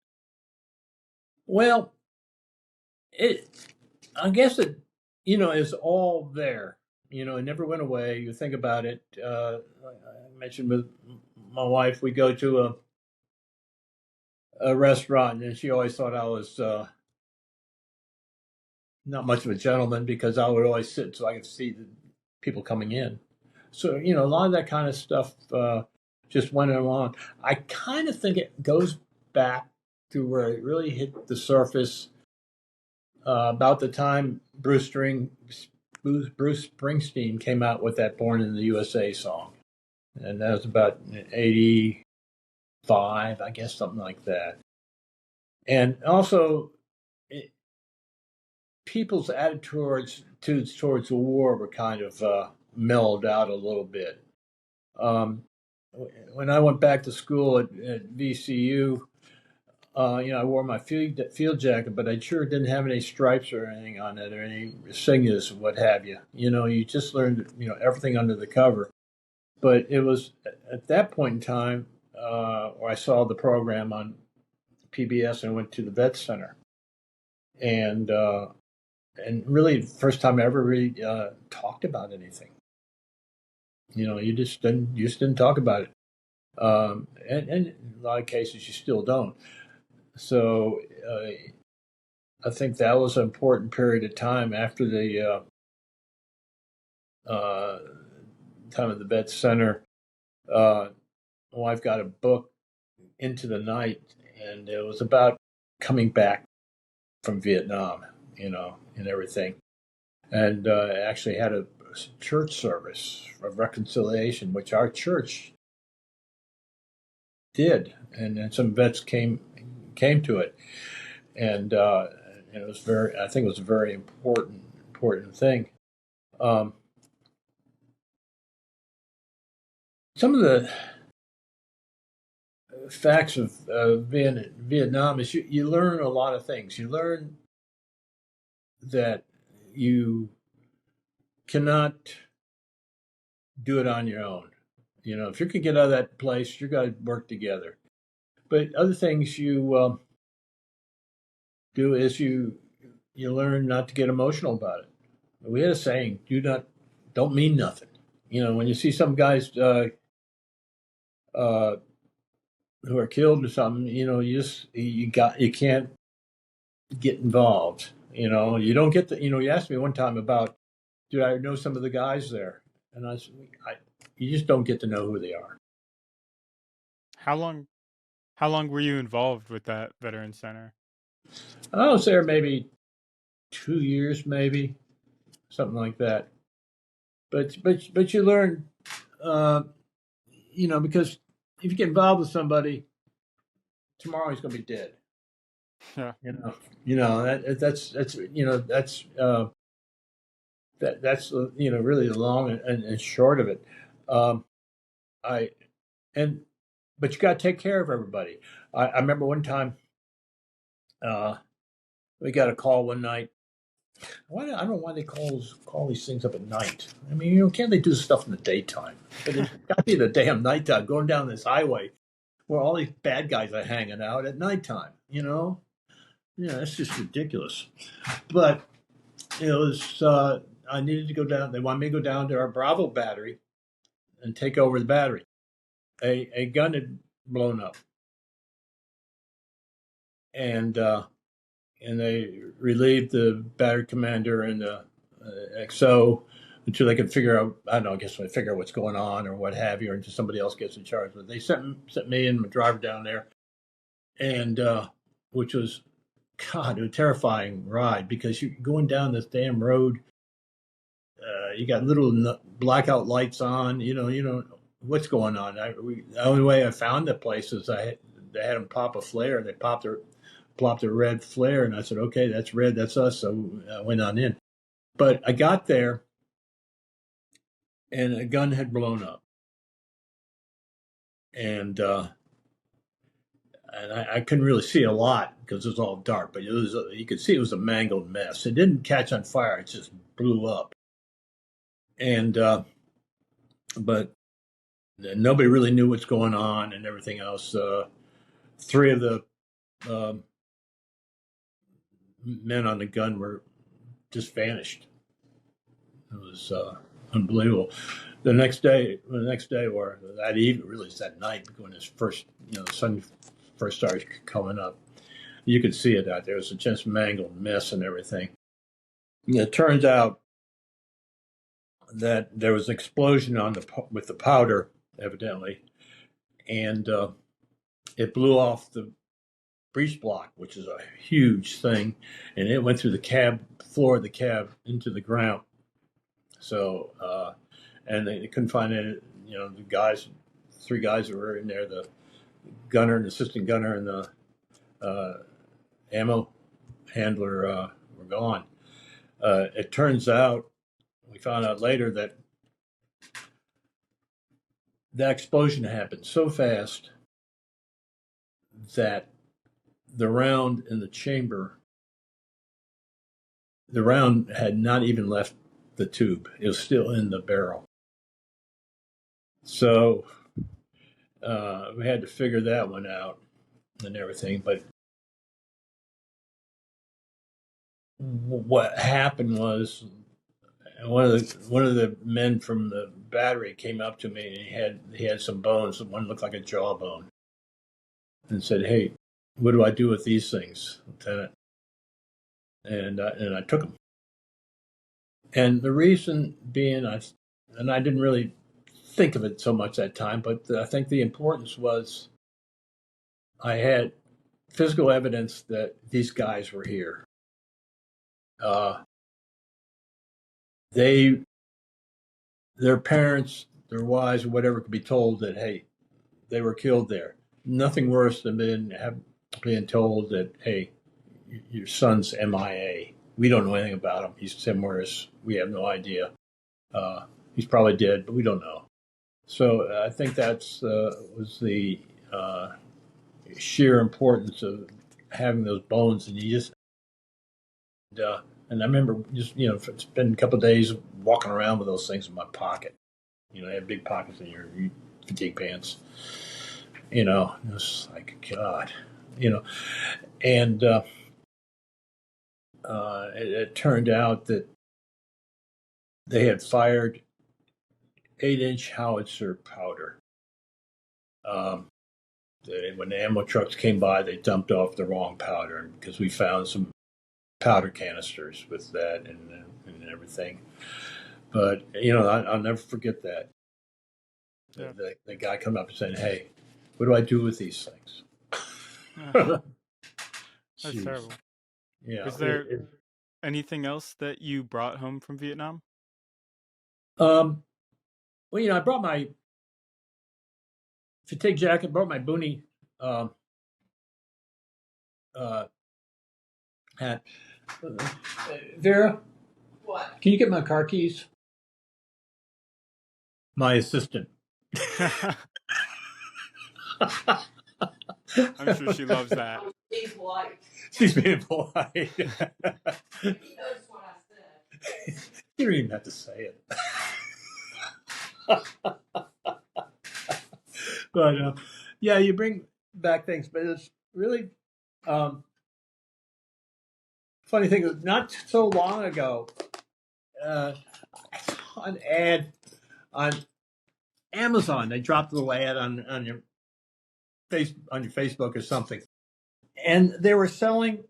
Speaker 2: well, I guess it is all there. It never went away. You think about it. I mentioned with my wife, we go to a restaurant, and she always thought I was not much of a gentleman because I would always sit so I could see the people coming in. So, a lot of that kind of stuff just went along. I kind of think it goes back to where it really hit the surface about the time Bruce Springsteen came out with that Born in the USA song. And that was about 85, I guess, something like that. And also, people's attitudes towards the war were kind of mellowed out a little bit. When I went back to school at VCU, I wore my field jacket, but I sure didn't have any stripes or anything on it, or any insignias, or what have you. You just learned, everything under the cover. But it was at that point in time where I saw the program on PBS and went to the Vet Center, and really the first time I ever really talked about anything. You just didn't talk about it, and in a lot of cases you still don't. So I think that was an important period of time after the time at the Vet Center. My wife got a book, Into the Night, and it was about coming back from Vietnam, and everything. And actually had a church service of reconciliation, which our church did, and some vets came to it, and it was I think it was a very important thing. Some of the facts of Vietnam is you learn a lot of things. You learn that you cannot do it on your own. If you can get out of that place, you got to work together. But other things you do is you learn not to get emotional about it. We had a saying: don't mean nothing. When you see some guys who are killed or something, you can't get involved. You don't get the. You asked me one time about, do I know some of the guys there? And I said, you just don't get to know who they are.
Speaker 1: how long were you involved with that veteran center?
Speaker 2: I was there maybe 2 years, maybe something like that. But you learn, because if you get involved with somebody, tomorrow he's going to be dead.
Speaker 1: Yeah.
Speaker 2: That's really the long and short of it. But you got to take care of everybody. I remember one time we got a call one night I don't know why they call these things up at night. I mean, can't they do stuff in the daytime? But it's got to be the damn nighttime going down this highway where all these bad guys are hanging out at nighttime. Yeah, it's just ridiculous. But it was. I needed to go down. They wanted me to go down to our Bravo battery and take over the battery. A gun had blown up, and they relieved the battery commander and the XO until they could figure out. I don't know. I guess they figure out what's going on or what have you, or until somebody else gets in charge. But they sent me and my driver down there, and which was, God, a terrifying ride because you're going down this damn road. You got little blackout lights on. You know what's going on. The only way I found the place is they had them pop a flare. They plopped a red flare, and I said, "Okay, that's red. That's us." So I went on in. But I got there, and a gun had blown up, and I couldn't really see a lot because it was all dark. But you could see it was a mangled mess. It didn't catch on fire; it just blew up. And but nobody really knew what's going on and everything else. Three of the men on the gun were just vanished. It was unbelievable. The next day, or that evening, really, it's that night when it's first, the sun first started coming up. You could see it out there. It was just mangled mess and everything. It turns out that there was an explosion with the powder, evidently, and it blew off the breech block, which is a huge thing, and it went through the floor of the cab into the ground. So, and they couldn't find any, the three guys that were in there, the gunner and assistant gunner and the ammo handler were gone. It turns out, we found out later that explosion happened so fast that the round in the chamber, the round had not even left the tube. It was still in the barrel. So we had to figure that one out and everything. But what happened was one of the men from the battery came up to me, and he had some bones. One looked like a jawbone, and said, "Hey, what do I do with these things, Lieutenant?" And I took them. And the reason being, I didn't really think of it so much that time, but I think the importance was I had physical evidence that these guys were here. Their parents, their wives, or whatever could be told that, hey, they were killed there. Nothing worse than being told that, hey, your son's MIA. We don't know anything about him. He's somewhere. We have no idea. He's probably dead, but we don't know. So I think that's was the sheer importance of having those bones, and you just and I remember just spending a couple of days walking around with those things in my pocket. I had big pockets in your fatigue pants. It was like, God, and it turned out that they had fired 8-inch howitzer powder. When the ammo trucks came by, they dumped off the wrong powder because we found some powder canisters with that and everything. But I'll never forget that. Yeah. The guy coming up and saying, "Hey, what do I do with these things?"
Speaker 1: That's terrible.
Speaker 2: Yeah.
Speaker 1: Is there anything else that you brought home from Vietnam?
Speaker 2: Well, I brought my fatigue jacket, brought my boonie hat. Vera,
Speaker 3: What?
Speaker 2: Can you get my car keys? My assistant.
Speaker 1: I'm sure she loves that.
Speaker 3: He's polite.
Speaker 2: She's being polite.
Speaker 3: He knows when I
Speaker 2: You don't even have to say it. But yeah, you bring back things, but it's really funny thing is not so long ago, I saw an ad on Amazon. They dropped a little ad on your Facebook or something, and they were selling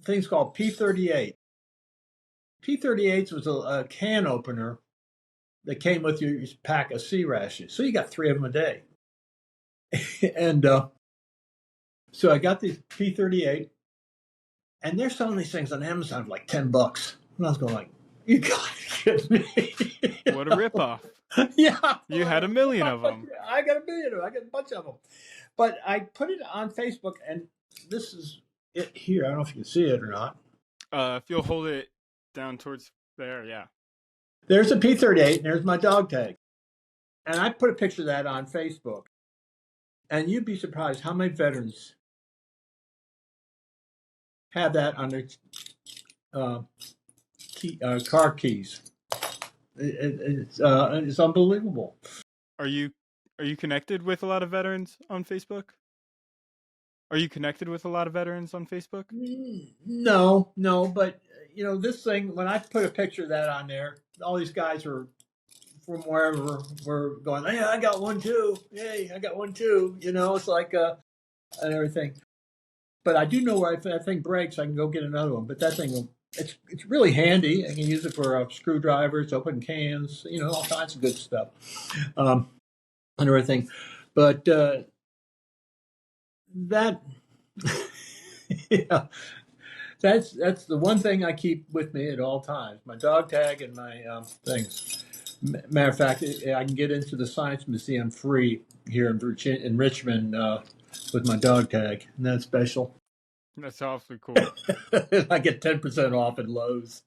Speaker 2: things called P38. P38s was a can opener that came with your pack of sea rations, so you got 3 of them a day. And so I got these P38, and they're selling these things on Amazon for like $10. And I was going like, you gotta kid me.
Speaker 1: What a ripoff.
Speaker 2: Yeah.
Speaker 1: You had 1 million of them.
Speaker 2: I got 1 million of them. I got a bunch of them. But I put it on Facebook, and this is it here. I don't know if you can see it or not.
Speaker 1: If you'll hold it down towards there, yeah.
Speaker 2: There's a P38, and there's my dog tag. And I put a picture of that on Facebook. And you'd be surprised how many veterans have that on their car keys. It's unbelievable.
Speaker 1: Are you connected with a lot of veterans on Facebook?
Speaker 2: No, but this thing, when I put a picture of that on there, all these guys were from wherever were going, hey, I got one too. Hey, I got one too. It's like and everything. But I do know where if that thing breaks, I can go get another one. But that thing, it's really handy. I can use it for screwdrivers, open cans, all kinds of good stuff, and everything. But that, yeah, that's the one thing I keep with me at all times: my dog tag and my things. Matter of fact, I can get into the Science Museum free here in Richmond with my dog tag, and that's special.
Speaker 1: That's awfully cool.
Speaker 2: I get 10% off at Lowe's.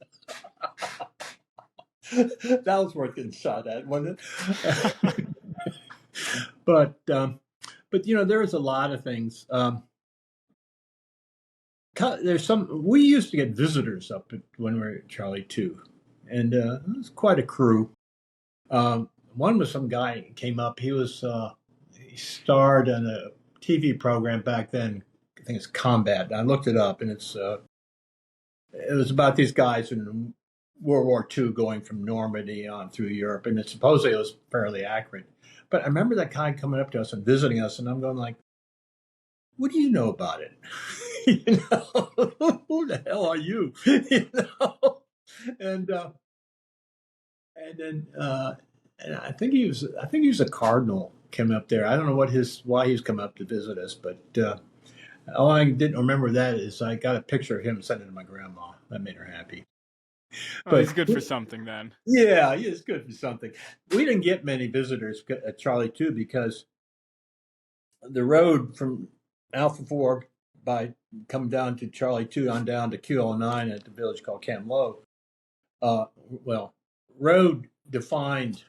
Speaker 2: That was worth getting shot at, wasn't it? But there's a lot of things. We used to get visitors up when we were at Charlie 2, and it was quite a crew. One was some guy who came up. He starred in a TV program back then. I think it's Combat. I looked it up, and it was about these guys in World War II going from Normandy on through Europe, and supposedly it was fairly accurate. But I remember that guy coming up to us and visiting us, and I'm going like, what do you know about it? Who the hell are you? And then and I think he was a cardinal came up there. I don't know why he was coming up to visit us, but all I didn't remember that is I got a picture of him sending it to my grandma. That made her happy.
Speaker 1: But he's good for something then.
Speaker 2: Yeah, he is good for something. We didn't get many visitors at Charlie 2 because the road from Alpha 4 by coming down to Charlie 2 on down to Q09 at the village called Camp Low. Road defined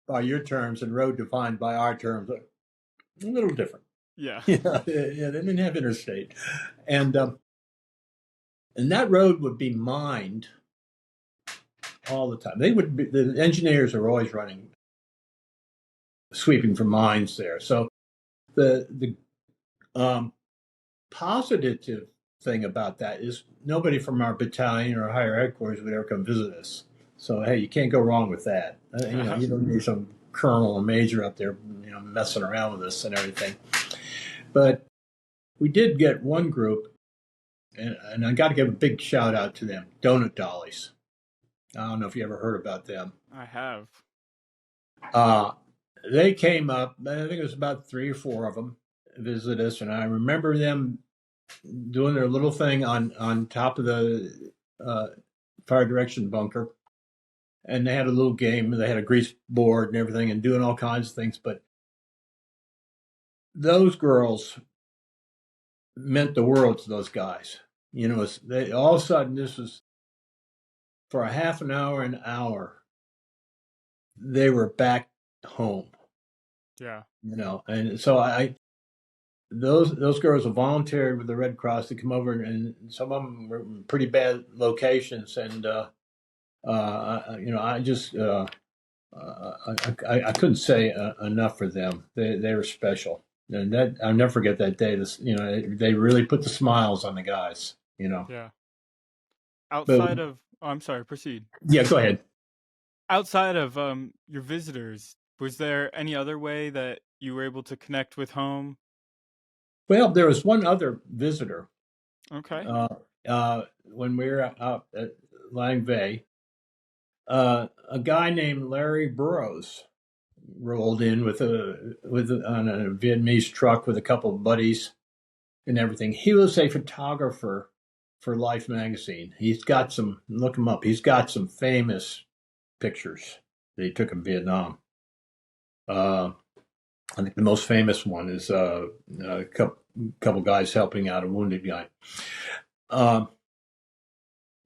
Speaker 2: by your terms and road defined by our terms are a little different.
Speaker 1: Yeah.
Speaker 2: Yeah, they didn't have interstate. And that road would be mined all the time. The engineers are always sweeping for mines there. So the positive thing about that is nobody from our battalion or higher headquarters would ever come visit us. So, hey, you can't go wrong with that. You don't need some colonel or major up there, messing around with us and everything. But we did get one group, and I got to give a big shout out to them, Donut Dollies. I don't know if you ever heard about them.
Speaker 1: I have.
Speaker 2: They came up, I think it was about 3 or 4 of them, visited us, and I remember them doing their little thing on top of the fire direction bunker. And they had a little game. They had a grease board and everything and doing all kinds of things. But those girls meant the world to those guys. All of a sudden, this was for a half an hour, they were back home.
Speaker 1: Yeah.
Speaker 2: And so those girls have volunteered with the Red Cross to come over, and some of them were in pretty bad locations, and I just I couldn't say enough for them. They were special, and that I'll never forget that day. They really put the smiles on the guys.
Speaker 1: Yeah.
Speaker 2: But
Speaker 1: Outside of, oh, I'm sorry, proceed.
Speaker 2: yeah, go ahead.
Speaker 1: Outside of your visitors, was there any other way that you were able to connect with home?
Speaker 2: Well, there was one other visitor
Speaker 1: Okay.
Speaker 2: when we were out at Lang Vey. A guy named Larry Burrows rolled in on a Vietnamese truck with a couple of buddies and everything. He was a photographer for Life magazine. He's got some, look him up. He's got some famous pictures that he took in Vietnam. I think the most famous one is a couple guys helping out a wounded guy. Yeah,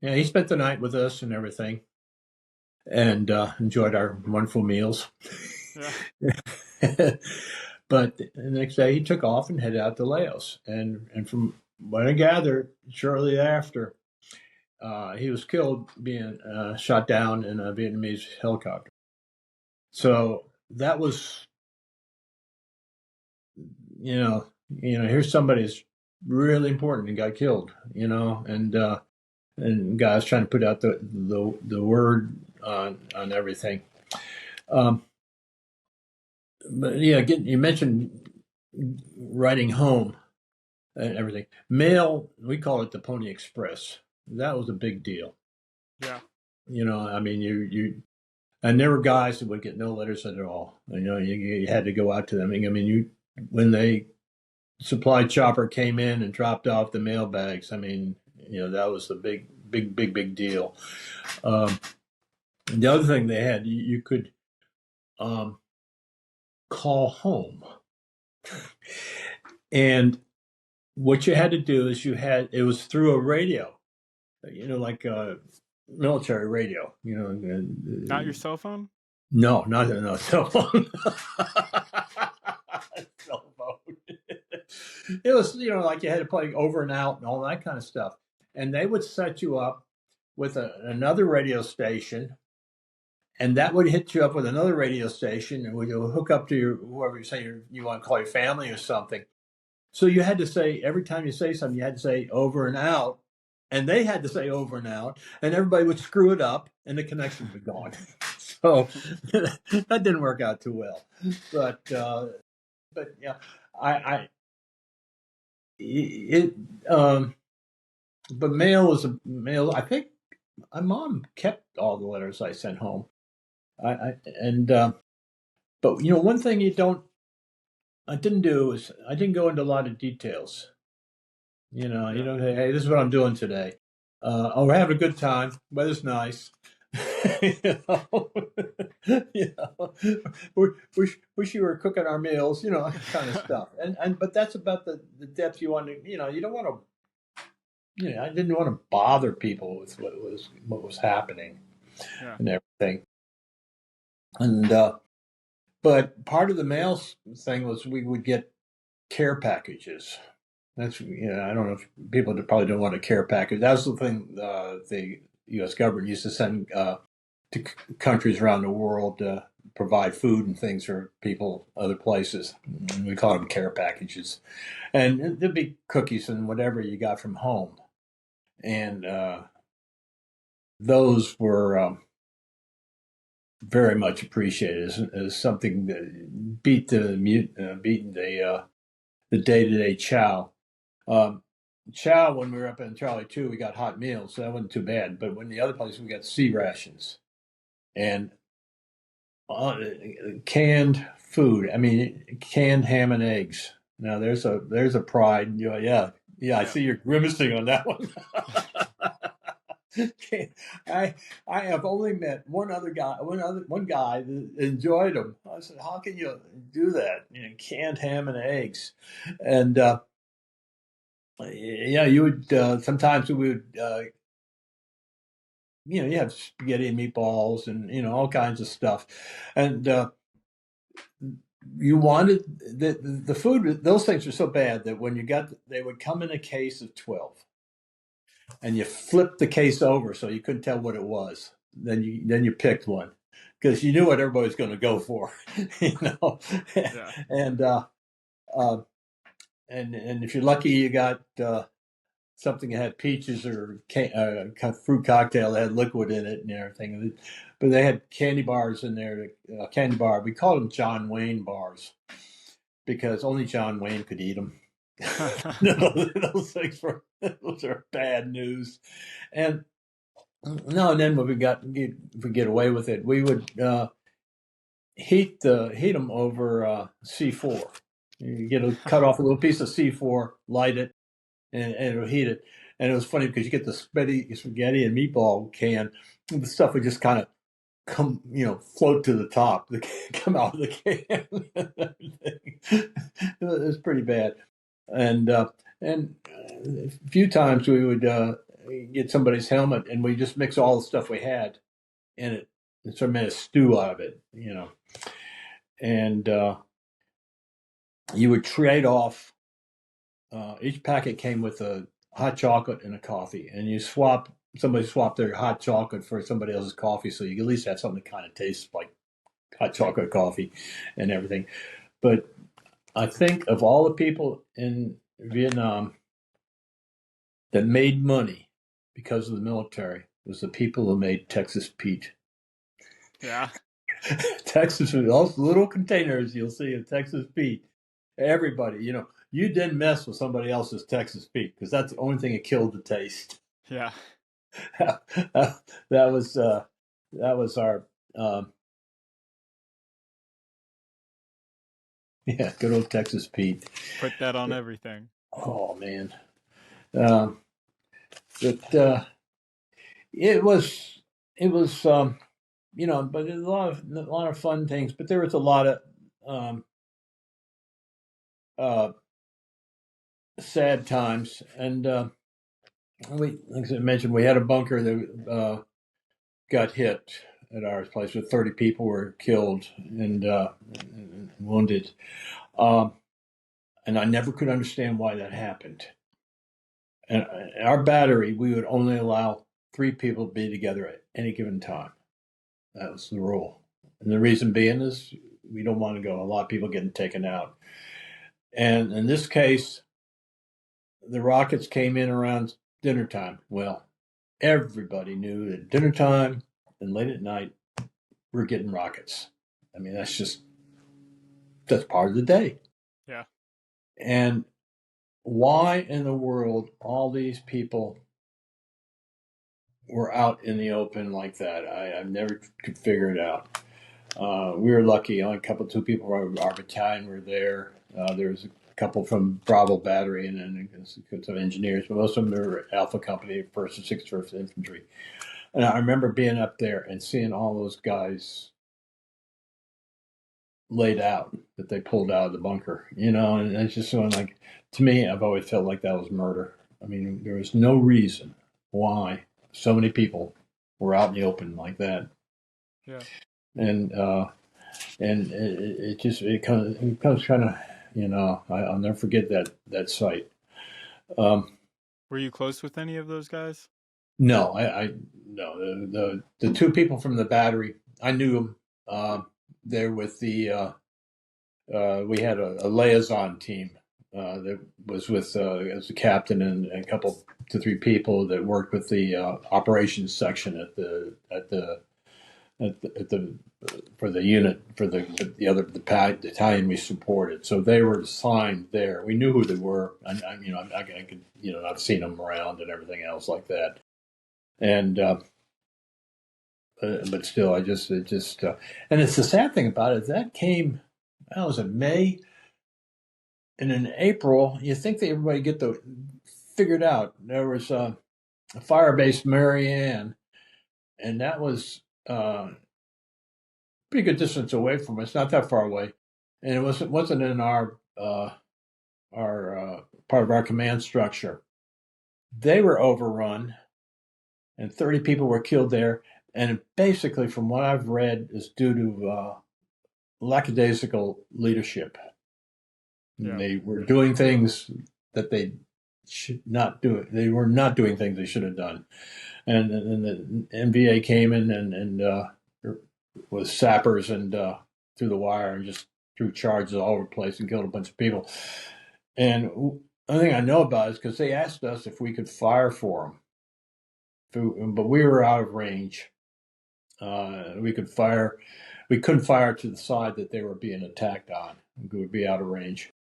Speaker 2: he spent the night with us and everything, and enjoyed our wonderful meals. Yeah. But the next day he took off and headed out to Laos. And from what I gathered, shortly after, he was killed being shot down in a Vietnamese helicopter. So that was, here's somebody who's really important and got killed, and guys trying to put out the word on everything. But yeah, you mentioned writing home and everything. Mail, we call it the Pony Express. That was a big deal.
Speaker 1: Yeah.
Speaker 2: I mean, and there were guys who would get no letters at all. You had to go out to them. I mean, when the supply chopper came in and dropped off the mail bags, I mean, that was the big deal. The other thing they had, you could call home. And what you had to do is it was through a radio, like a military radio,
Speaker 1: Not your cell phone?
Speaker 2: No, not cell phone. Cell phone. It was, like you had to play over and out and all that kind of stuff. And they would set you up with another radio station, and that would hit you up with another radio station, and would hook up to whoever you say you want to call your family or something. So you had to say, every time you say something, you had to say over and out, and they had to say over and out, and everybody would screw it up, and the connection would be gone. So that didn't work out too well. But yeah, but mail was a mail. I think my mom kept all the letters I sent home. But one thing I didn't do is I didn't go into a lot of details. You don't say, hey, this is what I'm doing today. We're having a good time. Weather's nice. Wish you were cooking our meals, that kind of stuff. But that's about the depth you want to, you don't want to, I didn't want to bother people with what was happening and everything. And, but part of the mail thing was we would get care packages. That's, I don't know if people probably don't want a care package. That was the thing the U.S. government used to send to countries around the world to provide food and things for people other places. And we call them care packages. And there'd be cookies and whatever you got from home. And those were very much appreciated as something that beating the day-to-day chow. Chow, when we were up in Charlie 2, we got hot meals, so that wasn't too bad. But when the other place, we got sea rations and canned food. I mean, canned ham and eggs. Now there's a pride. Yeah. I see you're grimacing on that one. I have only met one guy that enjoyed them. I said, how can you do that? Canned ham and eggs, and you would sometimes we would you have spaghetti and meatballs and all kinds of stuff, and you wanted the food. Those things are so bad that when they would come in a case of 12. And you flipped the case over so you couldn't tell what it was. then you picked one because you knew what everybody was going to go for,
Speaker 1: Yeah.
Speaker 2: And if you're lucky, you got something that had peaches or fruit cocktail that had liquid in it and everything. But they had candy bars in there. Candy bar. We called them John Wayne bars because only John Wayne could eat them. Those things those are bad news. And then when we get away with it, we would heat them over C4. You cut off a little piece of C4, light it, and it'll heat it. And it was funny because you get the spaghetti and meatball can, and the stuff would just kind of float to the top, come out of the can. It was pretty bad. And a few times we would get somebody's helmet and we just mix all the stuff we had in it and sort of made a stew out of it, And you would trade off. Each packet came with a hot chocolate and a coffee, and somebody swapped their hot chocolate for somebody else's coffee, so you at least have something that kind of tastes like hot chocolate coffee and everything. But I think of all the people in Vietnam that made money because of the military was the people who made Texas Pete.
Speaker 1: Yeah.
Speaker 2: Texas, those little containers you'll see of Texas Pete. Everybody, you didn't mess with somebody else's Texas Pete because that's the only thing that killed the taste.
Speaker 1: Yeah.
Speaker 2: that was our good old Texas Pete.
Speaker 1: Put that on everything.
Speaker 2: Oh man, but it was but a lot of fun things. But there was a lot of sad times, and like I mentioned, we had a bunker that got hit at our place, where 30 people were killed and wounded, and I never could understand why that happened. And our battery, we would only allow 3 people to be together at any given time. That was the rule, and the reason being is we don't want to go a lot of people getting taken out. And in this case, the rockets came in around dinner time. Well, everybody knew that dinner time and late at night, we're getting rockets. I mean, that's part of the day.
Speaker 1: Yeah.
Speaker 2: And why in the world all these people were out in the open like that? I never could figure it out. We were lucky. Only two people from our battalion were there. There was a couple from Bravo Battery and then some engineers, but most of them were Alpha Company, 1st and 6th 1st Infantry. And I remember being up there and seeing all those guys laid out that they pulled out of the bunker, and it's just sort of like, to me, I've always felt like that was murder. I mean, there was no reason why so many people were out in the open like that.
Speaker 1: Yeah.
Speaker 2: And it comes kind of, I'll never forget that sight.
Speaker 1: Were you close with any of those guys?
Speaker 2: No, no. The 2 people from the battery, I knew them. They're with the. We had a liaison team that was with as a captain and a couple to 3 people that worked with the operations section at the for the unit for the other battalion we supported. So they were assigned there. We knew who they were. I could I've seen them around and everything else like that. And but still, and it's the sad thing about it. That came, that was in May, and in April, you think that everybody get figured out. There was a fire base Marianne, and that was pretty good distance away from us, not that far away, and it wasn't in our part of our command structure. They were overrun, and 30 people were killed there. And basically, from what I've read, is due to lackadaisical leadership. Yeah. They were doing things that they should not do. They were not doing things they should have done. and the NVA came in and with sappers and through the wire and just threw charges all over the place and killed a bunch of people. And the only thing I know about is because they asked us if we could fire for them, but we were out of range. We couldn't fire to the side that they were being attacked on. We would be out of range.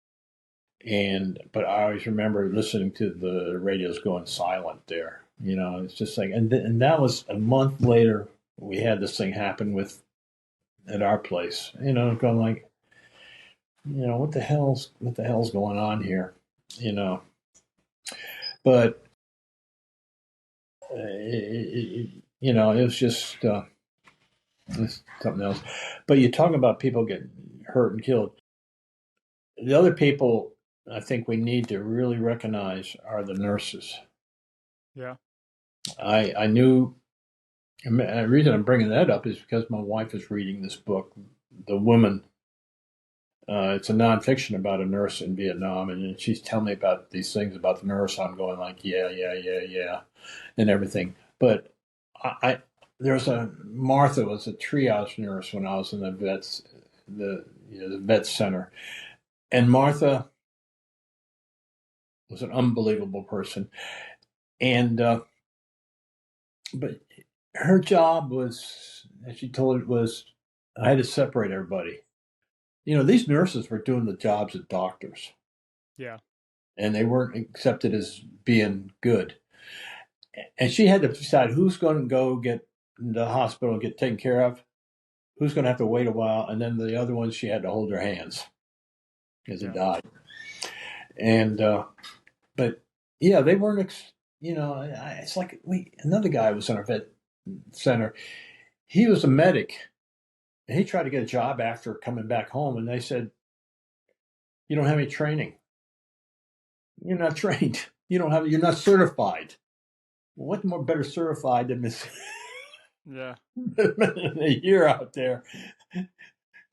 Speaker 2: But I always remember listening to the radios going silent there. It's just like, and that was a month later. We had this thing happen at our place. Going like, what the hell's going on here? But it was just something else. But you talk about people getting hurt and killed. The other people I think we need to really recognize are the nurses.
Speaker 1: Yeah.
Speaker 2: I knew, and the reason I'm bringing that up is because my wife is reading this book, The Woman. It's a nonfiction about a nurse in Vietnam, and she's telling me about these things about the nurse. I'm going like, yeah, and everything. But Martha was a triage nurse when I was in the vet center, and Martha was an unbelievable person, and but her job was, as she told it, was I had to separate everybody. These nurses were doing the jobs of doctors.
Speaker 1: Yeah.
Speaker 2: And they weren't accepted as being good. And she had to decide who's going to go get the hospital and get taken care of, who's going to have to wait a while, and then the other ones she had to hold their hands as they died. And but yeah, they weren't. It's like another guy was in our vet center. He was a medic. And he tried to get a job after coming back home, and they said, "You don't have any training. You're not trained. You're not certified." Well, what more better certified than this?
Speaker 1: Yeah.
Speaker 2: A year out there,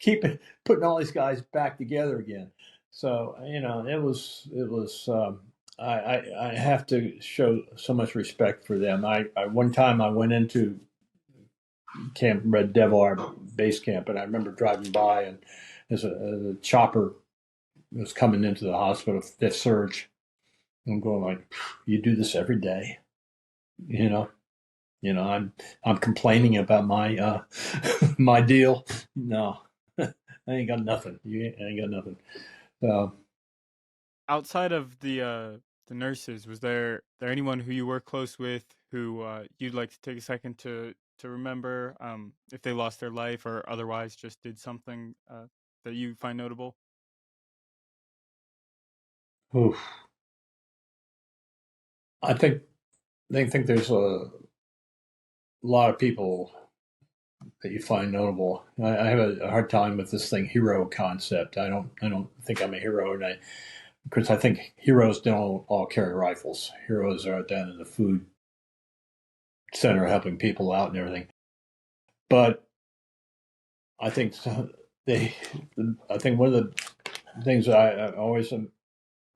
Speaker 2: putting all these guys back together again. So it was. I have to show so much respect for them. One time I went into Camp Red Devil, our base camp, and I remember driving by, and as a chopper was coming into the hospital, fifth surge. I'm going like, you do this every day, I'm complaining about my my deal. No, I ain't got nothing. You ain't got nothing. So,
Speaker 1: Outside of the nurses, was there anyone who you work close with who you'd like to take a second to remember, if they lost their life or otherwise just did something that you find notable?
Speaker 2: oof. I think there's a lot of people that you find notable. I have a hard time with this thing hero concept. I don't think I'm a hero, because I think heroes don't all carry rifles. Heroes are down in the food center helping people out and everything. But I think one of the things that I always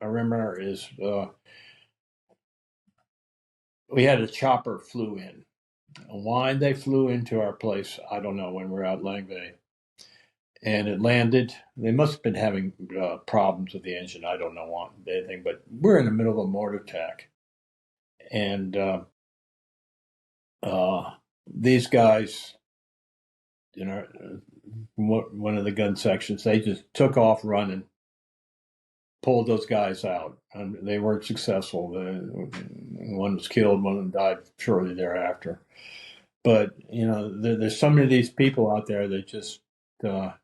Speaker 2: remember is we had a chopper flew in. Why they flew into our place, I don't know, when we were out Lang Bay. And it landed. They must have been having problems with the engine. I don't know anything, but we're in the middle of a mortar attack. And these guys, one of the gun sections, they just took off running, pulled those guys out. And they weren't successful. One was killed, one of them died shortly thereafter. But, there's so many of these people out there that just, they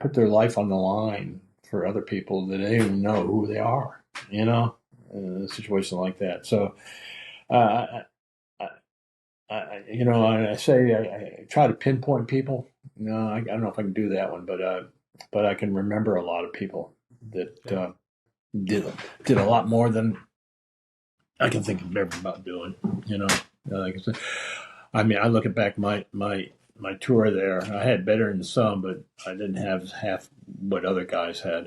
Speaker 2: put their life on the line for other people that they don't even know who they are, in a situation like that. So, I say I try to pinpoint people. I don't know if I can do that one, but I can remember a lot of people that did a lot more than I can think of ever about doing. Like I said, I mean, I look at back my tour there. I had better than some, but I didn't have half what other guys had.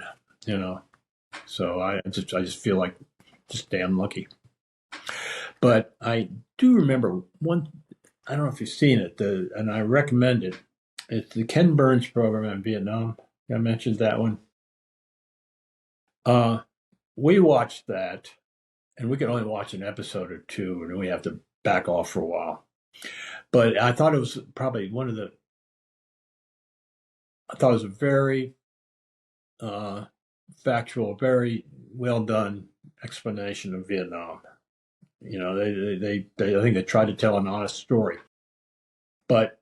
Speaker 2: So I just feel like just damn lucky. But I do remember one. I don't know if you've seen it, and I recommend it. It's the Ken Burns program in Vietnam. I mentioned that one. We watched that, and we could only watch an episode or two, and we have to back off for a while. But I thought it was probably I thought it was a very factual, very well done explanation of Vietnam. You know, they I think they tried to tell an honest story. But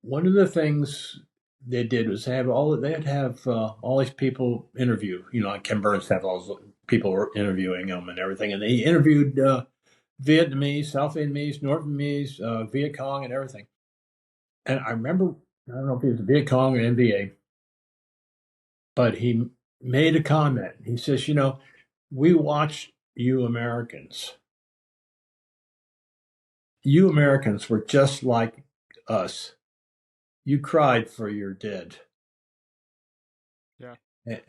Speaker 2: one of the things they did was have all these people interview. You know, like Ken Burns have all those people interviewing them and everything, and they interviewed Vietnamese, South Vietnamese, North Vietnamese, Viet Cong, and everything. And I remember, I don't know if he was Viet Cong or NVA, but he made a comment. He says, you know, we watched you Americans. You Americans were just like us. You cried for your dead.
Speaker 1: Yeah.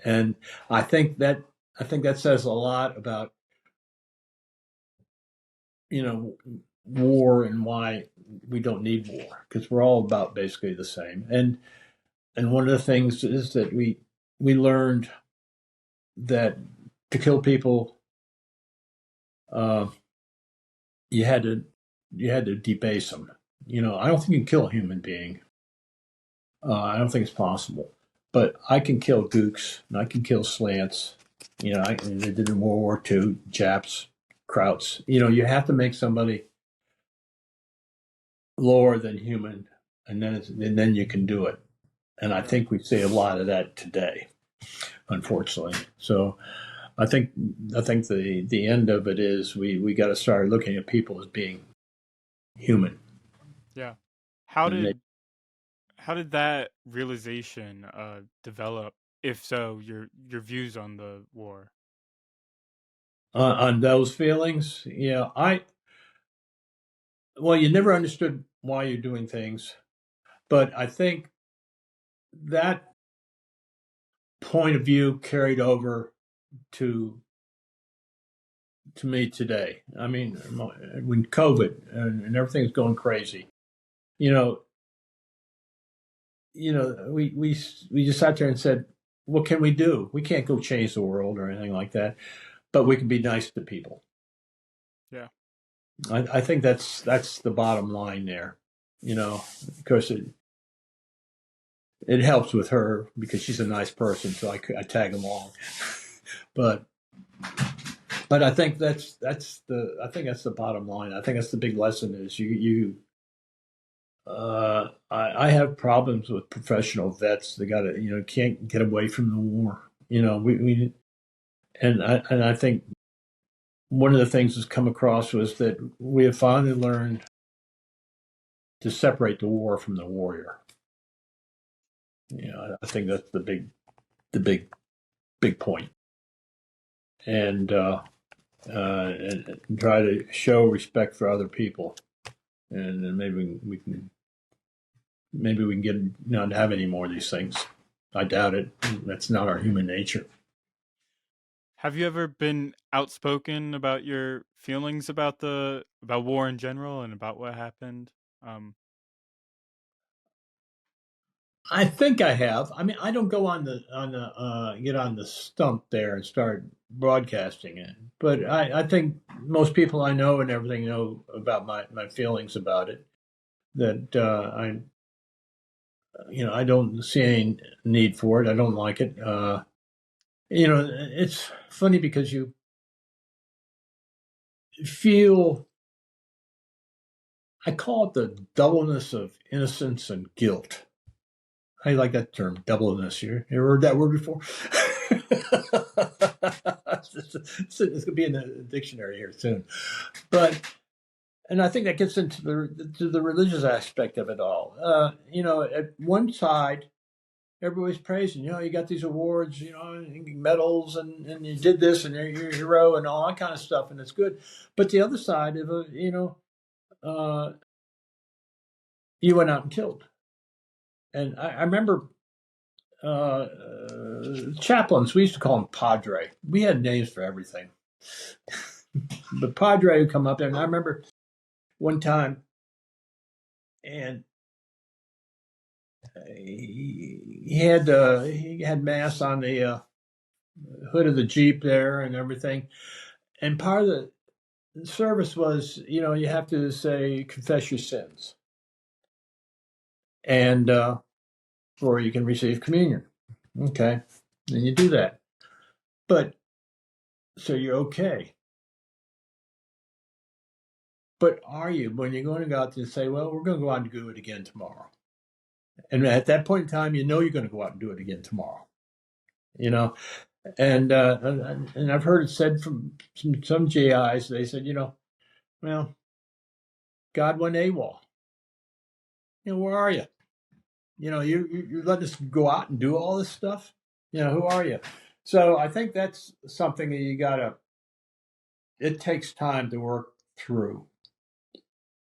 Speaker 2: And I think that says a lot about, you know, war and why we don't need war, because we're all about basically the same. And one of the things is that we learned that to kill people, you had to debase them. You know, I don't think you can kill a human being. I don't think it's possible. But I can kill gooks, and I can kill slants. You know, they did in World War II, Japs, Krauts. You know, you have to make somebody lower than human, and then you can do it. And I think we see a lot of that today, unfortunately. So I think the end of it is we got to start looking at people as being human.
Speaker 1: Yeah. How did that realization develop? If so, your views on the war.
Speaker 2: On those feelings, yeah, you never understood why you're doing things, but I think that point of view carried over to me today. I mean, when COVID and everything's going crazy, you know, we just sat there and said, what can we do? We can't go change the world or anything like that, but we can be nice to people.
Speaker 1: Yeah.
Speaker 2: I think that's the bottom line there. You know, of course it helps with her because she's a nice person, so I tag along. but I think that's the bottom line. I think that's the big lesson is I have problems with professional vets. They got to can't get away from the war. You know, we and I think one of the things that's come across was that we have finally learned to separate the war from the warrior. You know, I think that's the big point. And try to show respect for other people, and then maybe we can get not have any more of these things. I doubt it. That's not our human nature.
Speaker 1: Have you ever been outspoken about your feelings about war in general and about what happened?
Speaker 2: I think I have. I mean, I don't go on the get on the stump there and start broadcasting it, but I think most people I know and everything know about my feelings about it. That I don't see any need for it. I don't like it. It's funny because you feel, I call it the doubleness of innocence and guilt. I like that term, doubleness. You ever heard that word before? It's going to be in the dictionary here soon. And I think that gets into the religious aspect of it all. At one side, everybody's praising, you got these awards, medals, and you did this, and you're a hero, and all that kind of stuff, and it's good. But the other side of it, you went out and killed. And I remember chaplains, we used to call them Padre. We had names for everything. the padre would come up there, and I remember one time, and he had mass on the hood of the Jeep there and everything, and part of the service was, you have to say confess your sins, and or you can receive communion. Okay, and you do that, but so you're okay. But are you, when you're going to go out to say, well, we're going to go out and do it again tomorrow? And at that point in time, you're going to go out and do it again tomorrow. And I've heard it said from some GIs, they said, well, God went AWOL. Where are you? You let us go out and do all this stuff. Who are you? So I think that's something that it takes time to work through.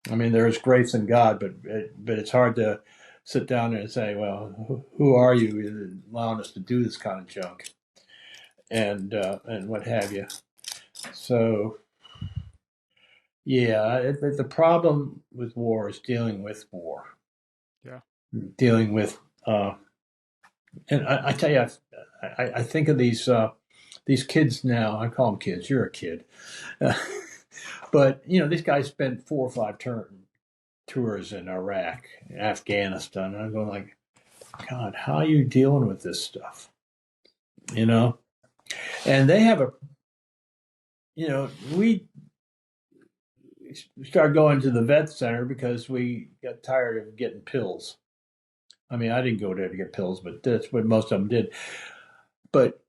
Speaker 2: I mean, there's grace in God, but it's hard to sit down and say, well, who are you allowing us to do this kind of junk and what have you? So, yeah, the problem with war is dealing with war.
Speaker 1: Yeah.
Speaker 2: Dealing with, and I tell you, I think of these kids now. I call them kids. You're a kid. But, these guys spent 4 or 5 tours in Iraq, Afghanistan. And I'm going like, God, how are you dealing with this stuff? And they have we started going to the vet center because we got tired of getting pills. I mean, I didn't go there to get pills, but that's what most of them did. But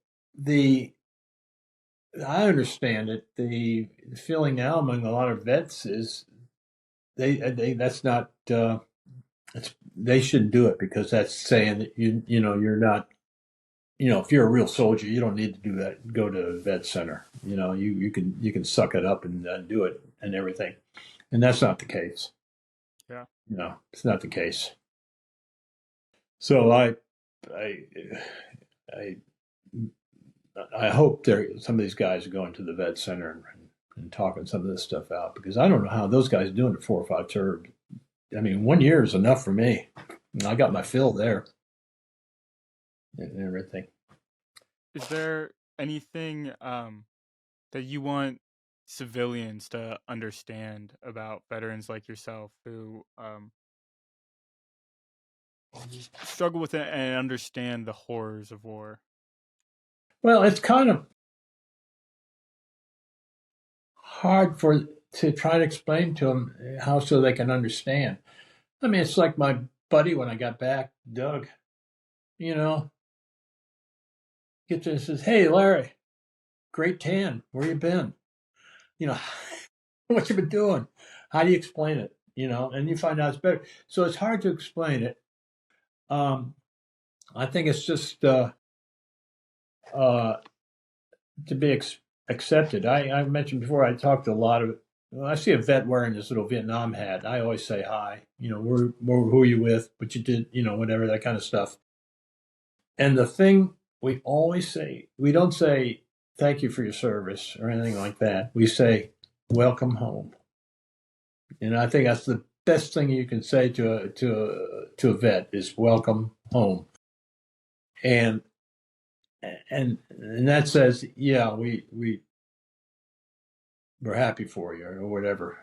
Speaker 2: I understand it. The feeling now among a lot of vets is that's not, they shouldn't do it because that's saying that you're not, if you're a real soldier, you don't need to do that. Go to a vet center. You can suck it up and do it and everything, and that's not the case.
Speaker 1: Yeah.
Speaker 2: No, it's not the case. So I hope some of these guys are going to the vet center and talking some of this stuff out, because I don't know how those guys are doing it 4 or 5 tours. I mean, 1 year is enough for me. I got my fill there and everything.
Speaker 1: Is there anything that you want civilians to understand about veterans like yourself who struggle with it and understand the horrors of war?
Speaker 2: Well, it's kind of hard to try to explain to them how so they can understand. I mean, it's like my buddy when I got back, Doug, gets in and says, "Hey, Larry, great tan. Where you been? What you been doing? How do you explain it? And you find out it's better. So it's hard to explain it. I think it's just to be accepted. I mentioned before, I talked to a lot of, I see a vet wearing this little Vietnam hat. I always say hi, who are you with, what you did, whatever, that kind of stuff. And the thing we always say, we don't say thank you for your service or anything like that. We say welcome home. And I think that's the best thing you can say to a vet is welcome home. And that says, yeah, we're happy for you or whatever.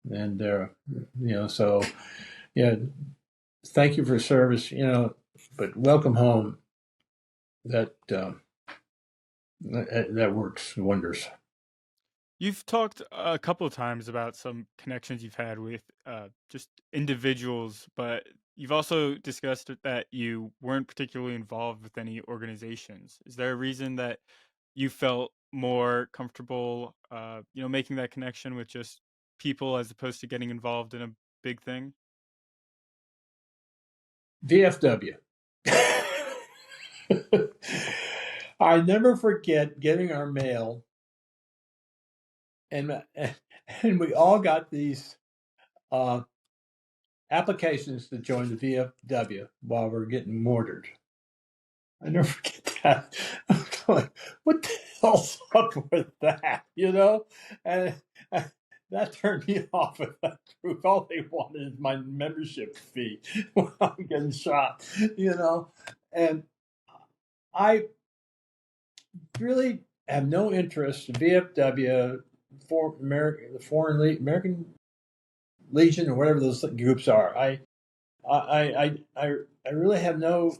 Speaker 2: And so yeah, thank you for service, but welcome home. That works wonders.
Speaker 1: You've talked a couple of times about some connections you've had with just individuals, but you've also discussed that you weren't particularly involved with any organizations. Is there a reason that you felt more comfortable, making that connection with just people as opposed to getting involved in a big thing?
Speaker 2: VFW. I never forget getting our mail, and we all got these applications to join the VFW while we're getting mortared. I never forget that. I'm going, what the hell's up with that? And that turned me off of that group. All they wanted is my membership fee when I'm getting shot. And I really have no interest in VFW, the American Legion, or whatever those groups are. I really have no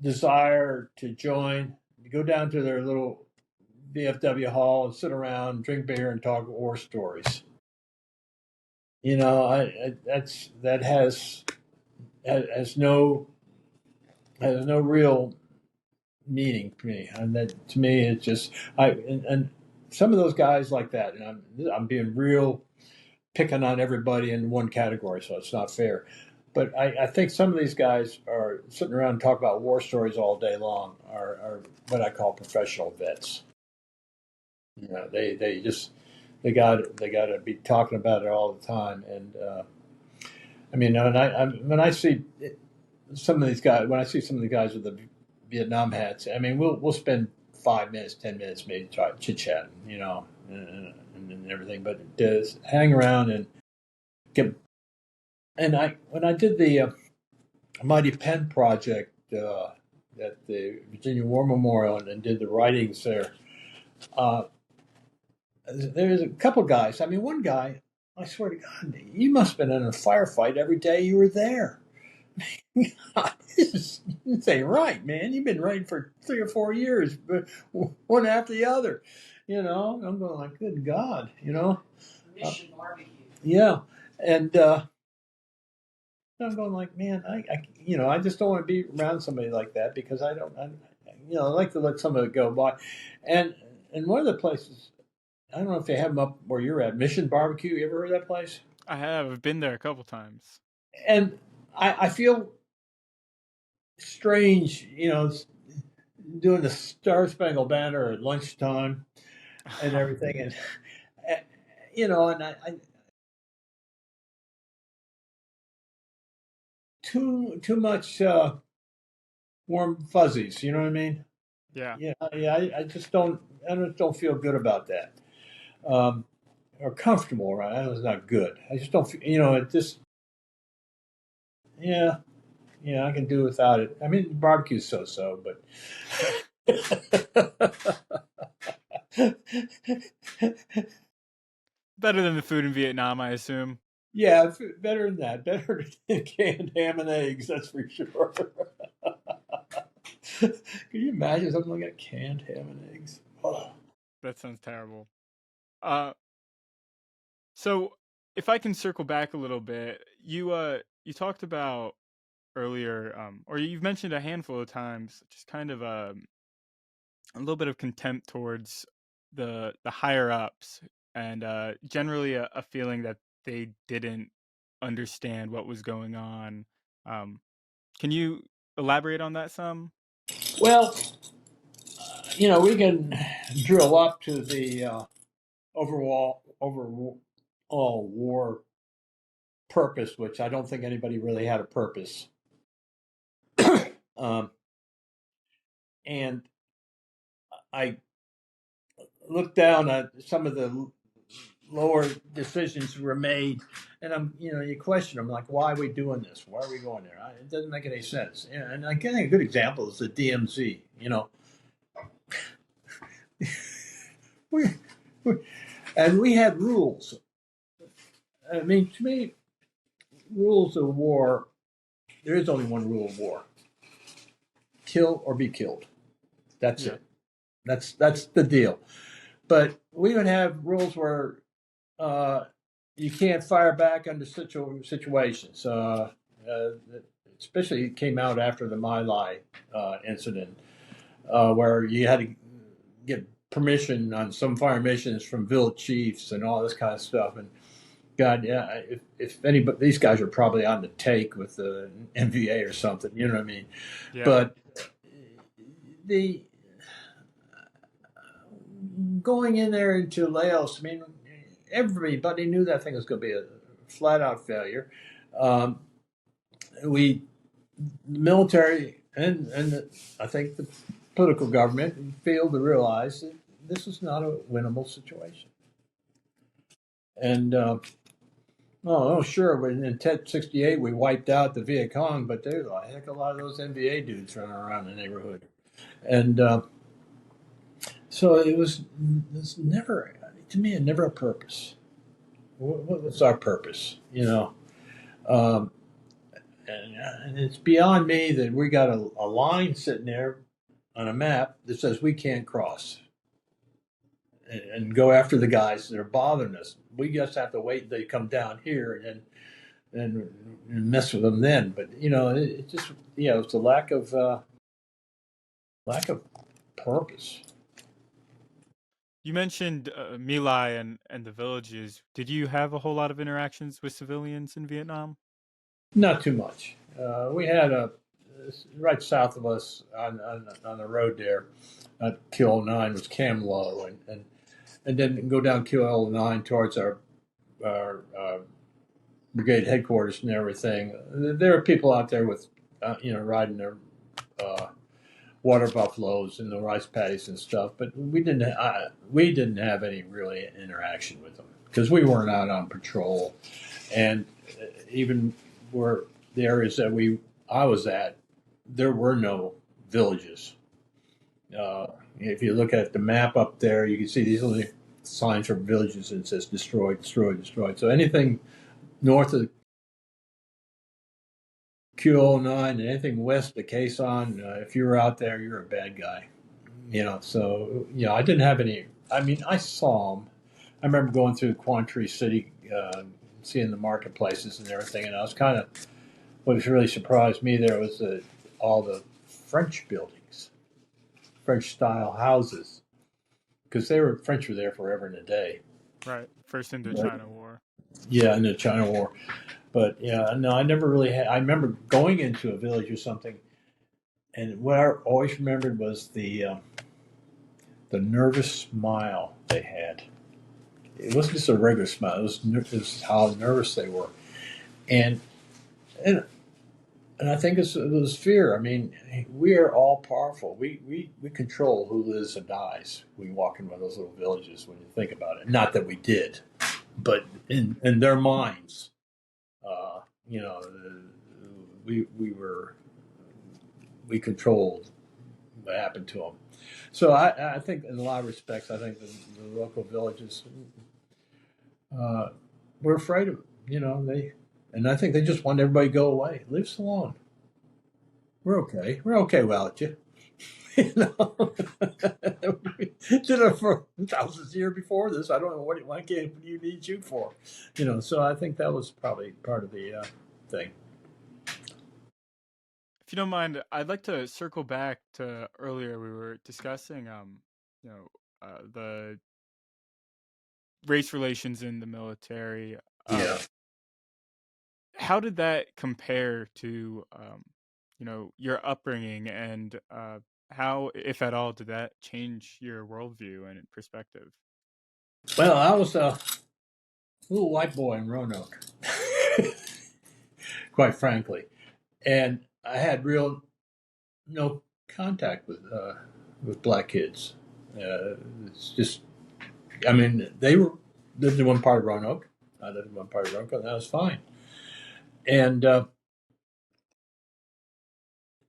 Speaker 2: desire to join, go down to their little VFW hall and sit around, drink beer, and talk war stories. That has no real meaning to me, and that to me it's just and some of those guys like that, and I'm being real picking on everybody in one category, so it's not fair. But I think some of these guys are sitting around and talk about war stories all day long are what I call professional vets. They got to be talking about it all the time. And I mean, when I see some of these guys, with the Vietnam hats, I mean, we'll spend 5 minutes, 10 minutes, maybe try chit chatting, and everything. But hang around and get. And when I did the Mighty Pen project at the Virginia War Memorial and did the writings there, there's a couple guys. I mean, one guy, I swear to God, you must have been in a firefight every day you were there. God, this ain't right, man. You've been writing for 3 or 4 years, but one after the other. I'm going like, good God,
Speaker 3: Mission barbecue.
Speaker 2: Yeah, and I'm going like, man, I just don't want to be around somebody like that because I like to let some of it go by. And one of the places, I don't know if they have them up where you're at, Mission Barbecue. You ever heard of that place?
Speaker 1: I have. I've been there a couple times.
Speaker 2: And I feel strange, doing the Star Spangled Banner at lunchtime and everything. And I too much warm fuzzies. You know what I mean?
Speaker 1: Yeah.
Speaker 2: Yeah. I just don't feel good about that. Or comfortable, right? I know it's not good. I just don't feel, it just, yeah, I can do without it. I mean, barbecue's so-so, but.
Speaker 1: Better than the food in Vietnam, I assume.
Speaker 2: Yeah, better than that. Better than canned ham and eggs, that's for sure. Can you imagine something like that? Canned ham and eggs? Oh.
Speaker 1: That sounds terrible. So if I can circle back a little bit, you talked about earlier, or you've mentioned a handful of times, just kind of a little bit of contempt towards the higher ups, and generally a feeling that they didn't understand what was going on. Can you elaborate on that some?
Speaker 2: Well, we can drill up to the overall war purpose, which I don't think anybody really had a purpose. And I looked down at some of the lower decisions were made, and you question them like, why are we doing this? Why are we going there? It doesn't make any sense. And I think a good example is the DMZ. We had rules. I mean, to me, rules of war. There is only one rule of war: kill or be killed. That's it. That's the deal. But we would have rules where you can't fire back under situations. Especially it came out after the My Lai incident, where you had to get permission on some fire missions from village chiefs and all this kind of stuff. And God, yeah, if anybody, these guys are probably on the take with the NVA or something. You know what I mean?
Speaker 1: Yeah.
Speaker 2: But the going in there into Laos, I mean, everybody knew that thing was going to be a flat-out failure. The military and I think the political government failed to realize that this is not a winnable situation. And sure, but in Tet 68 we wiped out the Viet Cong, but there's a heck of a lot of those NBA dudes running around the neighborhood, and so it was never, to me, never a purpose. What was our purpose, Um, and it's beyond me that we got a line sitting there on a map that says we can't cross and go after the guys that are bothering us. We just have to wait until they come down here and mess with them then. But it just it's a lack of purpose.
Speaker 1: You mentioned My Lai and the villages. Did you have a whole lot of interactions with civilians in Vietnam?
Speaker 2: Not too much. We had right south of us on the road there at Q09 was Cam Low, and then go down Q09 towards our brigade headquarters and everything. There are people out there with riding their water buffaloes and the rice paddies and stuff, but we didn't have any really interaction with them because we weren't out on patrol, and even where the areas that I was at, there were no villages. If you look at the map up there, you can see these little signs for villages and it says destroyed, destroyed, destroyed. So anything north of Q09 and anything west of Khe Sanh, if you were out there, you're a bad guy. So I didn't have any. I mean, I saw them. I remember going through Quan Tri City, seeing the marketplaces and everything, and I was kind of. What really surprised me there was all the French buildings, French-style houses, because French were there forever and a day.
Speaker 1: Right, first Indochina War.
Speaker 2: Yeah, in the China War. But no, I never really had. I remember going into a village or something, and what I always remembered was the nervous smile they had. It wasn't just a regular smile; it was how nervous they were, and I think it was fear. I mean, we are all powerful. We control who lives and dies. We walk in one of those little villages when you think about it. Not that we did, but in their minds, we controlled what happened to them. So I think in a lot of respects, I think the local villages were afraid of it. And I think they just wanted everybody to go away. Leave us alone. We're okay. We're okay without you. We did it for thousands of years before this. I don't know what do you need you for? So I think that was probably part of the thing.
Speaker 1: If you don't mind, I'd like to circle back to earlier we were discussing, the race relations in the military.
Speaker 2: Yeah.
Speaker 1: How did that compare to, your upbringing, and how, if at all, did that change your worldview and perspective?
Speaker 2: Well, I was a little white boy in Roanoke, quite frankly, and I had no contact with black kids. It's just, I mean, they lived in one part of Roanoke. I lived in one part of Roanoke, and that was fine. And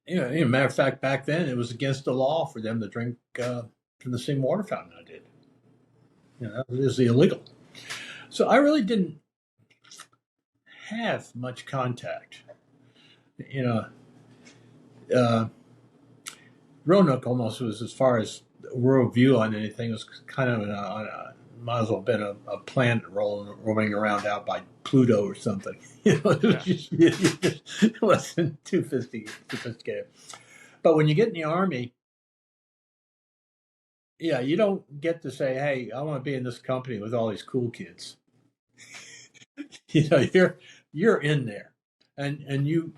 Speaker 2: matter of fact, back then it was against the law for them to drink from the same water fountain I did. It was illegal. So I really didn't have much contact. Roanoke almost was, as far as world view on anything, was kind of might as well have been a planet roaming around out by Pluto or something. It wasn't too sophisticated. But when you get in the Army, you don't get to say, "Hey, I want to be in this company with all these cool kids." You're in there, and you,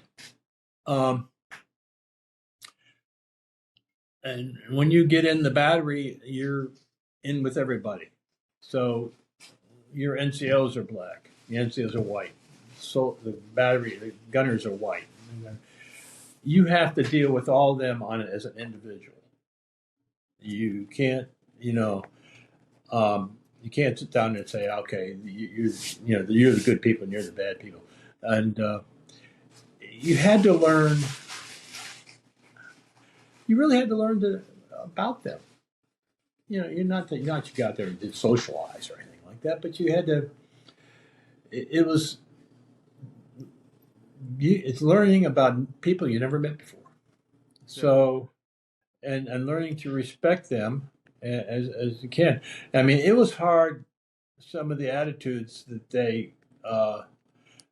Speaker 2: and when you get in the battery, you're in with everybody. So your NCOs are black, the NCOs are white, so the gunners are white. you have to deal with all of them on it as an individual. You can't, you can't sit down and say, okay, you're the good people and you're the bad people. And you had to learn, you really had to learn about them. You're not that you got out there and did socialize or anything like that, but you had to, it's learning about people you never met before. So, and learning to respect them as you can. I mean, it was hard, some of the attitudes that they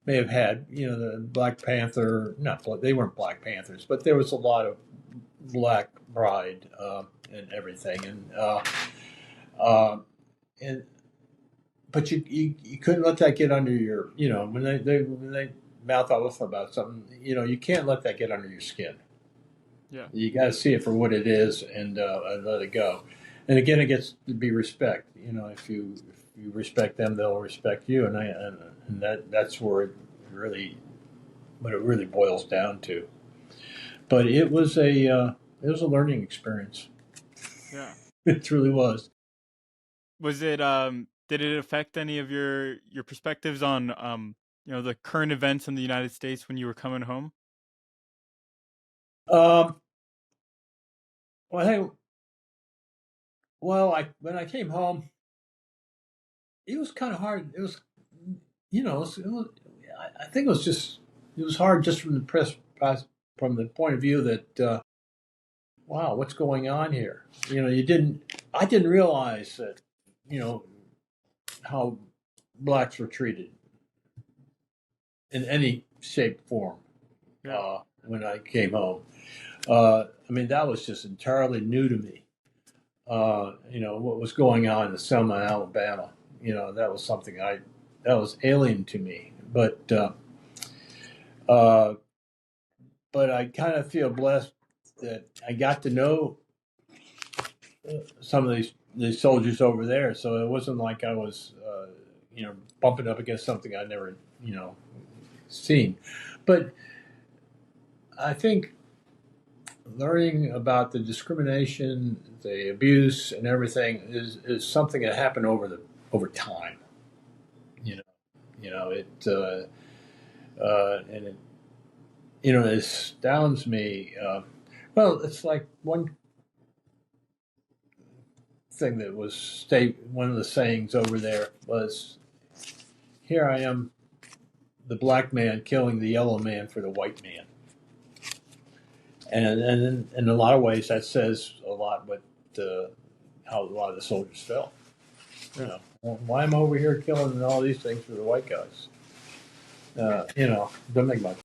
Speaker 2: may have had, the Black Panther, they weren't Black Panthers, but there was a lot of black pride and everything. But you couldn't let that get under your, when they mouth off about something, you can't let that get under your skin.
Speaker 1: Yeah.
Speaker 2: You got to see it for what it is and let it go. And again, it gets to be respect. If you respect them, they'll respect you, and that's where what it really boils down to. But it was a learning experience.
Speaker 1: Yeah,
Speaker 2: it truly was.
Speaker 1: Was it did it affect any of your perspectives on the current events in the United States when you were coming home?
Speaker 2: When I came home, it was kind of hard. It was, I think it was hard just from the point of view that, wow, what's going on here? I didn't realize that, how blacks were treated in any shape, form, when I came home. I mean, that was just entirely new to me. What was going on in Selma, Alabama, that was something that was alien to me. But I kind of feel blessed that I got to know some of these soldiers over there. So it wasn't like I was, bumping up against something I'd never, seen. But I think learning about the discrimination, the abuse, and everything is something that happened over time. It astounds me. It's like one thing that was one of the sayings over there was, "Here I am, the black man killing the yellow man for the white man." And in a lot of ways, that says a lot what how a lot of the soldiers felt. Why am I over here killing all these things for the white guys? Doesn't make much.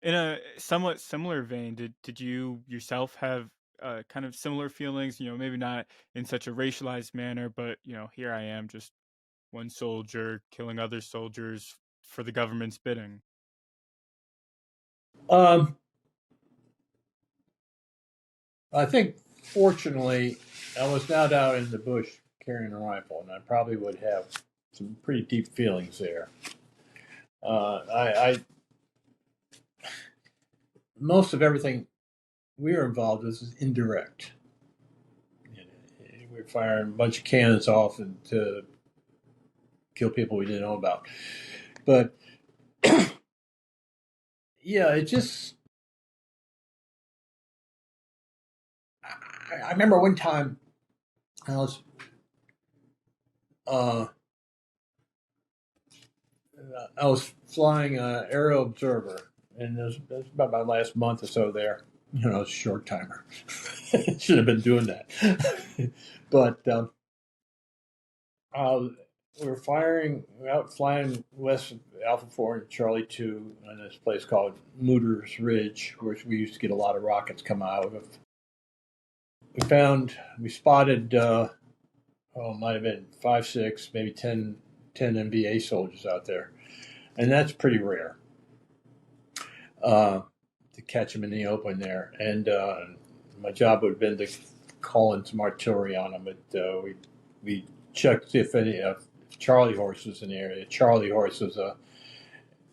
Speaker 1: In a somewhat similar vein, did you yourself have kind of similar feelings? Maybe not in such a racialized manner, but here I am, just one soldier killing other soldiers for the government's bidding.
Speaker 2: I think, fortunately, I was not out in the bush carrying a rifle, and I probably would have some pretty deep feelings there. Most of everything we were involved with was indirect. We were firing a bunch of cannons off to kill people we didn't know about. But yeah, it just. I remember one time I was flying an aerial observer, and it was about my last month or so there. It's a short timer. Should have been doing that. But we were out flying west of Alpha 4 and Charlie 2 on this place called Mooters Ridge, where we used to get a lot of rockets come out of. We spotted, it might have been 5, 6, maybe 10 NBA soldiers out there. And that's pretty rare to catch them in the open there. And my job would have been to call in some artillery on them. But we checked if any Charlie horse was in the area. Charlie horse was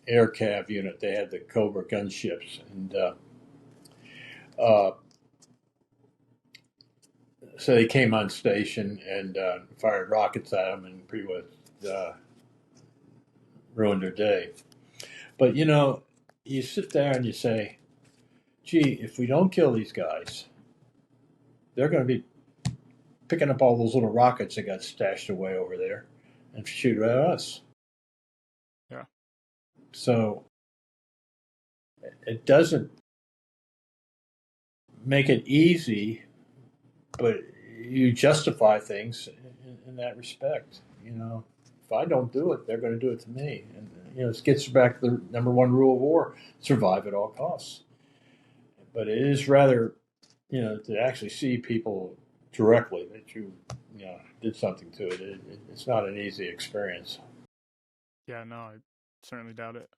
Speaker 2: air cav unit. They had the Cobra gunships, and uh, so they came on station and fired rockets at them and pretty much ruined their day. But you sit there and you say, "Gee, if we don't kill these guys, they're going to be picking up all those little rockets that got stashed away over there and shoot at us."
Speaker 1: Yeah.
Speaker 2: So it doesn't make it easy, but you justify things in that respect. If I don't do it, they're going to do it to me. And it gets back to the number one rule of war: survive at all costs. But it is rather, to actually see people directly that you did something to it. It's not an easy experience.
Speaker 1: Yeah, no, I certainly doubt it.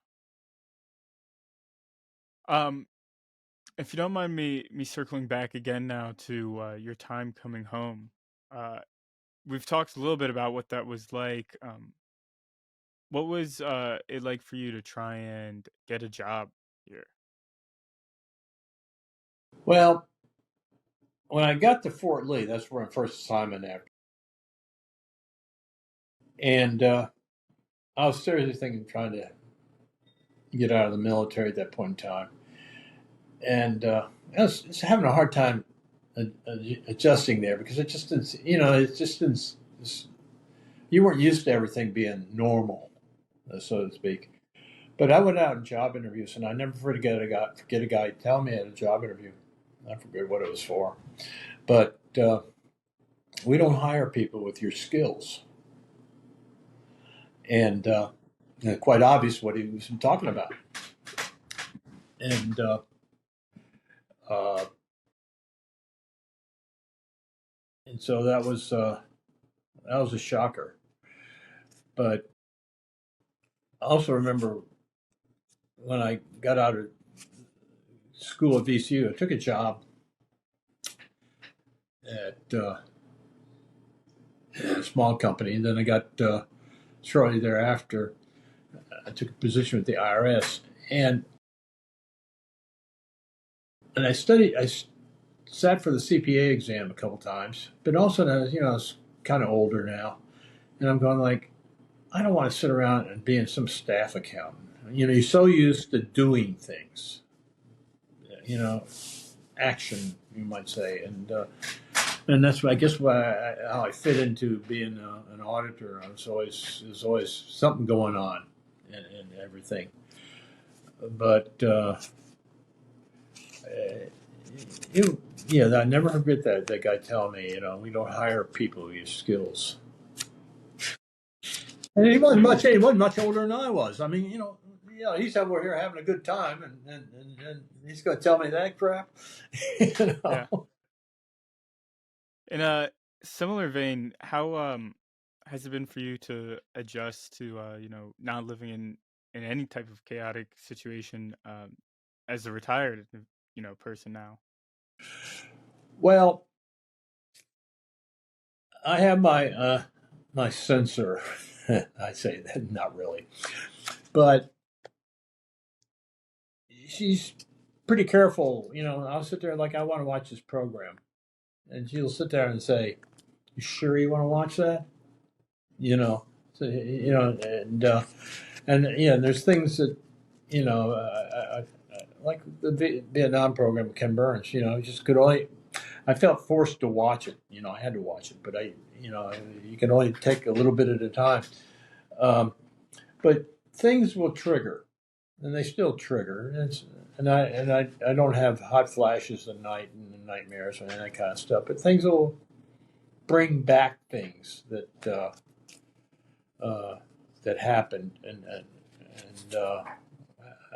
Speaker 1: If you don't mind me circling back again now to your time coming home, we've talked a little bit about what that was like. What was it like for you to try and get a job here?
Speaker 2: Well, when I got to Fort Lee, that's where my first assignment after, and I was seriously thinking of trying to get out of the military at that point in time, and I was just having a hard time adjusting there because it just didn't, you weren't used to everything being normal, so to speak. But I went out in job interviews, and I never forget a guy telling me at a job interview. I forget what it was for, but we don't hire people with your skills, and quite obvious what he was talking about, and uh, and so that was a shocker. But I also remember when I got out of school at VCU, I took a job at a small company, and then I got shortly thereafter, I took a position with the IRS, and I studied. I sat for the CPA exam a couple times, but also, I was kind of older now, and I'm going like, I don't want to sit around and be in some staff accountant. You're so used to doing things, action, you might say, and that's I guess how I fit into being an auditor. There's always something going on and everything, but I never forget that guy telling me, we don't hire people with skills. And he wasn't much older than I was. I mean, he's over here having a good time, and he's going to tell me that crap.
Speaker 1: Yeah. In a similar vein, how has it been for you to adjust to not living in any type of chaotic situation as a retired person now?
Speaker 2: Well, I have my censor. I say that not really, but she's pretty careful. I'll sit there like I want to watch this program, and she'll sit there and say, "You sure you want to watch that?" So, and there's things that like the Vietnam program with Ken Burns. Just could only. I felt forced to watch it. I had to watch it, but you can only take a little bit at a time. But things will trigger, and they still trigger. And I don't have hot flashes at night and nightmares and that kind of stuff. But things will bring back things that happened, and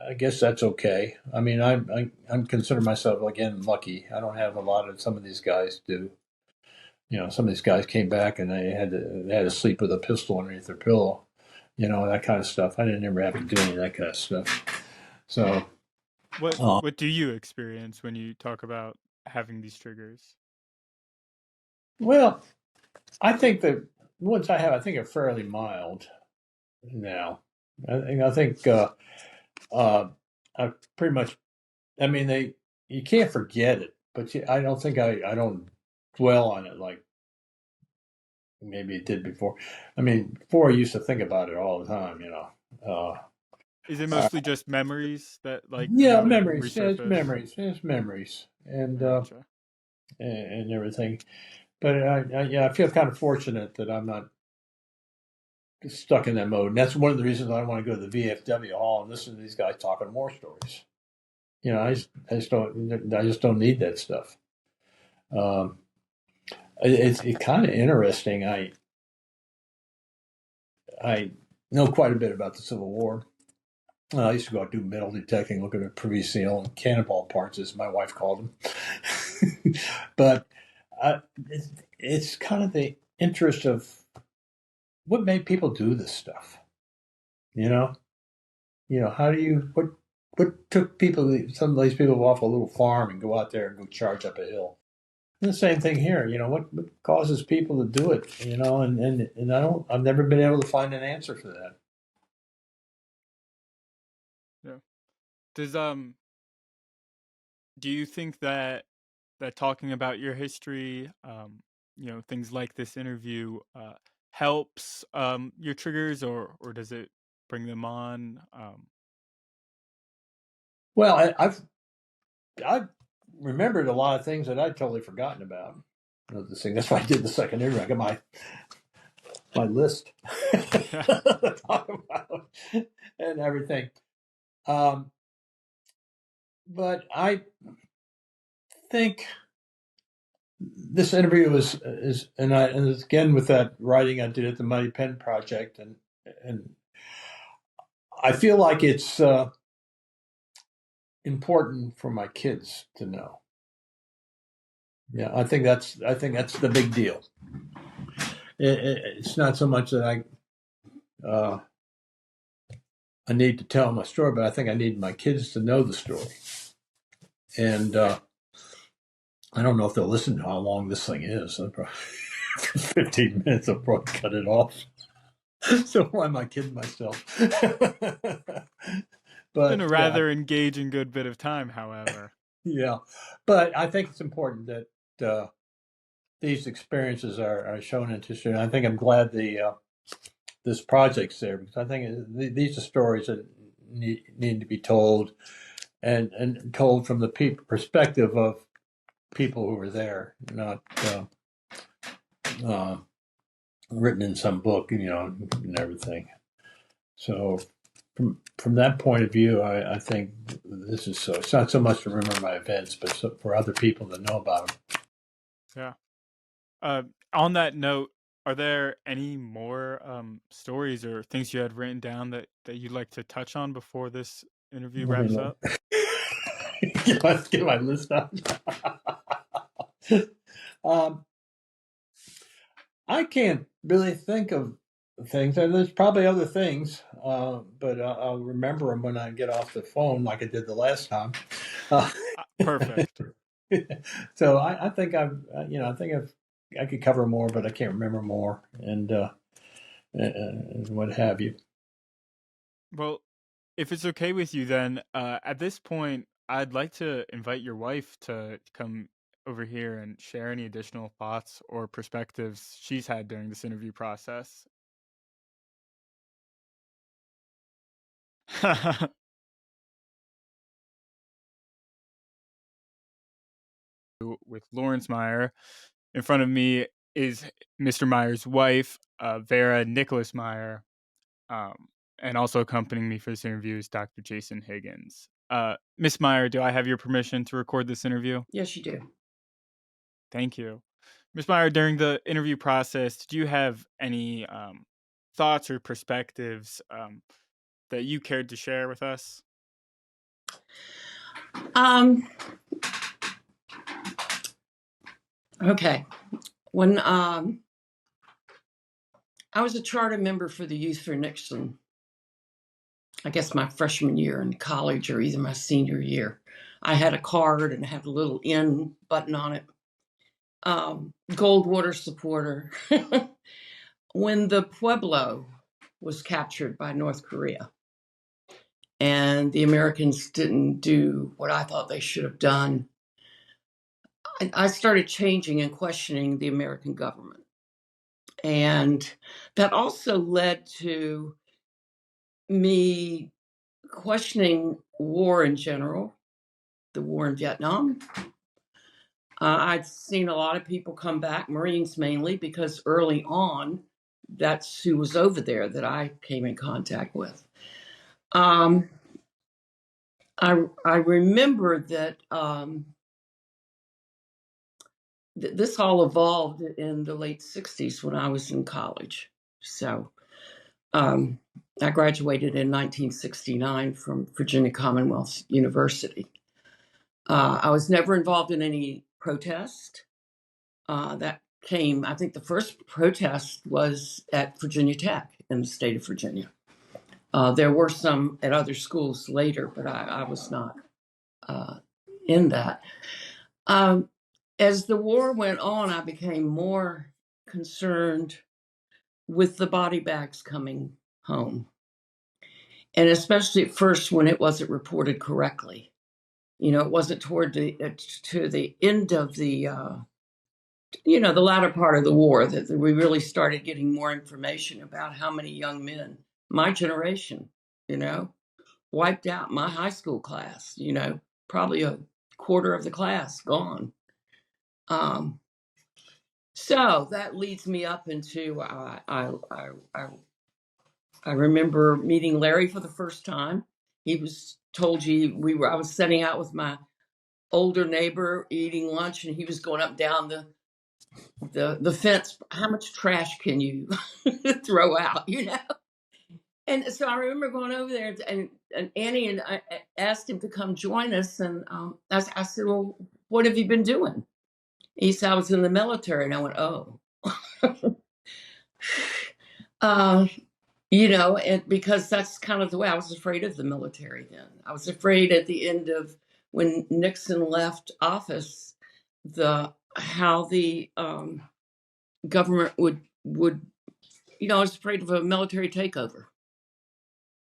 Speaker 2: I guess that's okay. I mean, I'm consider myself again lucky. I don't have a lot of some of these guys do. Some of these guys came back and they had to sleep with a pistol underneath their pillow, that kind of stuff. I didn't ever have to do any of that kind of stuff. So,
Speaker 1: What do you experience when you talk about having these triggers?
Speaker 2: well, I think that ones I have, I think are fairly mild now. I think I pretty much. I mean, you can't forget it, but I don't think I don't dwell on it like maybe it did before. I mean, before I used to think about it all the time.
Speaker 1: Is it
Speaker 2: Uh,
Speaker 1: mostly just memories that
Speaker 2: yeah, memories. Yeah, it's
Speaker 1: resurface?
Speaker 2: memories. It's memories,
Speaker 1: I gotcha.
Speaker 2: and everything. But yeah, I feel kind of fortunate that I'm not stuck in that mode. And that's one of the reasons I want to go to the VFW hall and listen to these guys talking war stories. I just don't need that stuff. Um, it's kind of interesting. I know quite a bit about the Civil War. I used to go out do metal detecting, looking at Privy Seal and cannonball parts, as my wife called them. But uh, it's kind of the interest of what made people do this stuff. You know, how do you what took people? Some of these people off a little farm and go out there and go charge up a hill. And the same thing here. What causes people to do it? And I've never been able to find an answer for that.
Speaker 1: Yeah. Does do you think that talking about your history, things like this interview, helps your triggers, or does it bring them on?
Speaker 2: Well, I've remembered a lot of things that I'd totally forgotten about. That's why I did the second interview. I got my list
Speaker 1: Yeah.
Speaker 2: to talk about and everything. But I think this interview and it's again with that writing I did at the Muddy Pen Project, and I feel like it's important for my kids to know. Yeah, I think that's the big deal. It's not so much that I need to tell my story, but I think I need my kids to know the story. And I don't know if they'll listen to how long this thing is. 15 minutes, I'll probably cut it off. So why am I kidding myself?
Speaker 1: Been
Speaker 2: But
Speaker 1: a
Speaker 2: yeah,
Speaker 1: rather engaging good bit of time, however.
Speaker 2: yeah. But I think it's important that these experiences are shown in history. And I think I'm glad this project's there, because I think these are stories that need to be told, and told from the perspective of people who were there, not uh, written in some book, and everything. So from that point of view, I think this is so. It's not so much to remember my events, but for other people to know about them.
Speaker 1: Yeah. Uh, on that note, are there any more stories or things you had written down that you'd like to touch on before this interview
Speaker 2: Let me
Speaker 1: wraps
Speaker 2: look.
Speaker 1: up?
Speaker 2: Let's get my list out. um, I can't really think of things, and there's probably other things, but I'll remember them when I get off the phone, like I did the last time. Uh,
Speaker 1: Perfect.
Speaker 2: so I think I could cover more, but I can't remember more, and what have you.
Speaker 1: Well, if it's okay with you, then at this point, I'd like to invite your wife to come over here and share any additional thoughts or perspectives she's had during this interview process. With Lawrence Meyer. In front of me is Mr. Meyer's wife, Vera Nicholas Meyer, um, and also accompanying me for this interview is Dr. Jason Higgins. Miss Meyer, do I have your permission to record this interview?
Speaker 3: Yes, you do.
Speaker 1: Thank you. Miss Meyer, during the interview process, did you have any thoughts or perspectives that you cared to share with us?
Speaker 3: Um, okay. When I was a charter member for the Youth for Nixon, I guess my freshman year in college or either my senior year, I had a card and had a little N button on it. Goldwater supporter. When the Pueblo was captured by North Korea. And the Americans didn't do what I thought they should have done. I started changing and questioning the American government. And that also led to me questioning war in general, the war in Vietnam. I'd seen a lot of people come back, Marines mainly, because early on, that's who was over there that I came in contact with. I remember that this all evolved in the late 60s when I was in college. So I graduated in 1969 from Virginia Commonwealth University. I was never involved in any protest. That came, I think the first protest was at Virginia Tech in the state of Virginia. There were some at other schools later, but I was not in that. As the war went on, I became more concerned with the body bags coming home. And especially at first when it wasn't reported correctly. You know, it wasn't to the end of the, the latter part of the war that we really started getting more information about how many young men, my generation, wiped out. My high school class, probably a quarter of the class gone. So that leads me up into, I remember meeting Larry for the first time. He was told I was setting out with my older neighbor eating lunch, and he was going up and down the fence. How much trash can you throw out, And so I remember going over there, and Annie and I asked him to come join us. And I said, well, what have you been doing? He said, I was in the military. And I went, oh. And because that's kind of the way I was afraid of the military then. I was afraid at the end of when Nixon left office, how the government would I was afraid of a military takeover.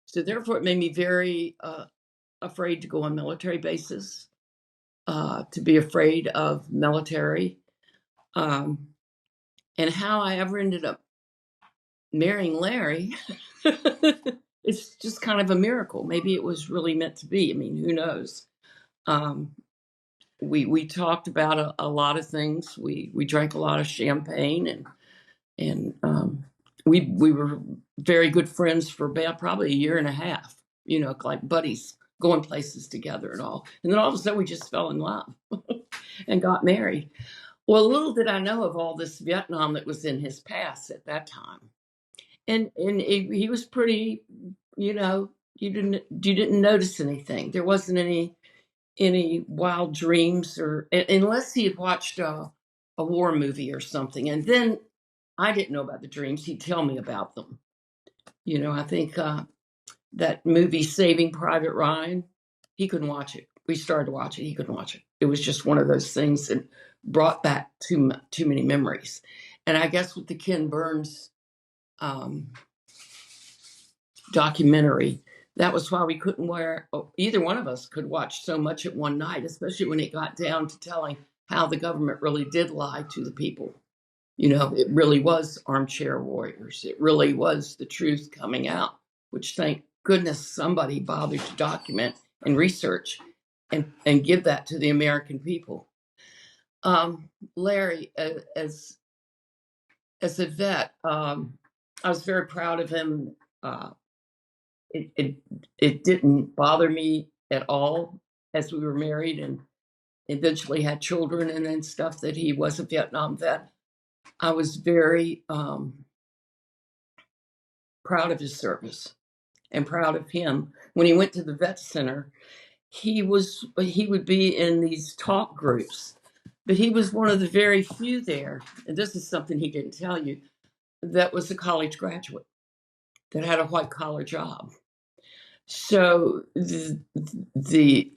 Speaker 3: So therefore, it made me very afraid to go on military bases, to be afraid of military, and how I ever ended up marrying Larry. It's just kind of a miracle. Maybe it was really meant to be. I mean, who knows? We talked about a lot of things. We drank a lot of champagne, and we were very good friends for about probably a year and a half. Like buddies, going places together and all. And then all of a sudden, we just fell in love and got married. Well, little did I know of all this Vietnam that was in his past at that time. And he was pretty, you didn't notice anything. There wasn't any wild dreams, or unless he had watched a war movie or something. And then I didn't know about the dreams. He'd tell me about them. I think that movie Saving Private Ryan, he couldn't watch it. We started to watch it. He couldn't watch it. It was just one of those things that brought back too many memories. And I guess with the Ken Burns documentary, that was why we couldn't either one of us could watch so much at one night, especially when it got down to telling how the government really did lie to the people. It really was armchair warriors. It really was the truth coming out, which thank goodness somebody bothered to document and research and give that to the American people. Larry, as a vet, I was very proud of him. It didn't bother me at all as we were married and eventually had children and then stuff that he was a Vietnam vet. I was very proud of his service and proud of him. When he went to the vet center, he would be in these talk groups, but he was one of the very few there, and this is something he didn't tell you, that was a college graduate that had a white collar job. So the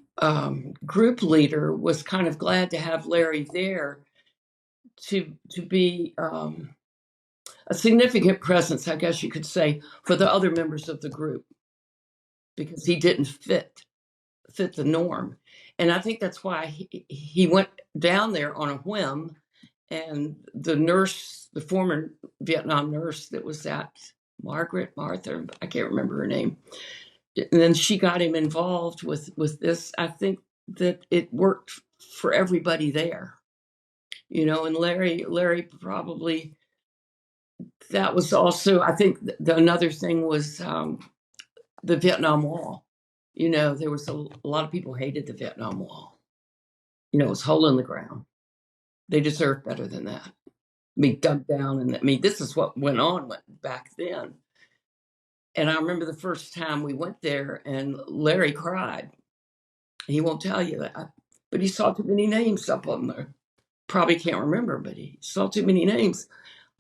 Speaker 3: group leader was kind of glad to have Larry there to be a significant presence, I guess you could say, for the other members of the group, because he didn't fit the norm. And I think that's why he went down there on a whim. And the nurse, the former Vietnam nurse that was at Martha, I can't remember her name. And then she got him involved with this. I think that it worked for everybody there, you know. And Larry probably, that was also, I think another thing was the Vietnam Wall. You know, there was a lot of people hated the Vietnam Wall. You know, it was a hole in the ground. They deserved better than that. Be dug down, and I mean, this is what went on back then. And I remember the first time we went there, and Larry cried. He won't tell you that, but he saw too many names up on there. Probably can't remember, but he saw too many names.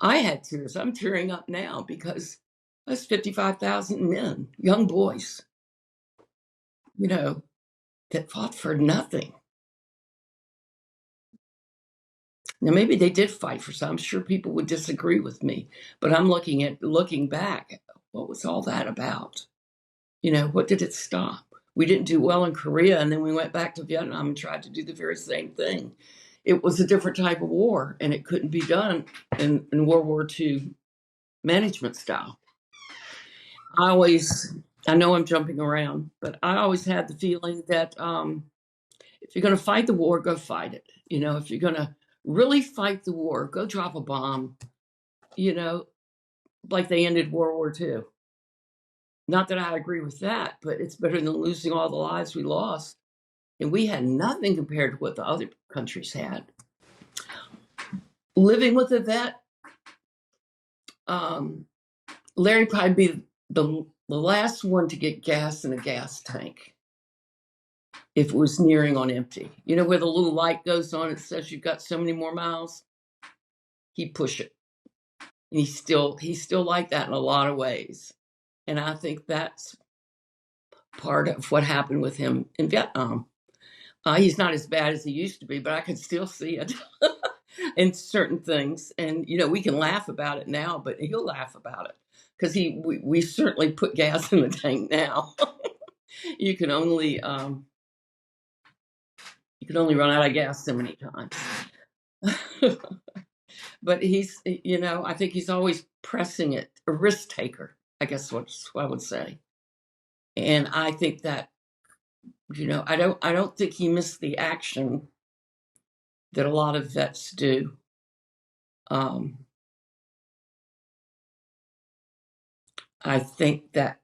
Speaker 3: I had tears. I'm tearing up now because that's 55,000 men, young boys, you know, that fought for nothing. Now, maybe they did fight for some. I'm sure people would disagree with me, but I'm looking back, what was all that about? You know, what did it stop? We didn't do well in Korea, and then we went back to Vietnam and tried to do the very same thing. It was a different type of war, and it couldn't be done in World War II management style. I know I'm jumping around, but I always had the feeling that if you're going to fight the war, go fight it. You know, if you're going to really fight the war, go drop a bomb, you know, like they ended World War II. Not that I agree with that, but it's better than losing all the lives we lost. And we had nothing compared to what the other countries had. Living with a vet, Larry probably be the last one to get gas in a gas tank if it was nearing on empty. You know where the little light goes on, it says you've got so many more miles? He'd push it. And he's still like that in a lot of ways. And I think that's part of what happened with him in Vietnam. He's not as bad as he used to be, but I can still see it in certain things. And, you know, we can laugh about it now, but he'll laugh about it because we certainly put gas in the tank now. You can only run out of gas so many times. But he's, you know, I think he's always pressing it, a risk taker, I guess what I would say. And I think that, you know, I don't think he missed the action that a lot of vets do. I think that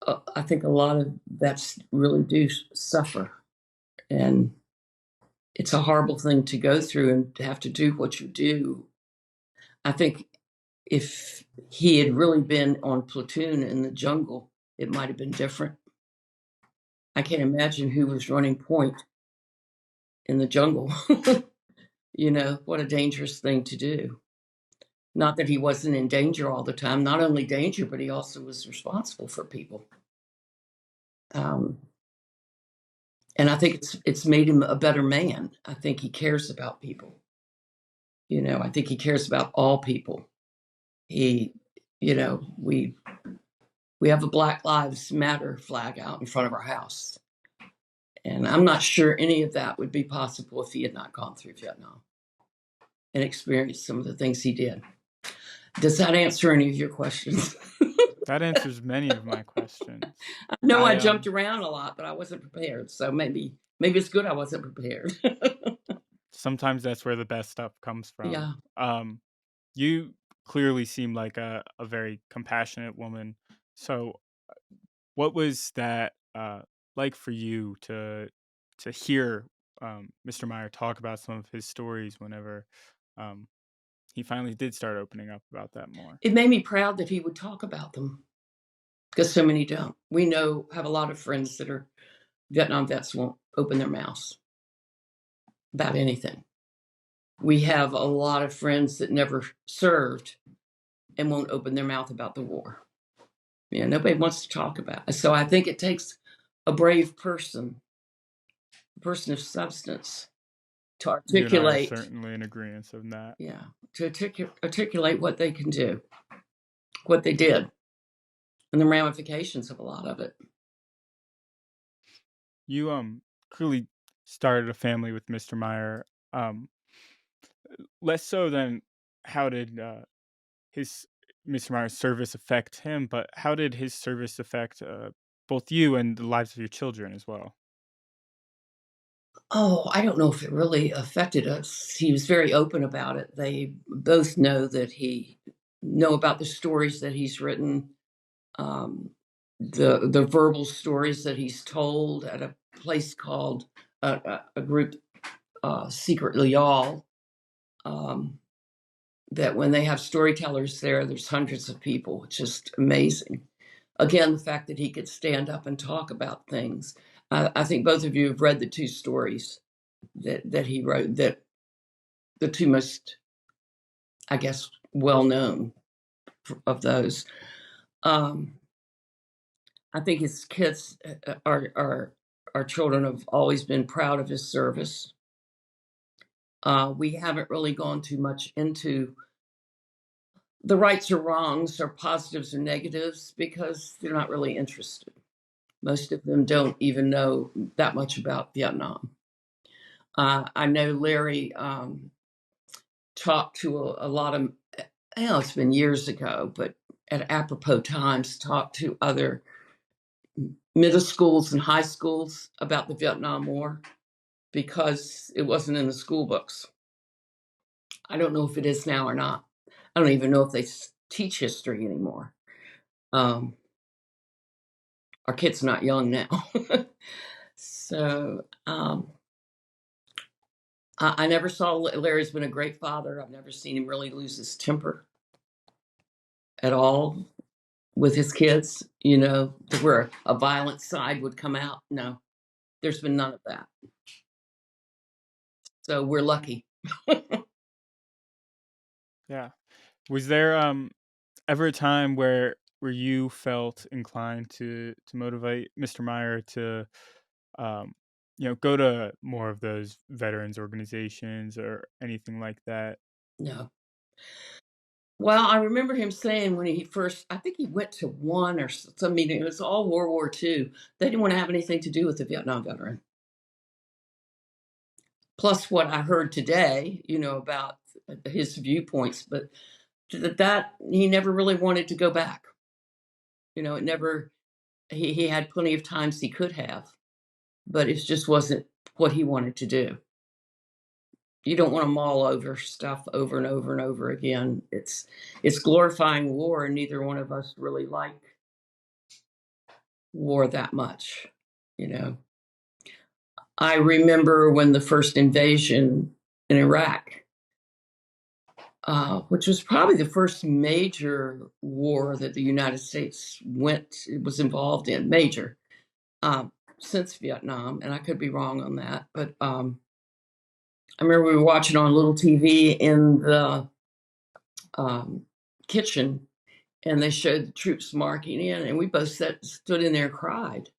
Speaker 3: I think a lot of vets really do suffer, and it's a horrible thing to go through and to have to do what you do. I think if he had really been on platoon in the jungle, it might have been different. I can't imagine who was running point in the jungle. You know, what a dangerous thing to do. Not that he wasn't in danger all the time, not only danger, but he also was responsible for people. And I think it's made him a better man. I think he cares about people. You know, I think he cares about all people. He, you know, we have a Black Lives Matter flag out in front of our house. And I'm not sure any of that would be possible if he had not gone through Vietnam and experienced some of the things he did. Does that answer any of your questions?
Speaker 1: That answers many of my questions.
Speaker 3: I know I jumped around a lot, but I wasn't prepared. So maybe it's good I wasn't prepared.
Speaker 1: Sometimes that's where the best stuff comes from.
Speaker 3: Yeah.
Speaker 1: You clearly seem like a very compassionate woman. So what was that like for you to hear Mr. Meier talk about some of his stories whenever he finally did start opening up about that more?
Speaker 3: It made me proud that he would talk about them, because so many don't. We have a lot of friends that are Vietnam vets won't open their mouths about anything. We have a lot of friends that never served and won't open their mouth about the war. Yeah, nobody wants to talk about it. So I think it takes a brave person, a person of substance, to
Speaker 1: You and I are
Speaker 3: articulate,
Speaker 1: certainly in agreement of that.
Speaker 3: yeah, to articulate what they can do, what they did, and the ramifications of a lot of it.
Speaker 1: You clearly started a family with Mr. Meier. Less so than how did his Mr. Meier's service affect him, but how did his service affect both you and the lives of your children as well?
Speaker 3: Oh, I don't know if it really affected us. He was very open about it. They both know about the stories that he's written, um, the verbal stories that he's told at a place called a group, Secretly All. That when they have storytellers there, there's hundreds of people. It's just amazing. Again, the fact that he could stand up and talk about things. I think both of you have read the two stories that he wrote, that the two most, I guess, well known of those. I think his kids, our children, have always been proud of his service. We haven't really gone too much into the rights or wrongs or positives or negatives because they're not really interested. Most of them don't even know that much about Vietnam. I know Larry talked to a lot of, it's been years ago, but at apropos times, talked to other middle schools and high schools about the Vietnam War because it wasn't in the school books. I don't know if it is now or not. I don't even know if they teach history anymore. Our kid's not young now. So I never saw, Larry's been a great father. I've never seen him really lose his temper at all with his kids, where a violent side would come out. No, there's been none of that. So we're lucky.
Speaker 1: Yeah. Was there ever a time where you felt inclined to motivate Mr. Meier to go to more of those veterans organizations or anything like that?
Speaker 3: No. Well, I remember him saying when he first, I think he went to one or some meeting, it was all World War II. They didn't want to have anything to do with the Vietnam veteran. Plus what I heard today, about his viewpoints, but that he never really wanted to go back. It never, he had plenty of times he could have, but it just wasn't what he wanted to do. You don't want to mull over stuff over and over and over again. It's glorifying war, and neither one of us really like war that much. I remember when the first invasion in Iraq, which was probably the first major war that the United States was involved in, major, since Vietnam, and I could be wrong on that, but I remember we were watching on little TV in the kitchen, and they showed the troops marching in, and we both stood in there and cried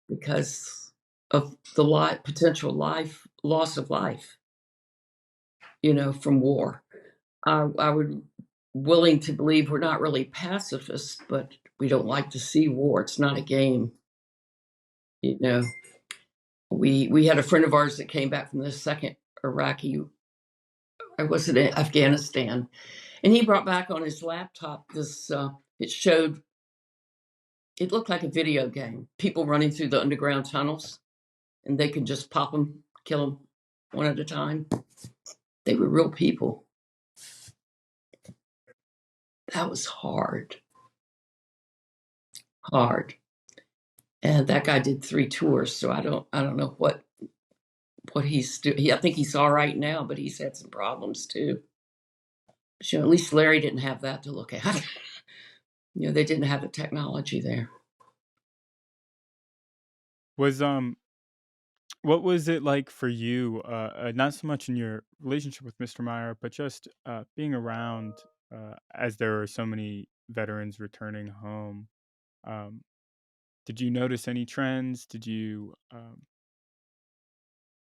Speaker 3: because of the potential loss of life, from war. I would willing to believe we're not really pacifists, but we don't like to see war. It's not a game. We had a friend of ours that came back from the second Iraqi, or was it in Afghanistan, and he brought back on his laptop this. It looked like a video game. People running through the underground tunnels, and they could just pop them, kill them one at a time. They were real people. That was hard. And that guy did 3 tours, so I don't know what he's doing. I think he's all right now, but he's had some problems too. So at least Larry didn't have that to look at. They didn't have the technology there.
Speaker 1: Was what was it like for you, not so much in your relationship with Mr. Meier, but just being around as there are so many veterans returning home? Um, did you notice any trends? Did you, I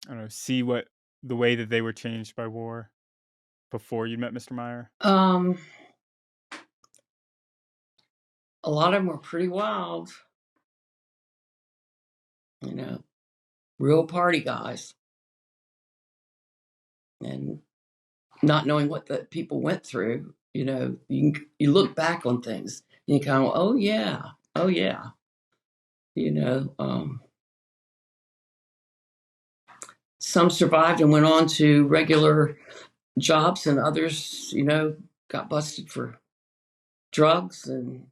Speaker 1: don't know, see what the way that they were changed by war before you met Mr. Meier?
Speaker 3: A lot of them were pretty wild, real party guys, and not knowing what the people went through. You look back on things and you kind of, oh yeah. Some survived and went on to regular jobs, and others, got busted for drugs and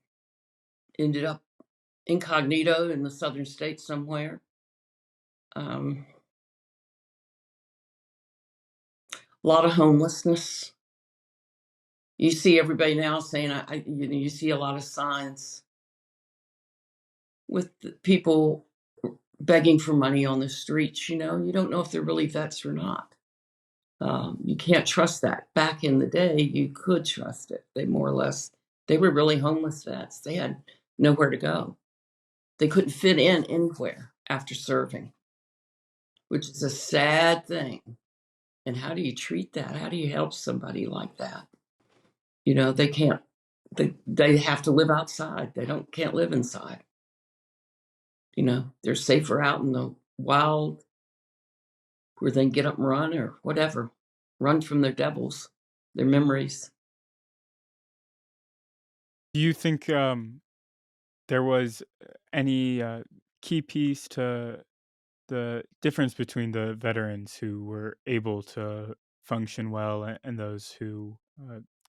Speaker 3: ended up incognito in the southern states somewhere. A lot of homelessness. You see everybody now saying, you see a lot of signs with people begging for money on the streets. You don't know if they're really vets or not. You can't trust that. Back in the day, you could trust it. They were really homeless vets. They had nowhere to go. They couldn't fit in anywhere after serving, which is a sad thing. And how do you treat that? How do you help somebody like that? They can't, they have to live outside. They can't live inside. They're safer out in the wild where they can get up and run or whatever, run from their devils, their memories.
Speaker 1: Do you think there was any key piece to the difference between the veterans who were able to function well and those who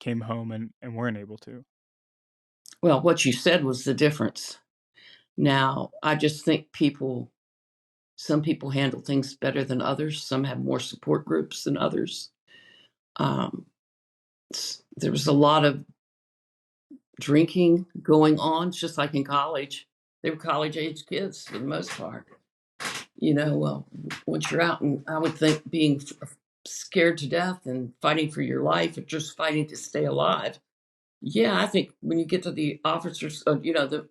Speaker 1: came home and weren't able to?
Speaker 3: Well, what you said was the difference. Now, I just think some people handle things better than others. Some have more support groups than others. There was a lot of drinking going on, just like in college. They were college-age kids for the most part. Once you're out, and I would think being scared to death and fighting for your life or just fighting to stay alive. Yeah, I think when you get to the officers, the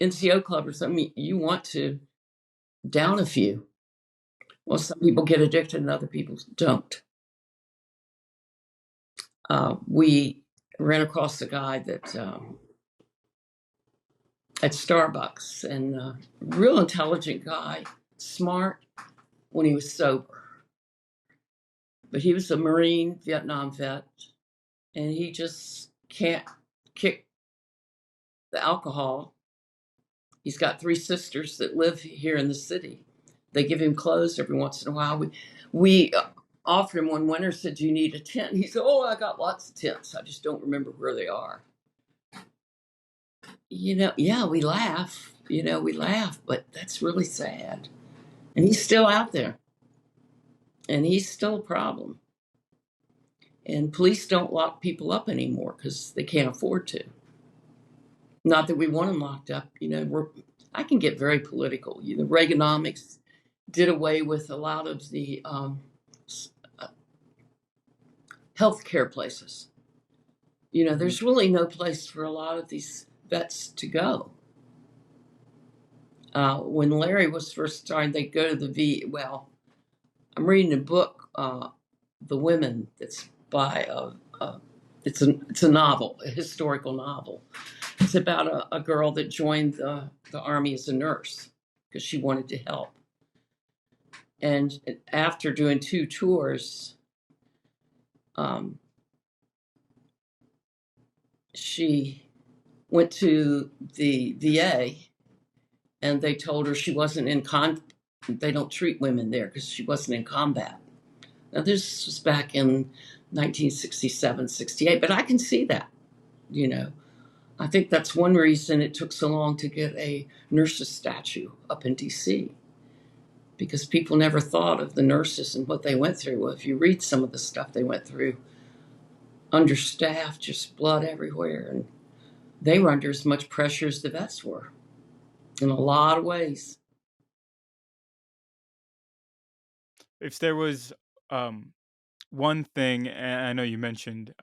Speaker 3: NCO club or something, you want to down a few. Well, some people get addicted and other people don't. We ran across a guy that at Starbucks, and real intelligent guy, smart when he was sober. But he was a Marine Vietnam vet, and he just can't kick the alcohol. He's got 3 sisters that live here in the city. They give him clothes every once in a while. We offered him one winter, said, "Do you need a tent?" He said, "Oh, I got lots of tents. I just don't remember where they are." Yeah, we laugh, but that's really sad. And he's still out there. And he's still a problem. And police don't lock people up anymore because they can't afford to. Not that we want them locked up. I can get very political. Reaganomics did away with a lot of the healthcare places. There's really no place for a lot of these vets to go. When Larry was first starting, they go to the I'm reading a book, The Women, that's by it's a novel, a historical novel. It's about a girl that joined the Army as a nurse because she wanted to help. And after doing 2 tours, she went to the VA, and they told her she wasn't they don't treat women there because she wasn't in combat. Now, this was back in 1967, 68, but I can see that, I think that's one reason it took so long to get a nurses statue up in D.C., because people never thought of the nurses and what they went through. Well, if you read some of the stuff they went through, understaffed, just blood everywhere, and they were under as much pressure as the vets were in a lot of ways.
Speaker 1: If there was one thing, and I know you mentioned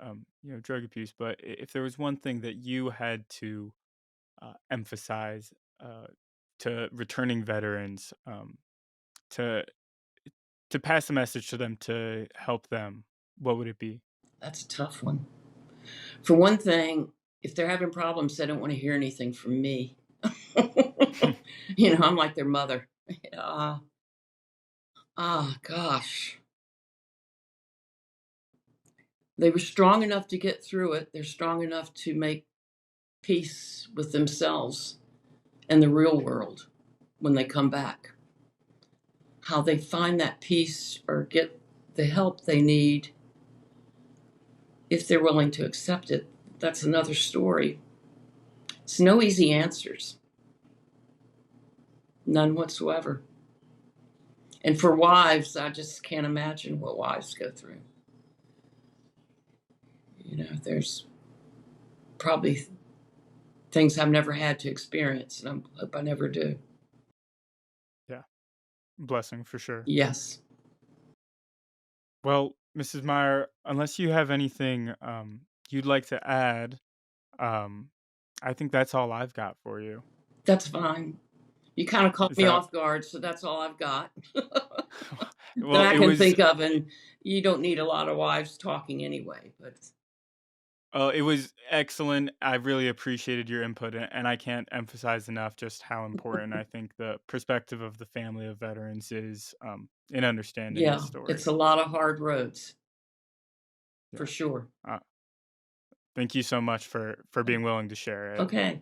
Speaker 1: drug abuse, but if there was one thing that you had to emphasize to returning veterans to to pass a message to them to help them, what would it be?
Speaker 3: That's a tough one. For one thing, if they're having problems, they don't want to hear anything from me. I'm like their mother. Gosh. They were strong enough to get through it. They're strong enough to make peace with themselves and the real world when they come back. How they find that peace or get the help they need, if they're willing to accept it, that's another story. It's no easy answers. None whatsoever. And for wives, I just can't imagine what wives go through. There's probably things I've never had to experience, and I hope I never do.
Speaker 1: Yeah. Blessing for sure.
Speaker 3: Yes.
Speaker 1: Well, Mrs. Meier, unless you have anything you'd like to add, I think that's all I've got for you.
Speaker 3: That's fine. You kind of caught me off guard, so that's all I've got.
Speaker 1: Well,
Speaker 3: that I can think of, and you don't need a lot of wives talking anyway. But
Speaker 1: it was excellent. I really appreciated your input, and I can't emphasize enough just how important I think the perspective of the family of veterans is in understanding the story.
Speaker 3: It's a lot of hard roads, for sure.
Speaker 1: Thank you so much for being willing to share it.
Speaker 3: Okay.